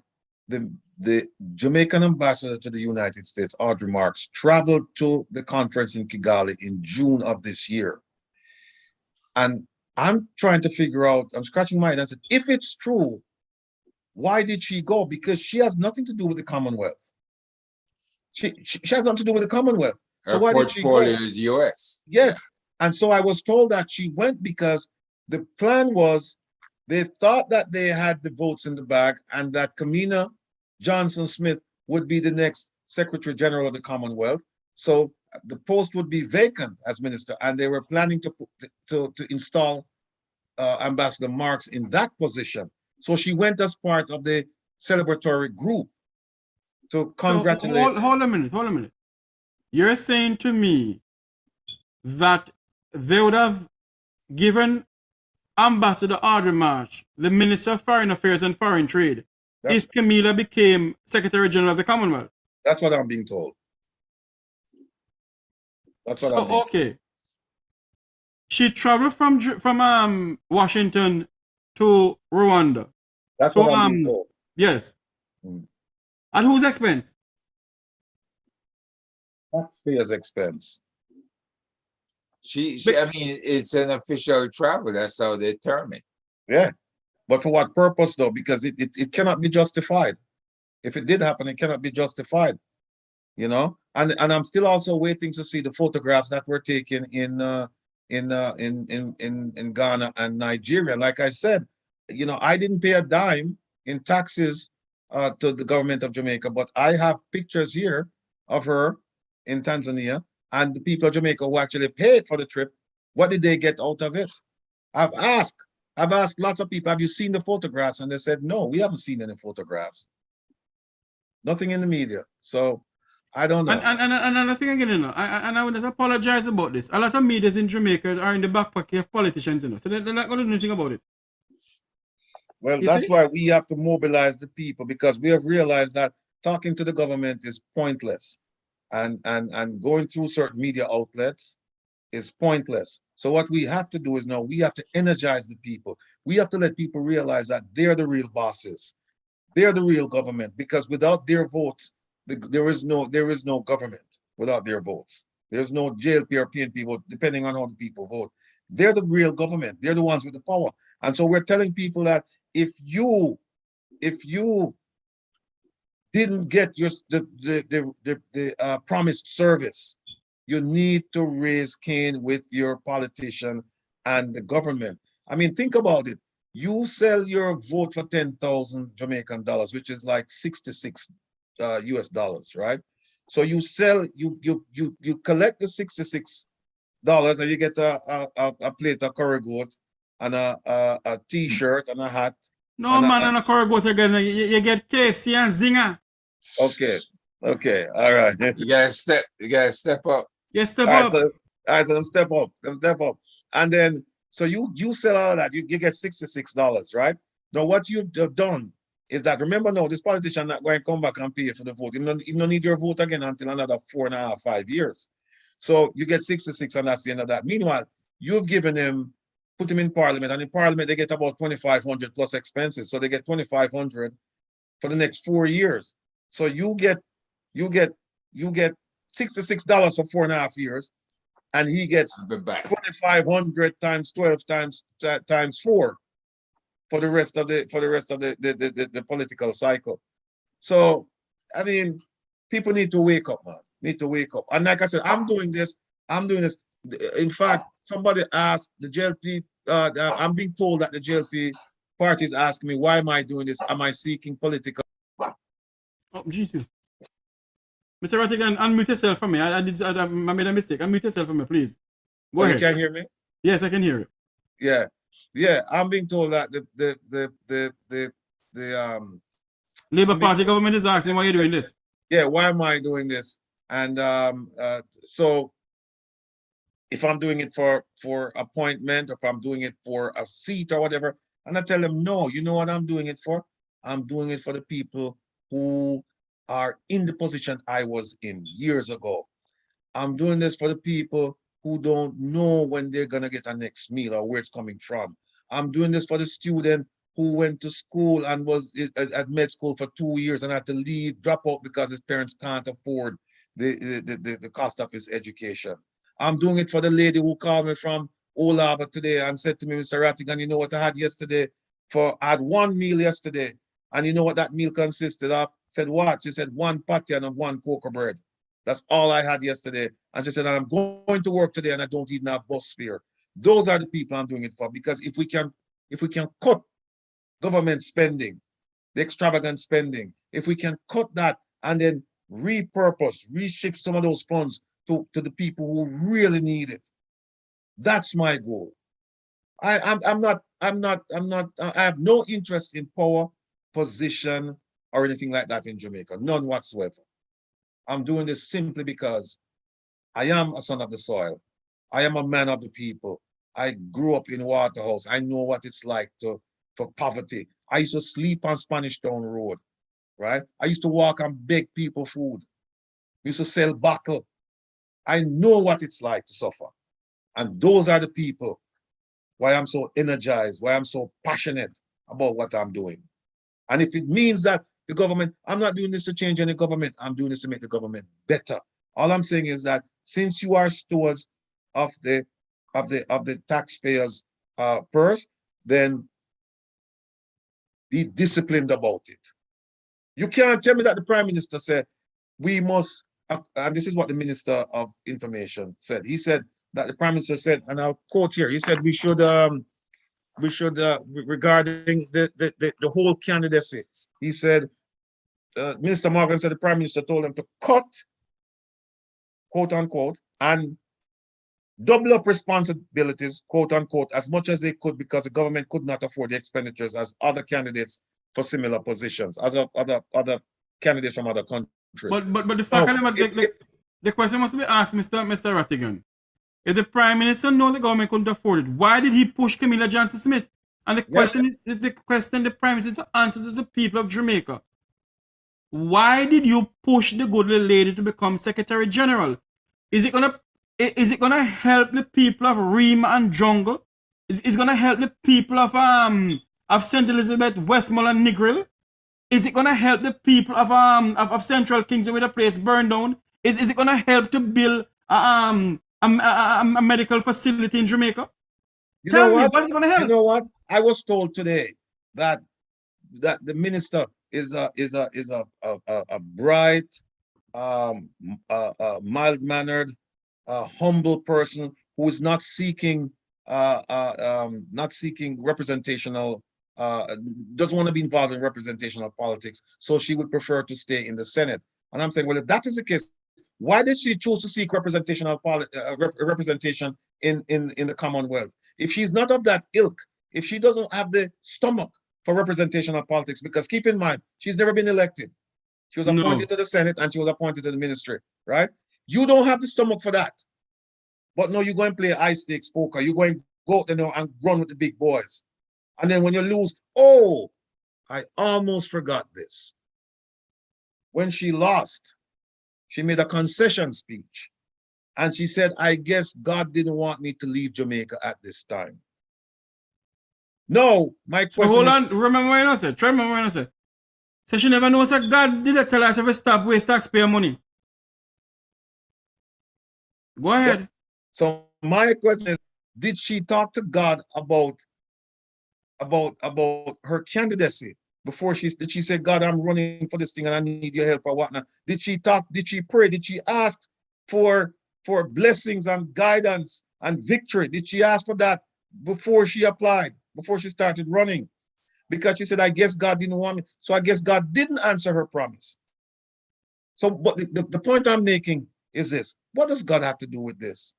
the Jamaican ambassador to the United States, Audrey Marks, traveled to the conference in Kigali in June of this year. And I'm trying to figure out, I'm scratching my head and said, if it's true, why did she go? Because she has nothing to do with the Commonwealth. She has nothing to do with the Commonwealth. Her portfolio is US. Yes. Yeah. And so I was told that she went because the plan was they thought that they had the votes in the bag and that Kamina Johnson-Smith would be the next Secretary General of the Commonwealth. So the post would be vacant as minister, and they were planning to install Ambassador Marks in that position. So she went as part of the celebratory group to congratulate. So, hold a minute. You're saying to me that they would have given Ambassador Audrey March the Minister of Foreign Affairs and Foreign Trade if Camilla became Secretary General of the Commonwealth? That's what I'm being told. That's what I'm being told. Okay. She traveled from Washington to Rwanda. That's what I'm being told. Yes. At whose expense? Taxpayers' expense. I mean, it's an official travel. That's how they term it. Yeah. But for what purpose, though? Because it cannot be justified. If it did happen, it cannot be justified. You know? And I'm still also waiting to see the photographs that were taken in Ghana and Nigeria. Like I said, you know, I didn't pay a dime in taxes to the government of Jamaica, but I have pictures here of her in Tanzania and the people of Jamaica who actually paid for the trip. What did they get out of it? I've asked lots of people, have you seen the photographs? And they said, no, we haven't seen any photographs. Nothing in the media. So I don't know. And another thing again, you know, I would apologize about this. A lot of medias in Jamaica are in the back pocket of politicians, you know, so they're not going to do anything about it. Well, that's why we have to mobilize the people, because we have realized that talking to the government is pointless, and going through certain media outlets is pointless. So what we have to do is now we have to energize the people. We have to let people realize that they're the real bosses. They're the real government, because without their votes, there is no government without their votes. There's no JLP or PNP vote, depending on how the people vote. They're the real government. They're the ones with the power. And so we're telling people that if you didn't get the promised service, you need to raise Cain with your politician and the government. I mean, think about it. You sell your vote for 10,000 Jamaican dollars, which is like 66 US dollars, right? So you sell, you collect the $66 and you get a plate of curry goat and a t-shirt and a hat. No, man, and a curry goat again. You get KFC and Zinger. Okay, all right. You gotta step up. Yes, step up. All right, so them step up. And then, so you sell all that, you get $66, right? Now what you've done is that, remember now, this politician not going to come back and pay for the vote. You don't need your vote again until another 4.5, 5 years. So you get 66 and that's the end of that. Meanwhile, you've given him, put him in parliament, and in parliament they get about 2,500 plus expenses. So they get 2,500 for the next 4 years. So you get you get $66 for 4.5 years, and he gets 2,500 times 12 times 4 for the rest of the political cycle. So, I mean, people need to wake up, man. Need to wake up. And like I said, I'm doing this. In fact, somebody asked the JLP, I'm being told that the JLP party is asking me, why am I doing this? Am I seeking political? Oh, Jesus. Mr. Rattigan, unmute yourself for me. I made a mistake. Unmute yourself for me, please. Go ahead. You can hear me? Yes, I can hear you. Yeah. I'm being told that the Labour Party government is asking why you're doing this. Yeah, why am I doing this? And so if I'm doing it for appointment, or if I'm doing it for a seat or whatever, and I tell them, no, you know what I'm doing it for? I'm doing it for the people who are in the position I was in years ago. I'm doing this for the people who don't know when they're gonna get a next meal or where it's coming from. I'm doing this for the student who went to school and was at med school for 2 years and had to leave, drop out because his parents can't afford the cost of his education. I'm doing it for the lady who called me from Olaba today and said to me, Mr. Rattigan, you know what I had yesterday? I had one meal yesterday, and you know what that meal consisted of? Said what? She said 1 patty and 1 cocoa bread. That's all I had yesterday. And she said, I'm going to work today and I don't even have bus fare. Those are the people I'm doing it for, because if we can cut government spending, the extravagant spending, if we can cut that and then reshift some of those funds to the people who really need it, that's my goal. I have no interest in power, position, or anything like that in Jamaica, none whatsoever. I'm doing this simply because I am a son of the soil. I am a man of the people. I grew up in Waterhouse. I know what it's like for poverty. I used to sleep on Spanish Town Road, right? I used to walk and beg people food. We used to sell buckle. I know what it's like to suffer. And those are the people why I'm so energized, why I'm so passionate about what I'm doing. And if it means that the government, I'm not doing this to change any government, I'm doing this to make the government better. All I'm saying is that since you are stewards of the taxpayers' purse, then be disciplined about it. You can't tell me that the Prime Minister said we must, and this is what the Minister of Information said. He said that the Prime Minister said, and I'll quote here, he said we should regarding the whole candidacy, he said, Minister Morgan said the Prime Minister told him to cut, quote unquote, and double up responsibilities, quote unquote, as much as they could, because the government could not afford the expenditures as other candidates for similar positions, as other candidates from other countries. But the fact the question must be asked, Mr. Rattigan. If the Prime Minister knows the government couldn't afford it, why did he push Camilla Johnson Smith? And the question is the question the Prime Minister to answer to the people of Jamaica. Why did you push the good little lady to become Secretary General? Is it gonna help the people of Rima and Jungle? Is it gonna help the people of St. Elizabeth, Westmoreland, Negril? Is it gonna help the people of Central Kingston where the place burned down? Is it gonna help to build a medical facility in Jamaica? Tell me, what is it gonna help? You know what? I was told today that the minister is a bright, mild-mannered, humble person who is not seeking representational, doesn't want to be involved in representational politics. So she would prefer to stay in the Senate. And I'm saying, well, if that is the case, why did she choose to seek representation in the Commonwealth? If she's not of that ilk, if she doesn't have the stomach for representational politics, because keep in mind, she's never been elected. She was appointed to the Senate and she was appointed to the ministry, right? You don't have the stomach for that. But no, you go and play high stakes poker. You go and go out there and run with the big boys. And then when you lose, oh, I almost forgot this. When she lost, she made a concession speech. And she said, I guess God didn't want me to leave Jamaica at this time. No, my question hold on, remember what I said. Try remember what I said. So she never knows that God did tell us if we stop waste taxpayer money. Go ahead. Yep. So my question is, did she talk to God about her candidacy before did she say, God, I'm running for this thing and I need your help or whatnot? Did she talk, did she pray? Did she ask for blessings and guidance and victory? Did she ask for that before she applied, before she started running? Because she said, I guess God didn't want me. So I guess God didn't answer her promise. So, but the point I'm making is this. What does God have to do with this?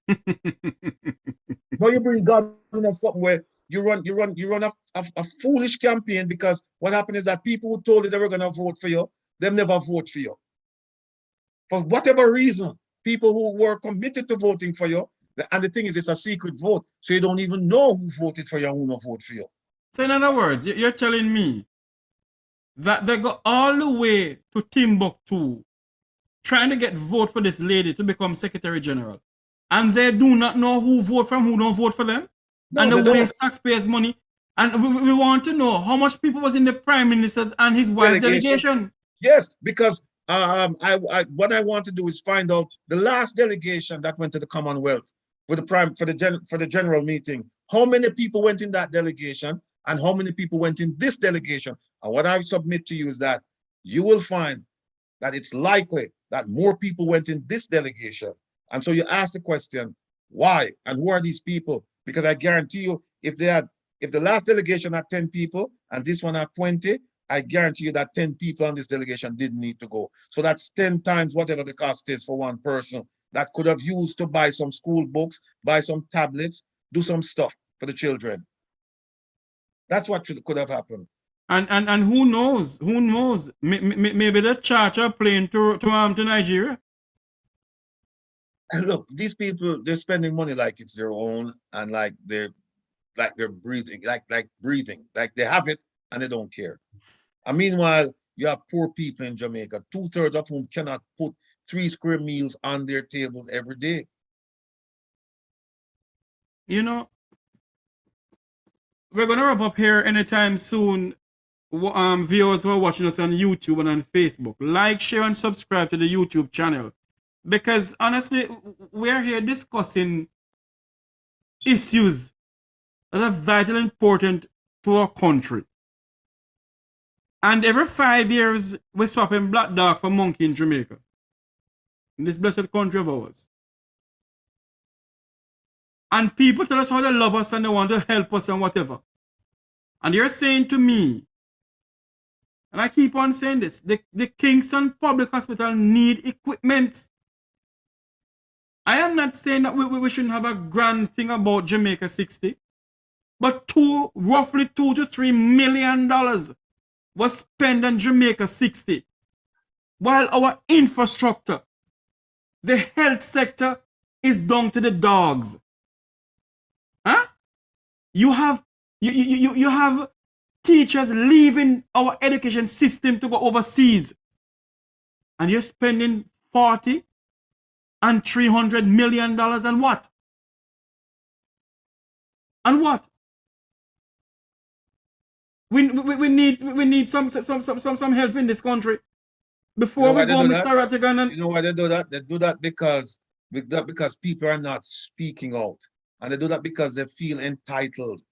Now you bring God in something where you run a foolish campaign, because what happened is that people who told you they were going to vote for you, they never vote for you. For whatever reason, people who were committed to voting for you, and the thing is, it's a secret vote, so you don't even know who voted for you and who not vote for you. So in other words, you're telling me that they go all the way to Timbuktu trying to get vote for this lady to become Secretary General, and they do not know who vote from who don't vote for them, No, and they they waste taxpayers' money. And we want to know how much people was in the Prime Minister's and his wife's delegation. Yes, because what I want to do is find out the last delegation that went to the Commonwealth for the general meeting. How many people went in that delegation, and how many people went in this delegation? And what I submit to you is that you will find that it's likely that more people went in this delegation. And so you ask the question, why? And who are these people? Because I guarantee you, if the last delegation had 10 people and this one had 20, I guarantee you that 10 people on this delegation didn't need to go. So that's 10 times whatever the cost is for one person that could have used to buy some school books, buy some tablets, do some stuff for the children. That's what could have happened. And who knows? Who knows? Maybe the charter plane to Nigeria. And look, these people, they're spending money like it's their own, and like they're breathing, like breathing, like they have it and they don't care. And meanwhile, you have poor people in Jamaica, 2/3 of whom cannot put 3 square meals on their tables every day. You know, we're gonna wrap up here anytime soon. Viewers who are watching us on YouTube and on Facebook, like, share, and subscribe to the YouTube channel, because honestly, we're here discussing issues that are vitally important to our country. And every 5 years, we're swapping black dog for monkey in Jamaica, in this blessed country of ours. And people tell us how they love us and they want to help us and whatever. And you're saying to me, and I keep on saying this, the Kingston Public Hospital need equipment. I am not saying that we shouldn't have a grand thing about Jamaica 60, but roughly $2 to $3 million was spent on Jamaica 60, while our infrastructure, the health sector, is down to the dogs. Huh? You have teachers leaving our education system to go overseas, and you're spending $40 and $300 million on what? And what? We need some help in this country before we go, Mr. Rattigan. And you know why they do that? They do that because people are not speaking out, and they do that because they feel entitled,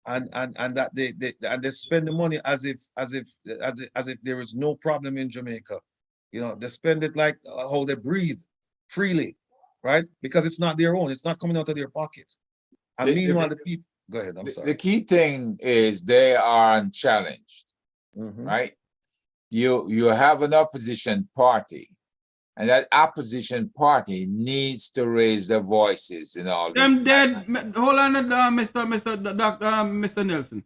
and that they spend the money as if there is no problem in Jamaica. You know, they spend it like how they breathe freely, right? Because it's not their own. It's not coming out of their pockets. And meanwhile, the people. Go ahead. I'm sorry. The key thing is they are unchallenged, right? You have an opposition party, and that opposition party needs to raise their voices in all this. Them dead. Hold on, Mr. Nelson.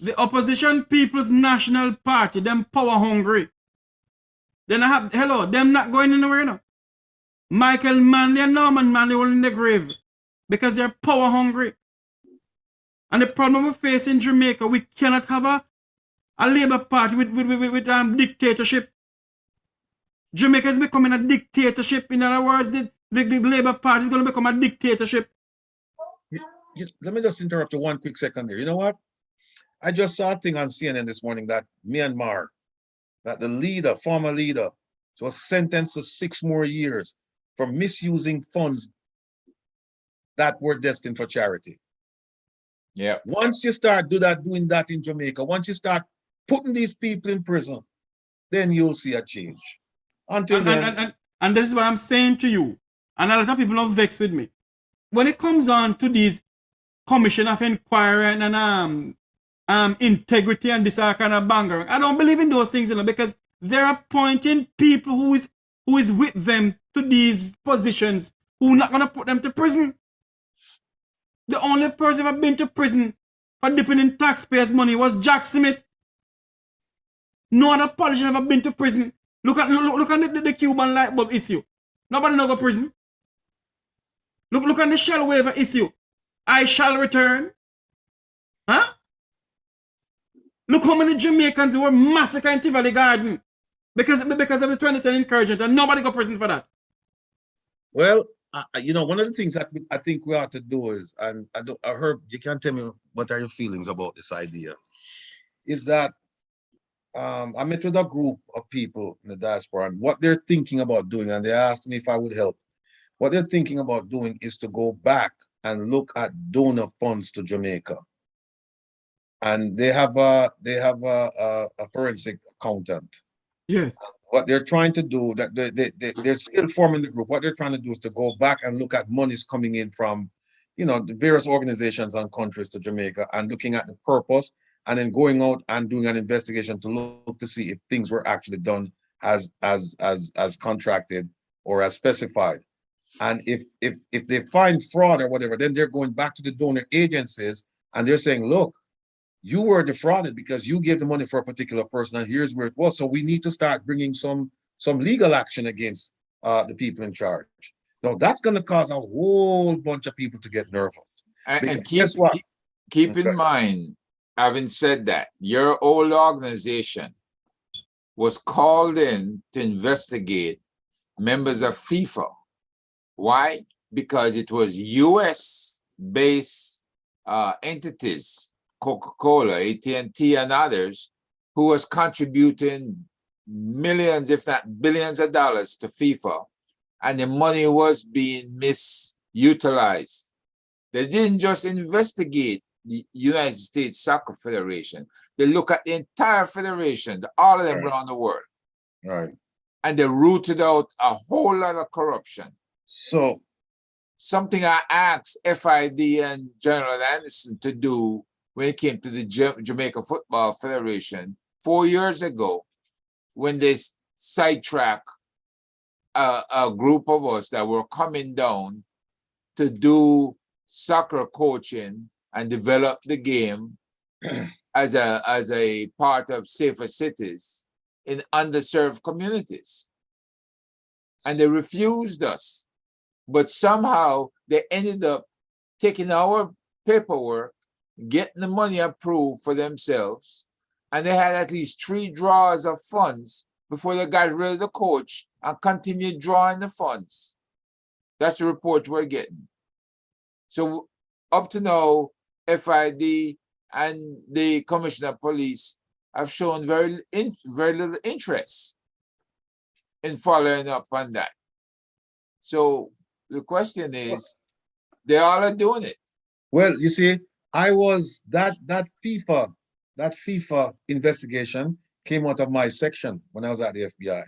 The Opposition People's National Party, them power hungry. Then I have them not going anywhere now. Michael Manley and Norman Manley all in the grave because they're power hungry. And the problem we face in Jamaica, we cannot have a Labour Party with dictatorship. Jamaica is becoming a dictatorship. In other words, the Labour Party is going to become a dictatorship. Let me just interrupt you one quick second there. You know what? I just saw a thing on CNN this morning that Myanmar that the leader, former leader, was sentenced to 6 more years for misusing funds that were destined for charity. Yeah. Once you start doing that in Jamaica, once you start putting these people in prison, then you'll see a change. Until then. And this is what I'm saying to you, and a lot of people are vexed with me. When it comes on to these commission of inquiry and integrity and this kind of banger, I don't believe in those things, because they're appointing people who is with them to these positions who are not gonna put them to prison. The only person who have been to prison for dipping in taxpayers' money was Jack Smith. No other politician ever been to prison. Look at the Cuban light bulb issue. Nobody no go prison. Look at the Shell waiver issue. I shall return. Huh? Look how many Jamaicans were massacred in Tivoli Garden because of the 2010 incursion, and nobody go prison for that. Well, one of the things that I think we ought to do is, and I heard, you can tell me what are your feelings about this idea, is that I met with a group of people in the diaspora, and what they're thinking about doing, and they asked me if I would help. What they're thinking about doing is to go back and look at donor funds to Jamaica. And they have a forensic accountant. Yes. What they're trying to do, that they're still forming the group. What they're trying to do is to go back and look at monies coming in from, the various organizations and countries to Jamaica, and looking at the purpose, and then going out and doing an investigation to look to see if things were actually done as contracted or as specified. And if they find fraud or whatever, then they're going back to the donor agencies and they're saying, look, you were defrauded because you gave the money for a particular person, and here's where it was. So we need to start bringing some legal action against the people in charge. Now that's going to cause a whole bunch of people to get nervous. And keep in mind, having said that, your old organization was called in to investigate members of FIFA. Why? Because it was US-based entities, Coca-Cola, AT&T, and others, who was contributing millions, if not billions of dollars to FIFA, and the money was being misutilized. They didn't just investigate the United States Soccer Federation. They look at the entire federation, all of them around the world. Right. And they rooted out a whole lot of corruption. So something I asked FID and General Anderson to do when it came to the Jamaica Football Federation 4 years ago, when they sidetracked a group of us that were coming down to do soccer coaching and develop the game as a part of safer cities in underserved communities. And they refused us. But somehow they ended up taking our paperwork, getting the money approved for themselves, and they had at least 3 draws of funds before they got rid of the coach and continued drawing the funds. That's the report we're getting. So up to now, FID and the Commissioner of Police have shown very little interest in following up on that. So the question is, they all are doing it. Well, you see, I was that FIFA investigation came out of my section when I was at the FBI.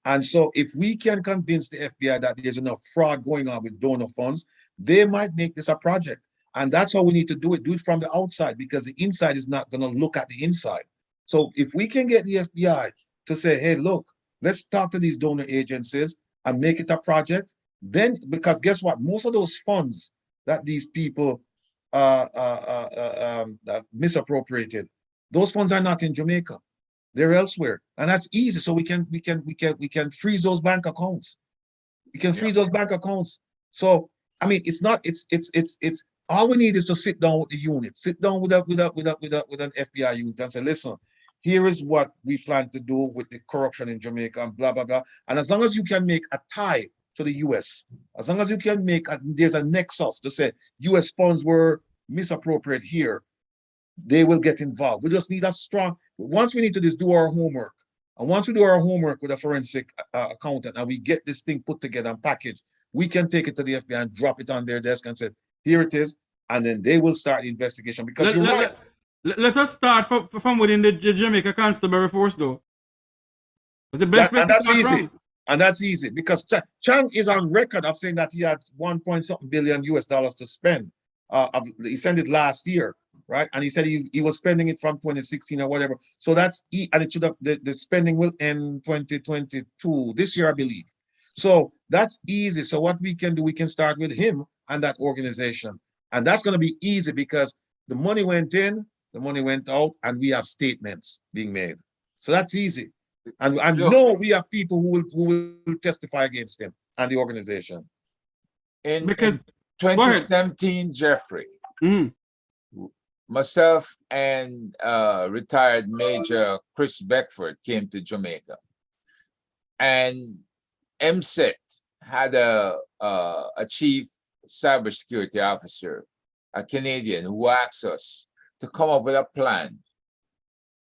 And so if we can convince the FBI that there's enough fraud going on with donor funds, they might make this a project. And that's how we need to do it from the outside, because the inside is not going to look at the inside. So if we can get the FBI to say, hey, look, let's talk to these donor agencies and make it a project, then, because guess what? Most of those funds that these people misappropriated, those funds are not in Jamaica. They're elsewhere. And that's easy. So we can freeze those bank accounts. We can freeze those bank accounts. So I mean, it's all we need is to sit down with the unit, sit down with an FBI unit and say, listen, here is what we plan to do with the corruption in Jamaica and blah, blah, blah. And as long as you can make a tie to the US, as long as you can there's a nexus to say US funds were misappropriated here, they will get involved. We just need a strong, once we need to just do our homework And once we do our homework with a forensic accountant and we get this thing put together and packaged, we can take it to the FBI and drop it on their desk and say, here it is. And then they will start the investigation because you're right. Let us start from within the Jamaica Constabulary Force, though. It's the best place and to that's start easy. from. And that's easy because Chang is on record of saying that he had $1 billion US to spend. He sent it last year, right? And he said he was spending it from 2016 or whatever. So that's and it should have the spending will end 2022 this year, I believe. So that's easy. So what we can do, we can start with him and that organization, and that's going to be easy because the money went in, the money went out, and we have statements being made. So that's easy. And no, we have people who will testify against him and the organization. In 2017, Jeffrey, myself and retired Major Chris Beckford came to Jamaica, and MSET had a chief cybersecurity officer, a Canadian, who asked us to come up with a plan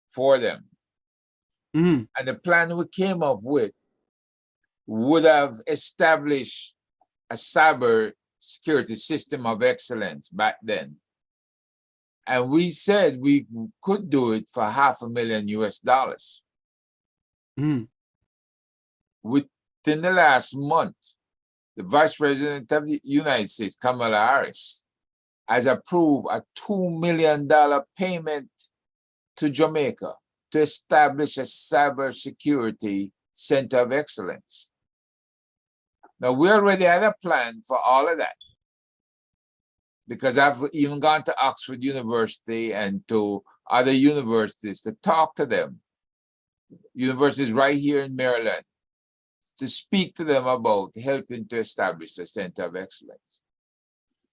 for them. And the plan we came up with would have established a cyber security system of excellence back then. And we said we could do it for $500,000 US. Within the last month, the Vice President of the United States, Kamala Harris, has approved a $2 million payment to Jamaica to establish a cybersecurity center of excellence. Now, we already had a plan for all of that, because I've even gone to Oxford University and to other universities to talk to them, universities right here in Maryland, to speak to them about helping to establish a center of excellence.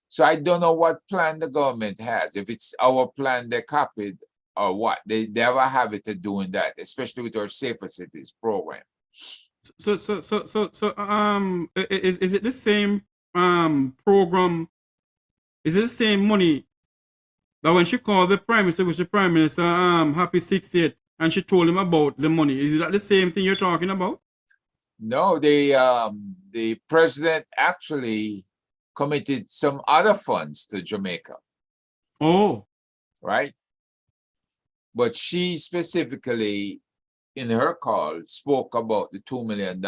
So I don't know what plan the government has, if it's our plan they copied or what. They never have it to doing that, especially with our Safer Cities program. So, is it the same program? Is it the same money that when she called the Prime Minister, which the Prime Minister happy 60th, and she told him about the money? Is that the same thing you're talking about? No, the president actually committed some other funds to Jamaica. Oh, right. But she specifically, in her call, spoke about the $2 million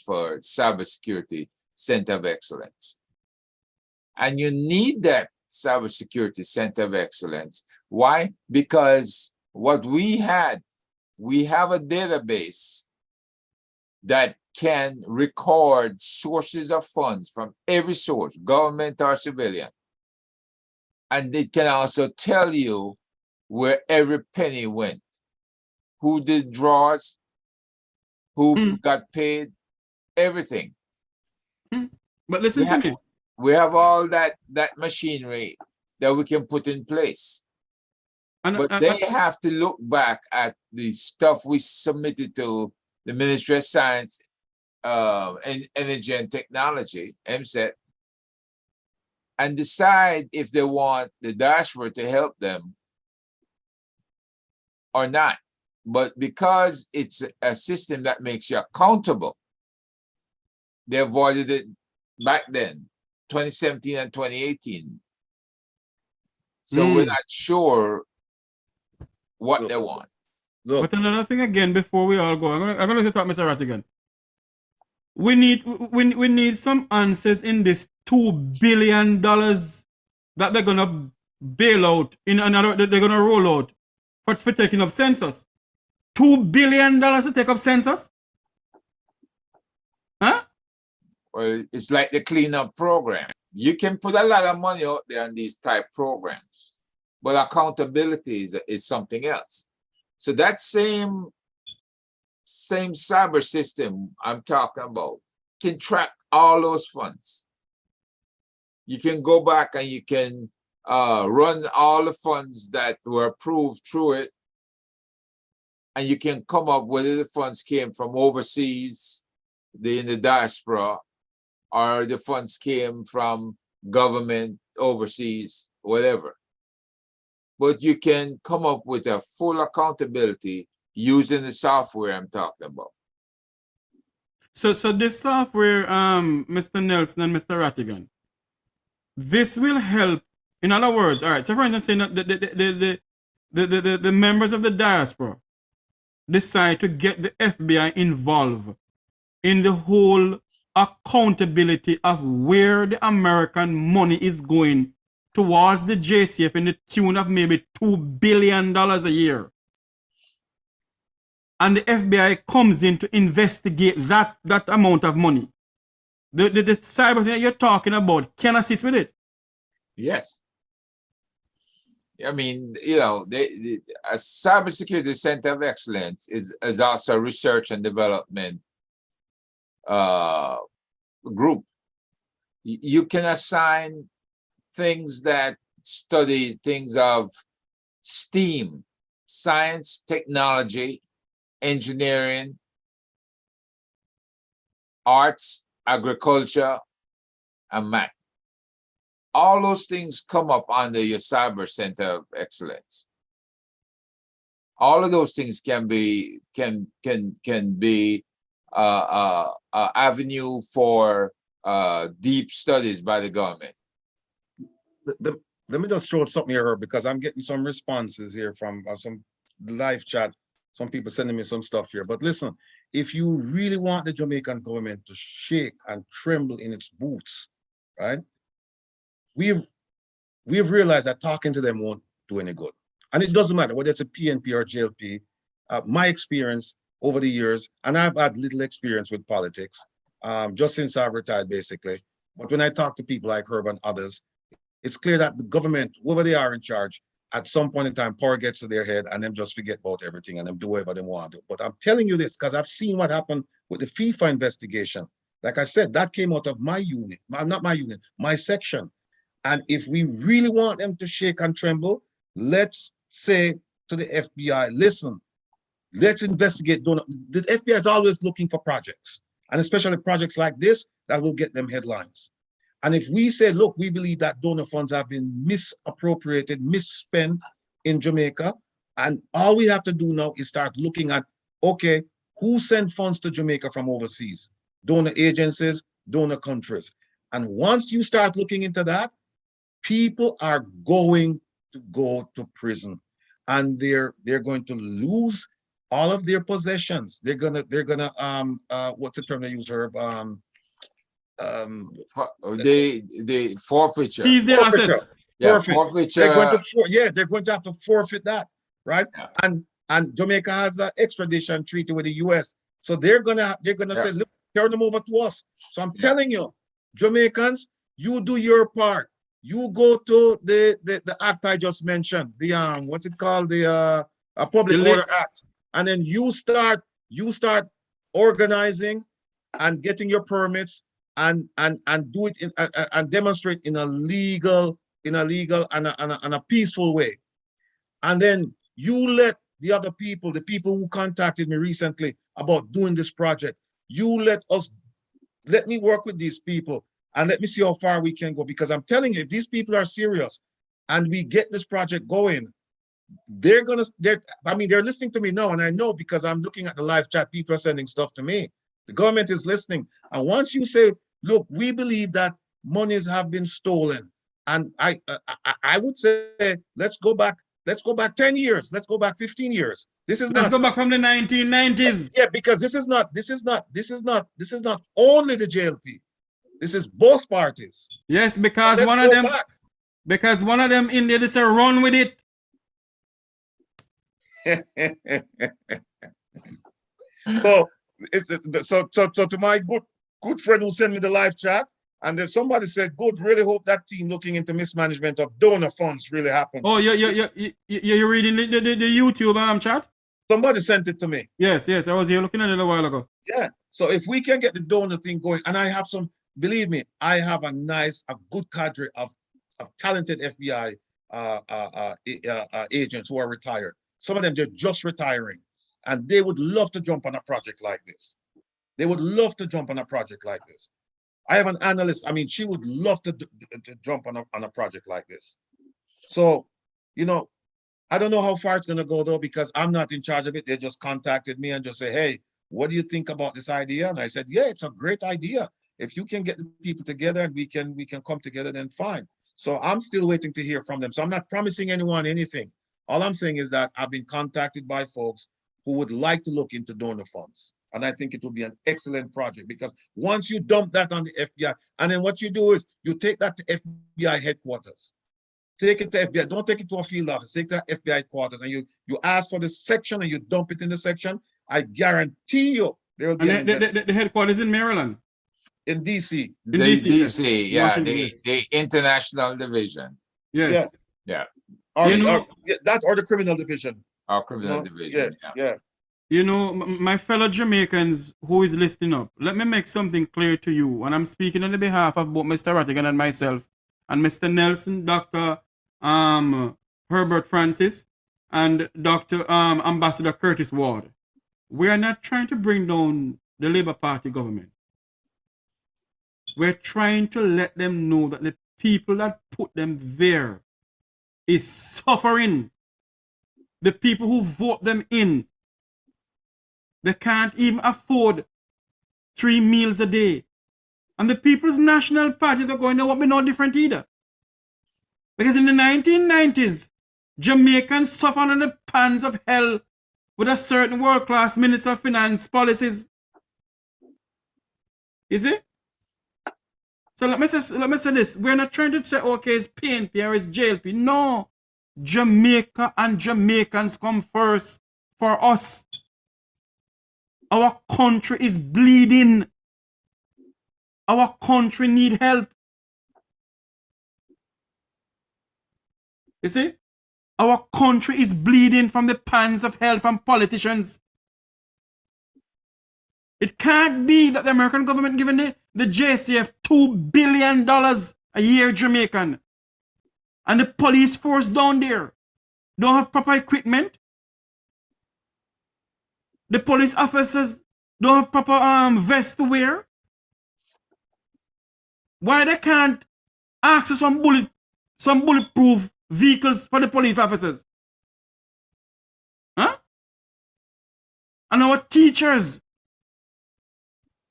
for cybersecurity center of excellence. And you need that cybersecurity center of excellence. Why? Because what we have a database that can record sources of funds from every source, government or civilian. And it can also tell you where every penny went, who did draws, who got paid, everything. But listen to me. We have all that machinery that we can put in place. But they have to look back at the stuff we submitted to the Ministry of Science, and Energy and Technology, MSET, and decide if they want the dashboard to help them or not. But because it's a system that makes you accountable, they avoided it back then, 2017 and 2018. So we're not sure what they want. But another thing again, before we all go, I'm gonna let you talk, Mr. Rattigan. We need some answers in this $2 billion that they're gonna bail out that they're gonna roll out for taking up census. $2 billion to take up census? Huh? Well, it's like the cleanup program. You can put a lot of money out there on these type programs, but accountability is something else. So that same cyber system I'm talking about can track all those funds. You can go back and you can run all the funds that were approved through it, and you can come up whether the funds came from overseas, in the diaspora, or the funds came from government overseas, whatever. But you can come up with a full accountability using the software I'm talking about. So this software, Mr. Nelson and Mr. Rattigan, this will help. In other words, all right. So for instance, saying that the members of the diaspora decide to get the FBI involved in the whole accountability of where the American money is going towards the JCF in the tune of maybe $2 billion a year. And the FBI comes in to investigate that amount of money. The cyber thing that you're talking about can assist with it. Yes. I mean, you know, a cybersecurity center of excellence is also a research and development group. You can assign things that study things of STEAM, science, technology, engineering, arts, agriculture, and math. All those things come up under your cyber center of excellence. All of those things can be avenue for deep studies by the government. Let me just throw something here, because I'm getting some responses here from some live chat. Some people sending me some stuff here. But listen, if you really want the Jamaican government to shake and tremble in its boots, right? We've realized that talking to them won't do any good. And it doesn't matter whether it's a PNP or JLP. My experience over the years, and I've had little experience with politics, just since I've retired, basically. But when I talk to people like Herbert and others, it's clear that the government, whoever they are in charge, at some point in time, power gets to their head and them just forget about everything and them do whatever they want to do. But I'm telling you this because I've seen what happened with the FIFA investigation. Like I said, that came out of my unit, not my unit, my section. And if we really want them to shake and tremble, let's say to the FBI, listen, let's investigate. The FBI is always looking for projects, and especially projects like this that will get them headlines. And if we say, look, we believe that donor funds have been misappropriated, misspent in Jamaica, and all we have to do now is start looking at, okay, who sent funds to Jamaica from overseas? Donor agencies, donor countries. And once you start looking into that, people are going to go to prison, and they're going to lose all of their possessions. They're gonna what's the term they use, Herb? The forfeiture. Seize their assets. Yeah, forfeiture. They're going to have to forfeit that, right? Yeah. And Jamaica has an extradition treaty with the US, so they're gonna say, look, turn them over to us. So I'm telling you, Jamaicans, you do your part. You go to the act I just mentioned, the what's it called, the Public Order Act, and then you start organizing and getting your permits and do it and demonstrate in a legal and a peaceful way. And then you let the other people, the people who contacted me recently about doing this project, let me work with these people and let me see how far we can go. Because I'm telling you, if these people are serious and we get this project going, they're listening to me now, and I know because I'm looking at the live chat, people are sending stuff to me. The government is listening. And once you say, look, we believe that monies have been stolen, and I would say, let's go back 10 years, let's go back 15 years. Let's go back from the 1990s. Yeah, because this is not only the JLP. This is both parties. Yes, because one of them in there, they say run with it. So to my good friend who sent me the live chat, and then somebody said, good, really hope that team looking into mismanagement of donor funds really happened. Oh, you're reading the YouTube chat? Somebody sent it to me. Yes, I was here looking at it a while ago. Yeah, so if we can get the donor thing going, and I have believe me, I have a good cadre of talented FBI agents who are retired. Some of them, they're just retiring, and they would love to jump on a project like this. They would love to jump on a project like this. I have an analyst, she would love to jump on a project like this. So, I don't know how far it's gonna go though, because I'm not in charge of it. They just contacted me and just say, hey, what do you think about this idea? And I said, yeah, it's a great idea. If you can get the people together and we can come together, then fine. So I'm still waiting to hear from them. So I'm not promising anyone anything. All I'm saying is that I've been contacted by folks who would like to look into donor funds. And I think it will be an excellent project, because once you dump that on the FBI, and then what you do is you take that to FBI headquarters. Take it to FBI, don't take it to a field office, take it to FBI headquarters, and you ask for the section and you dump it in the section. I guarantee you there will be the headquarters in Maryland. In DC. In DC, yeah, the international division. Yes. Yeah. Or the criminal division. Our criminal division. Yeah. You know, my fellow Jamaicans who is listening up, let me make something clear to you. And I'm speaking on the behalf of both Mr. Rattigan and myself, and Mr. Nelson, Dr. Herbert Francis, and Dr. Ambassador Curtis Ward. We are not trying to bring down the Labour Party government. We're trying to let them know that the people that put them there is suffering. The people who vote them in, they can't even afford 3 meals a day. And the People's National Party, they're going to what be no different either. Because in the 1990s, Jamaicans suffered under the pans of hell with a certain world-class Minister of Finance policies. You see? So let me say this. We're not trying to say, okay, it's PNP or it's JLP. No. Jamaica and Jamaicans come first for us. Our country is bleeding. Our country need help. You see? Our country is bleeding from the pans of hell from politicians. It can't be that the American government giving the JCF $2 billion a year Jamaican. And the police force down there don't have proper equipment. The police officers don't have proper vest to wear. Why they can't ask for some bulletproof vehicles for the police officers? Huh? And our teachers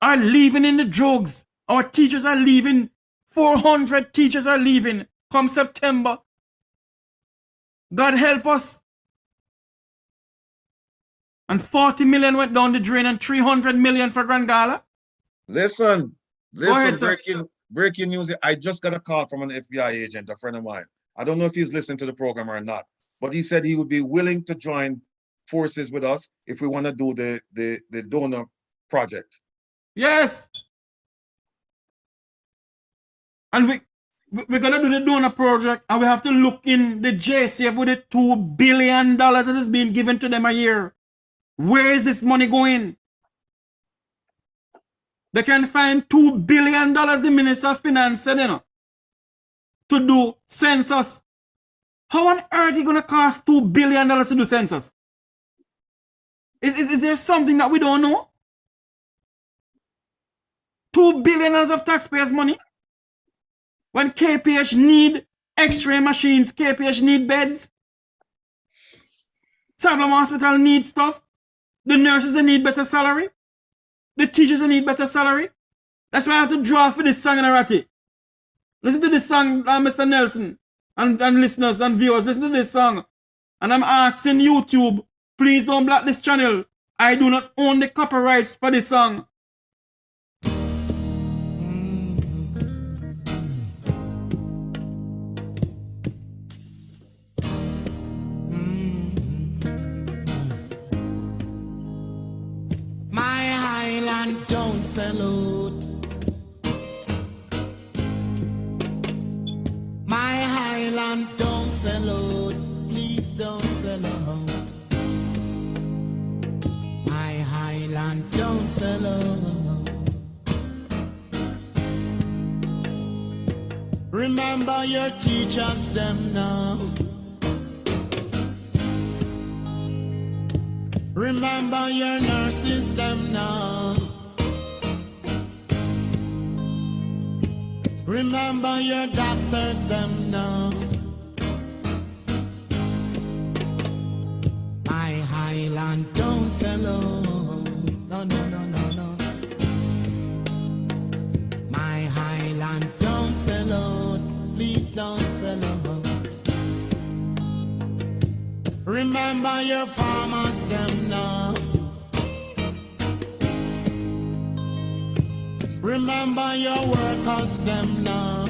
are leaving in the drugs. Our teachers are leaving. 400 teachers are leaving come September. God help us. And 40 million went down the drain and 300 million for Grand Gala. Listen, breaking news. I just got a call from an FBI agent, a friend of mine. I don't know if he's listening to the program or not, but he said he would be willing to join forces with us if we want to do the donor project. Yes. And we're going to do the donor project, and we have to look in the JCF with the $2 billion that is being given to them a year. Where is this money going? They can find $2 billion, the Minister of Finance said, to do census. How on earth is it going to cost $2 billion to do census? Is there something that we don't know? $2 billion of taxpayers' money? When KPH need x-ray machines, KPH need beds. Savlum Hospital needs stuff. The nurses, they need better salary. The teachers, they need better salary. That's why I have to draw for this song in a ratty. Listen to this song, Mr. Nelson, and listeners and viewers. Listen to this song. And I'm asking YouTube, please don't block this channel. I do not own the copyrights for this song. My Highland don't salute. My Highland don't salute. Please don't salute. My Highland don't salute. Remember your teachers, them now. Remember your nurses, them now. Remember your doctors, them now. Highland don't sell out. No, no, no, no, no. My Highland don't sell out. Please don't sell out. Remember your farmers, them now. Remember your workers, them now.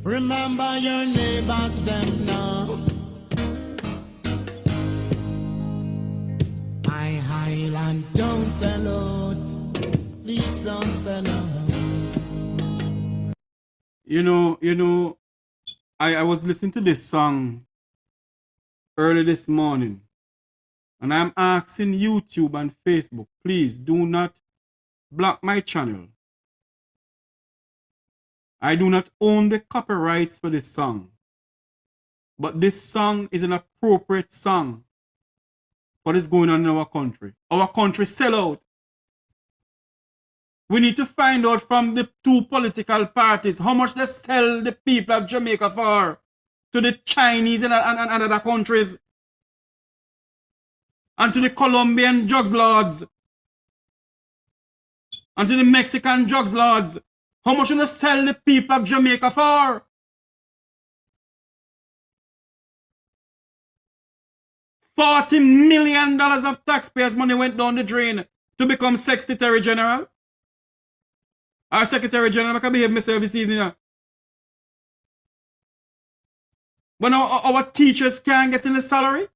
Remember your neighbors, them now. My Highland don't sell out. Please don't sell out. You know, I was listening to this song early this morning, and I'm asking YouTube and Facebook, please do not block my channel. I do not own the copyrights for this song, but this song is an appropriate song for what is going on in our country. Our country sell out. We need to find out from the two political parties how much they sell the people of Jamaica for to the Chinese and other countries, and to the Colombian drugs lords, and to the Mexican drugs lords. How much do they sell the people of Jamaica for? $40 million of taxpayers' money went down the drain to become Secretary General. Our Secretary General, I can behave myself this evening. When our teachers can't get in the salary,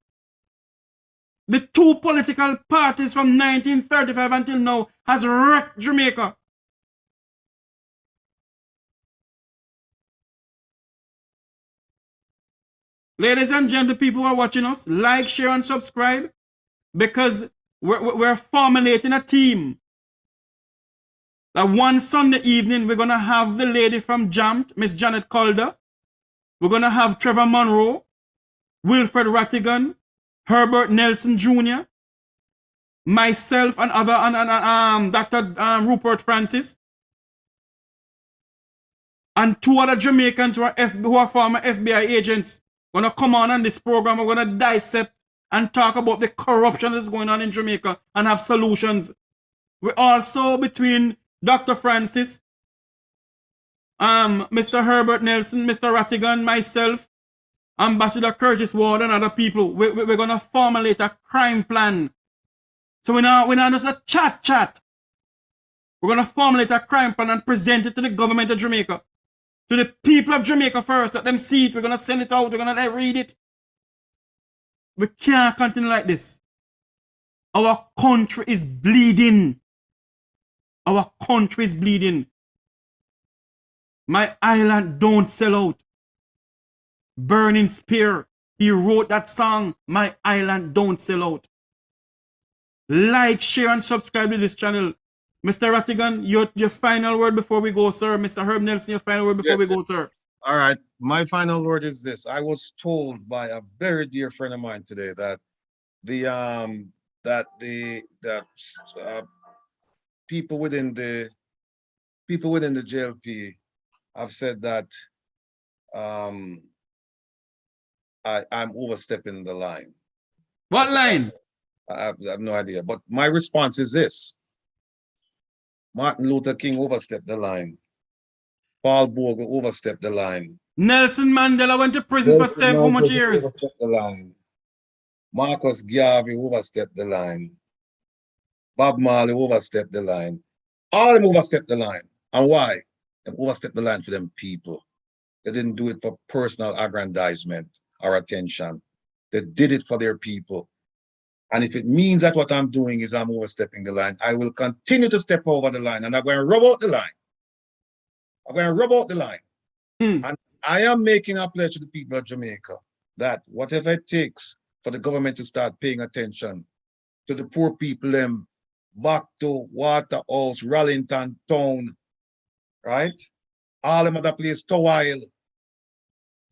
the two political parties from 1935 until now has wrecked Jamaica. Ladies and gentlemen, people who are watching us, like, share, and subscribe, because we're formulating a team. That one Sunday evening, we're going to have the lady from Jammed, Miss Janet Calder. We're going to have Trevor Monroe, Wilfred Rattigan, Herbert Nelson Jr., myself, and other, Dr. Rupert Francis, and two other Jamaicans who are former FBI agents. Going to come on this program. We're going to dissect and talk about the corruption that's going on in Jamaica and have solutions. We're also between Dr. Francis, Mr. Herbert Nelson, Mr. Rattigan, myself, Ambassador Curtis Ward, and other people. We're going to formulate a crime plan. So we're not just a chat. We're going to formulate a crime plan and present it to the government of Jamaica. To the people of Jamaica first, let them see it. We're going to send it out. We're going to let them read it. We can't continue like this. Our country is bleeding. Our country is bleeding. My island don't sell out. Burning Spear, he wrote that song, My Island Don't Sell Out. Like, share, and subscribe to this channel. Mr. Rattigan, your final word before we go, sir. Mr. Herb Nelson, your final word before we go, sir. All right. My final word is this. I was told by a very dear friend of mine today that people within the JLP have said that I'm overstepping the line. What line? I have no idea. But my response is this. Martin Luther King overstepped the line. Paul Bogle overstepped the line. Nelson Mandela went to prison for how much years? Overstepped the line. Marcus Garvey overstepped the line. Bob Marley overstepped the line. All of them overstepped the line. And why? They overstepped the line for them people. They didn't do it for personal aggrandizement or attention. They did it for their people. And if it means that what I'm doing is I'm overstepping the line, I will continue to step over the line and I'm going to rub out the line. I'm going to rub out the line. And I am making a pledge to the people of Jamaica that whatever it takes for the government to start paying attention to the poor people, them back to Waterhouse, Rallington Town, right? All them other places, Towile,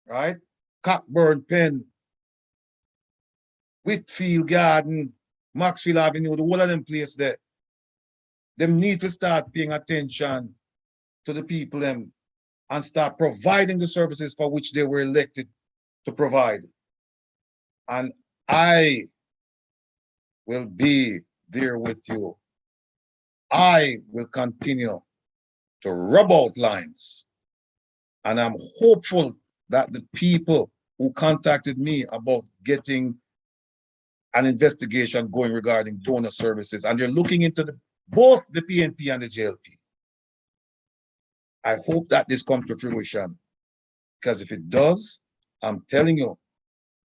right? Cockburn Pen, Whitfield Garden, Maxfield Avenue, the whole of them place there. Them need to start paying attention to the people them and start providing the services for which they were elected to provide. And I will be there with you. I will continue to rub out lines. And I'm hopeful that the people who contacted me about getting an investigation going regarding donor services, and they're looking into both the PNP and the JLP. I hope that this comes to fruition, because if it does, I'm telling you,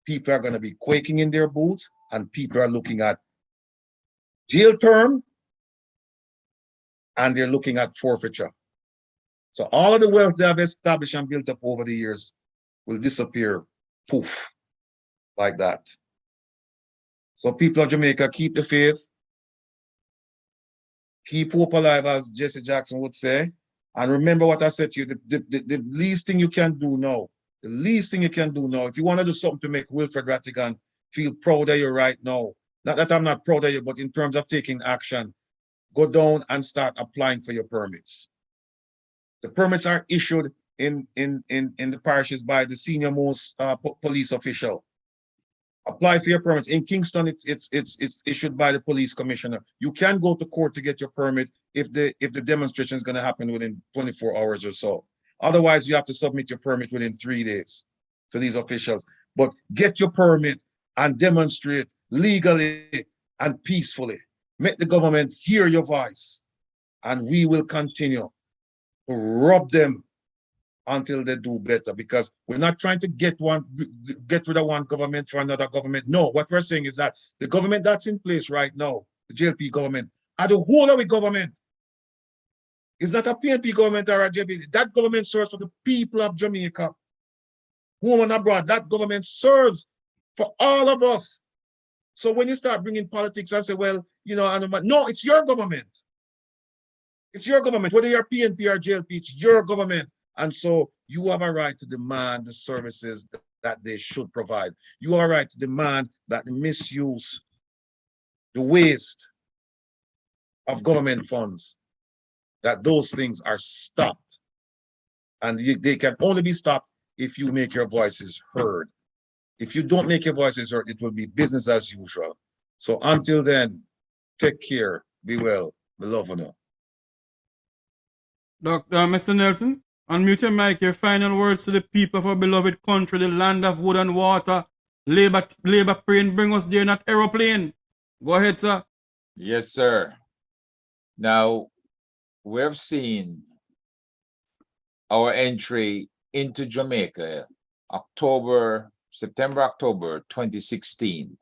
people are going to be quaking in their boots, and people are looking at jail term, and they're looking at forfeiture. So all of the wealth they have established and built up over the years will disappear, poof, like that. So people of Jamaica, keep the faith, keep hope alive, as Jesse Jackson would say. And remember what I said to you, the least thing you can do now, the least thing you can do now, if you want to do something to make Wilfred Rattigan feel proud of you right now, not that I'm not proud of you, but in terms of taking action, go down and start applying for your permits. The permits are issued in the parishes by the senior most police official. Apply for your permits. In Kingston, it's issued by the police commissioner. You can go to court to get your permit if the demonstration is going to happen within 24 hours or so. Otherwise, you have to submit your permit within 3 days to these officials. But get your permit and demonstrate legally and peacefully. Make the government hear your voice, and we will continue to rub them until they do better, because we're not trying to get rid of one government for another government. No, what we're saying is that the government that's in place right now, the JLP government, are the whole of the government. It's not a PNP government or a JLP. That government serves for the people of Jamaica, home and abroad. That government serves for all of us. So when you start bringing politics and say, well, you know, no, it's your government. It's your government, whether you're PNP or JLP, it's your government. And so you have a right to demand the services that they should provide. You have a right to demand that the misuse, the waste of government funds, that those things are stopped. And they can only be stopped if you make your voices heard. If you don't make your voices heard, it will be business as usual. So until then, take care, be well, we love you. Dr. Mr. Nelson, unmute your mic, your final words to the people of our beloved country, the land of wood and water. Labor plane bring us there, not aeroplane. Go ahead, sir. Yes, sir. Now, we've seen our entry into Jamaica, September, October 2016.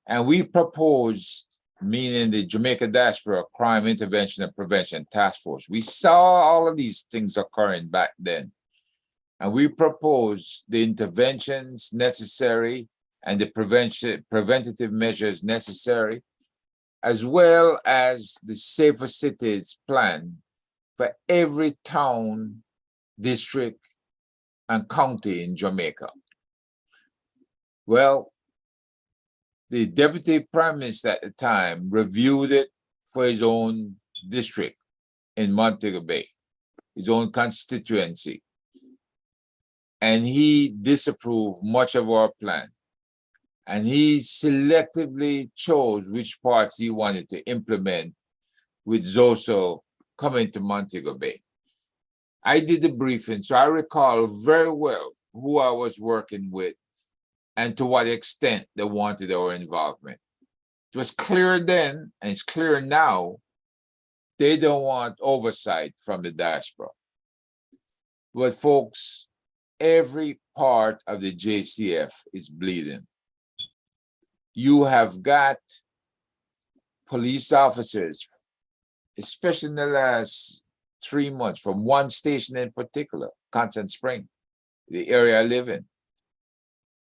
And we proposed, meaning the Jamaica Diaspora Crime Intervention and Prevention Task Force. We saw all of these things occurring back then. And we proposed the interventions necessary and the preventative measures necessary, as well as the Safer Cities plan for every town, district, and county in Jamaica. Well, the Deputy Prime Minister at the time reviewed it for his own district in Montego Bay, his own constituency. And he disapproved much of our plan. And he selectively chose which parts he wanted to implement with Zoso coming to Montego Bay. I did the briefing, so I recall very well who I was working with and to what extent they wanted our involvement. It was clear then, and it's clear now, they don't want oversight from the diaspora. But folks, every part of the JCF is bleeding. You have got police officers, especially in the last 3 months, from one station in particular, Constant Spring, the area I live in.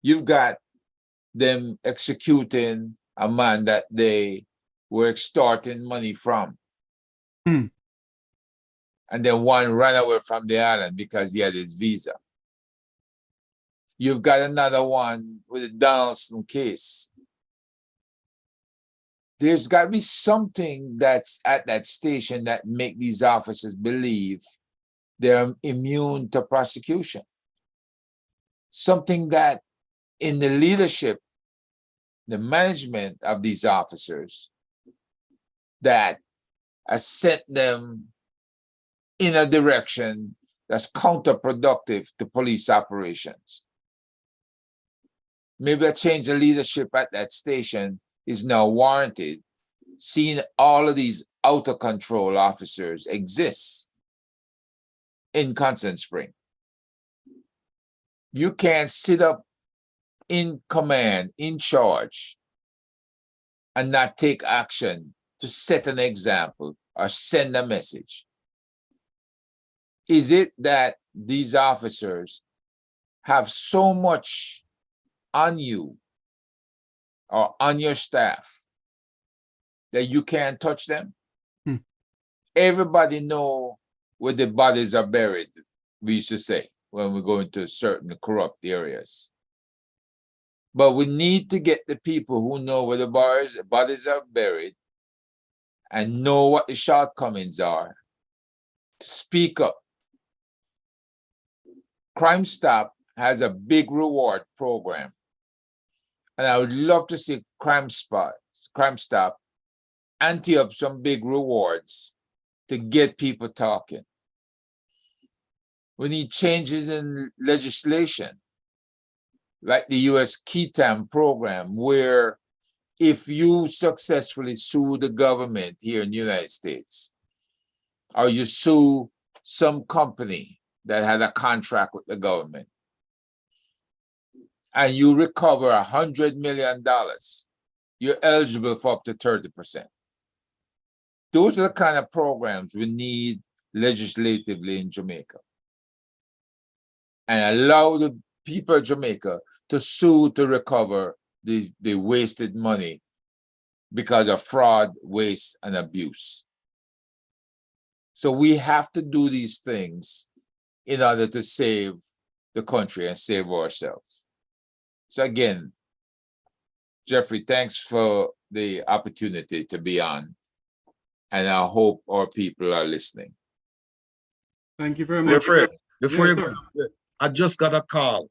You've got them executing a man that they were extorting money from. And then one ran away from the island because he had his visa. You've got another one with a Donaldson case. There's got to be something that's at that station that make these officers believe they're immune to prosecution. Something that in the leadership the management of these officers that has sent them in a direction that's counterproductive to police operations. Maybe a change of leadership at that station is now warranted, seeing all of these out of control officers exist in Constant Spring. You can't sit up in command, in charge, and not take action to set an example or send a message. Is it that these officers have so much on you or on your staff that you can't touch them? Everybody know where the bodies are buried, we used to say when we go into certain corrupt areas. But we need to get the people who know where the bodies are buried and know what the shortcomings are to speak up. Crime Stop has a big reward program. And I would love to see Crime Stop ante up some big rewards to get people talking. We need changes in legislation, like the US KETAM program, where if you successfully sue the government here in the United States, or you sue some company that had a contract with the government, and you recover $100 million, you're eligible for up to 30%. Those are the kind of programs we need legislatively in Jamaica. And allow the people of Jamaica to sue to recover the wasted money because of fraud, waste, and abuse. So we have to do these things in order to save the country and save ourselves. So again, Jeffrey, thanks for the opportunity to be on. And I hope our people are listening. Thank you very much. Before Yes, you go, I just got a call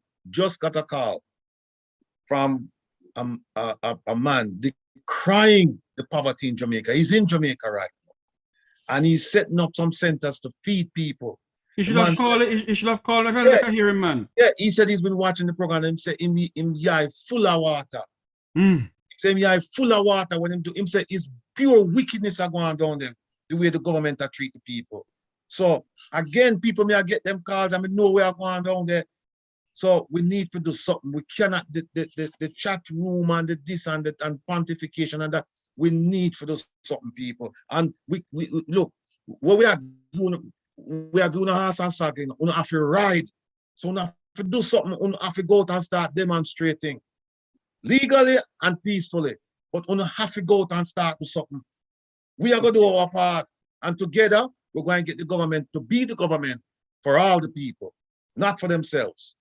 from a man decrying the poverty in Jamaica. He's in Jamaica right now. And he's setting up some centers to feed people. He should have called my friend like I hear him, man. Yeah, he said he's been watching the program and he said him eye full of water. He said him eye full of water when him said it's pure wickedness are going down there, the way the government are treating people. So again, people may get them calls and we know we are going down there. So we need to do something. We cannot the chat room and the this and that and pontification and that. We need to do something, people. And we look what we are doing. We are doing a horse and sagging. We have to ride. So we have to do something. We have to go out and start demonstrating legally and peacefully. But we have to go out and start do something. We are going to do our part, and together we're going to get the government to be the government for all the people, not for themselves.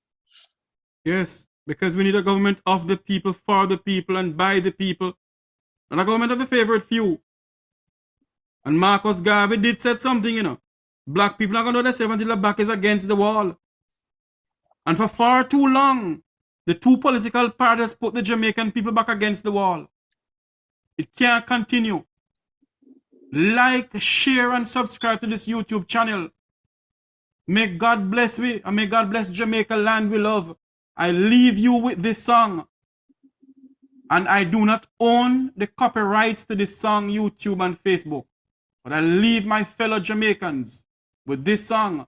Yes, because we need a government of the people, for the people, and by the people, and a government of the favorite few. And Marcus Garvey did said something, you know. Black people are going to do themselves until the back is against the wall. And for far too long, the two political parties put the Jamaican people back against the wall. It can't continue. Like, share, and subscribe to this YouTube channel. May God bless we, and may God bless Jamaica land we love. I leave you with this song. And I do not own the copyrights to this song, YouTube and Facebook. But I leave my fellow Jamaicans with this song.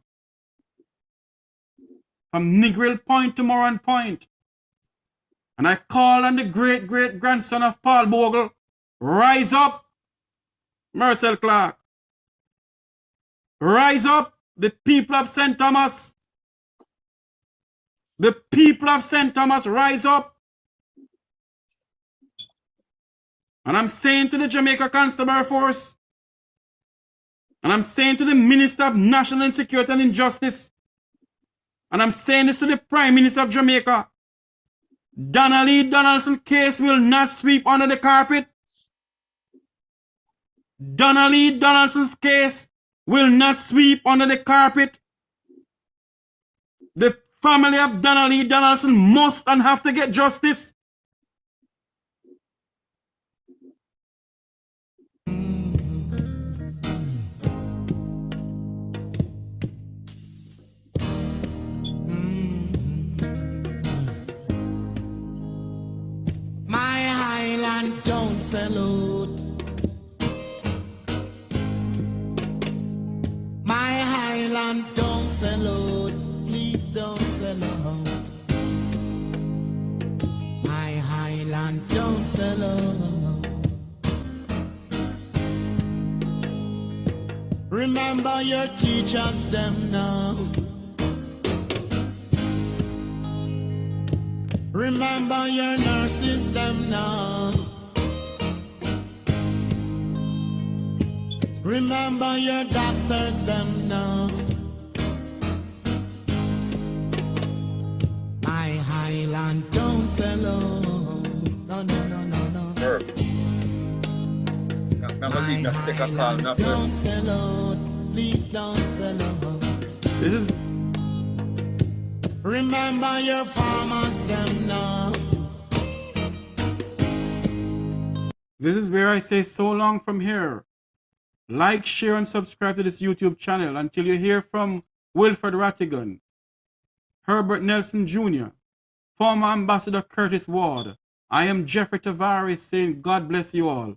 From Negril Point to Moran Point. And I call on the great-great-grandson of Paul Bogle, rise up, Marcel Clark. Rise up, the people of St. Thomas. The people of St. Thomas, rise up. And I'm saying to the Jamaica Constabulary Force, and I'm saying to the Minister of National Insecurity and Injustice, and I'm saying this to the Prime Minister of Jamaica, Donald E. Donaldson case will not sweep under the carpet. Donald E. Donaldson's case will not sweep under the carpet. The family of Donald E. Donaldson must and have to get justice. Highland don't sell out. My Highland don't sell out. Please don't sell out. My Highland don't sell out. Remember your teachers them now. Remember your nurses them now. Remember your doctors them now. My Highland don't sell out. No, no, no, no, no. Herb. I'm gonna leave now. Take a call now. Don't sell out. Please don't sell out. This is Remember your farmers them now. This is where I say so long from here. Like, share, and subscribe to this YouTube channel until you hear from Wilfred Rattigan, Herbert Nelson Jr., former Ambassador Curtis Ward. I am Jeffrey Tavares saying God bless you all.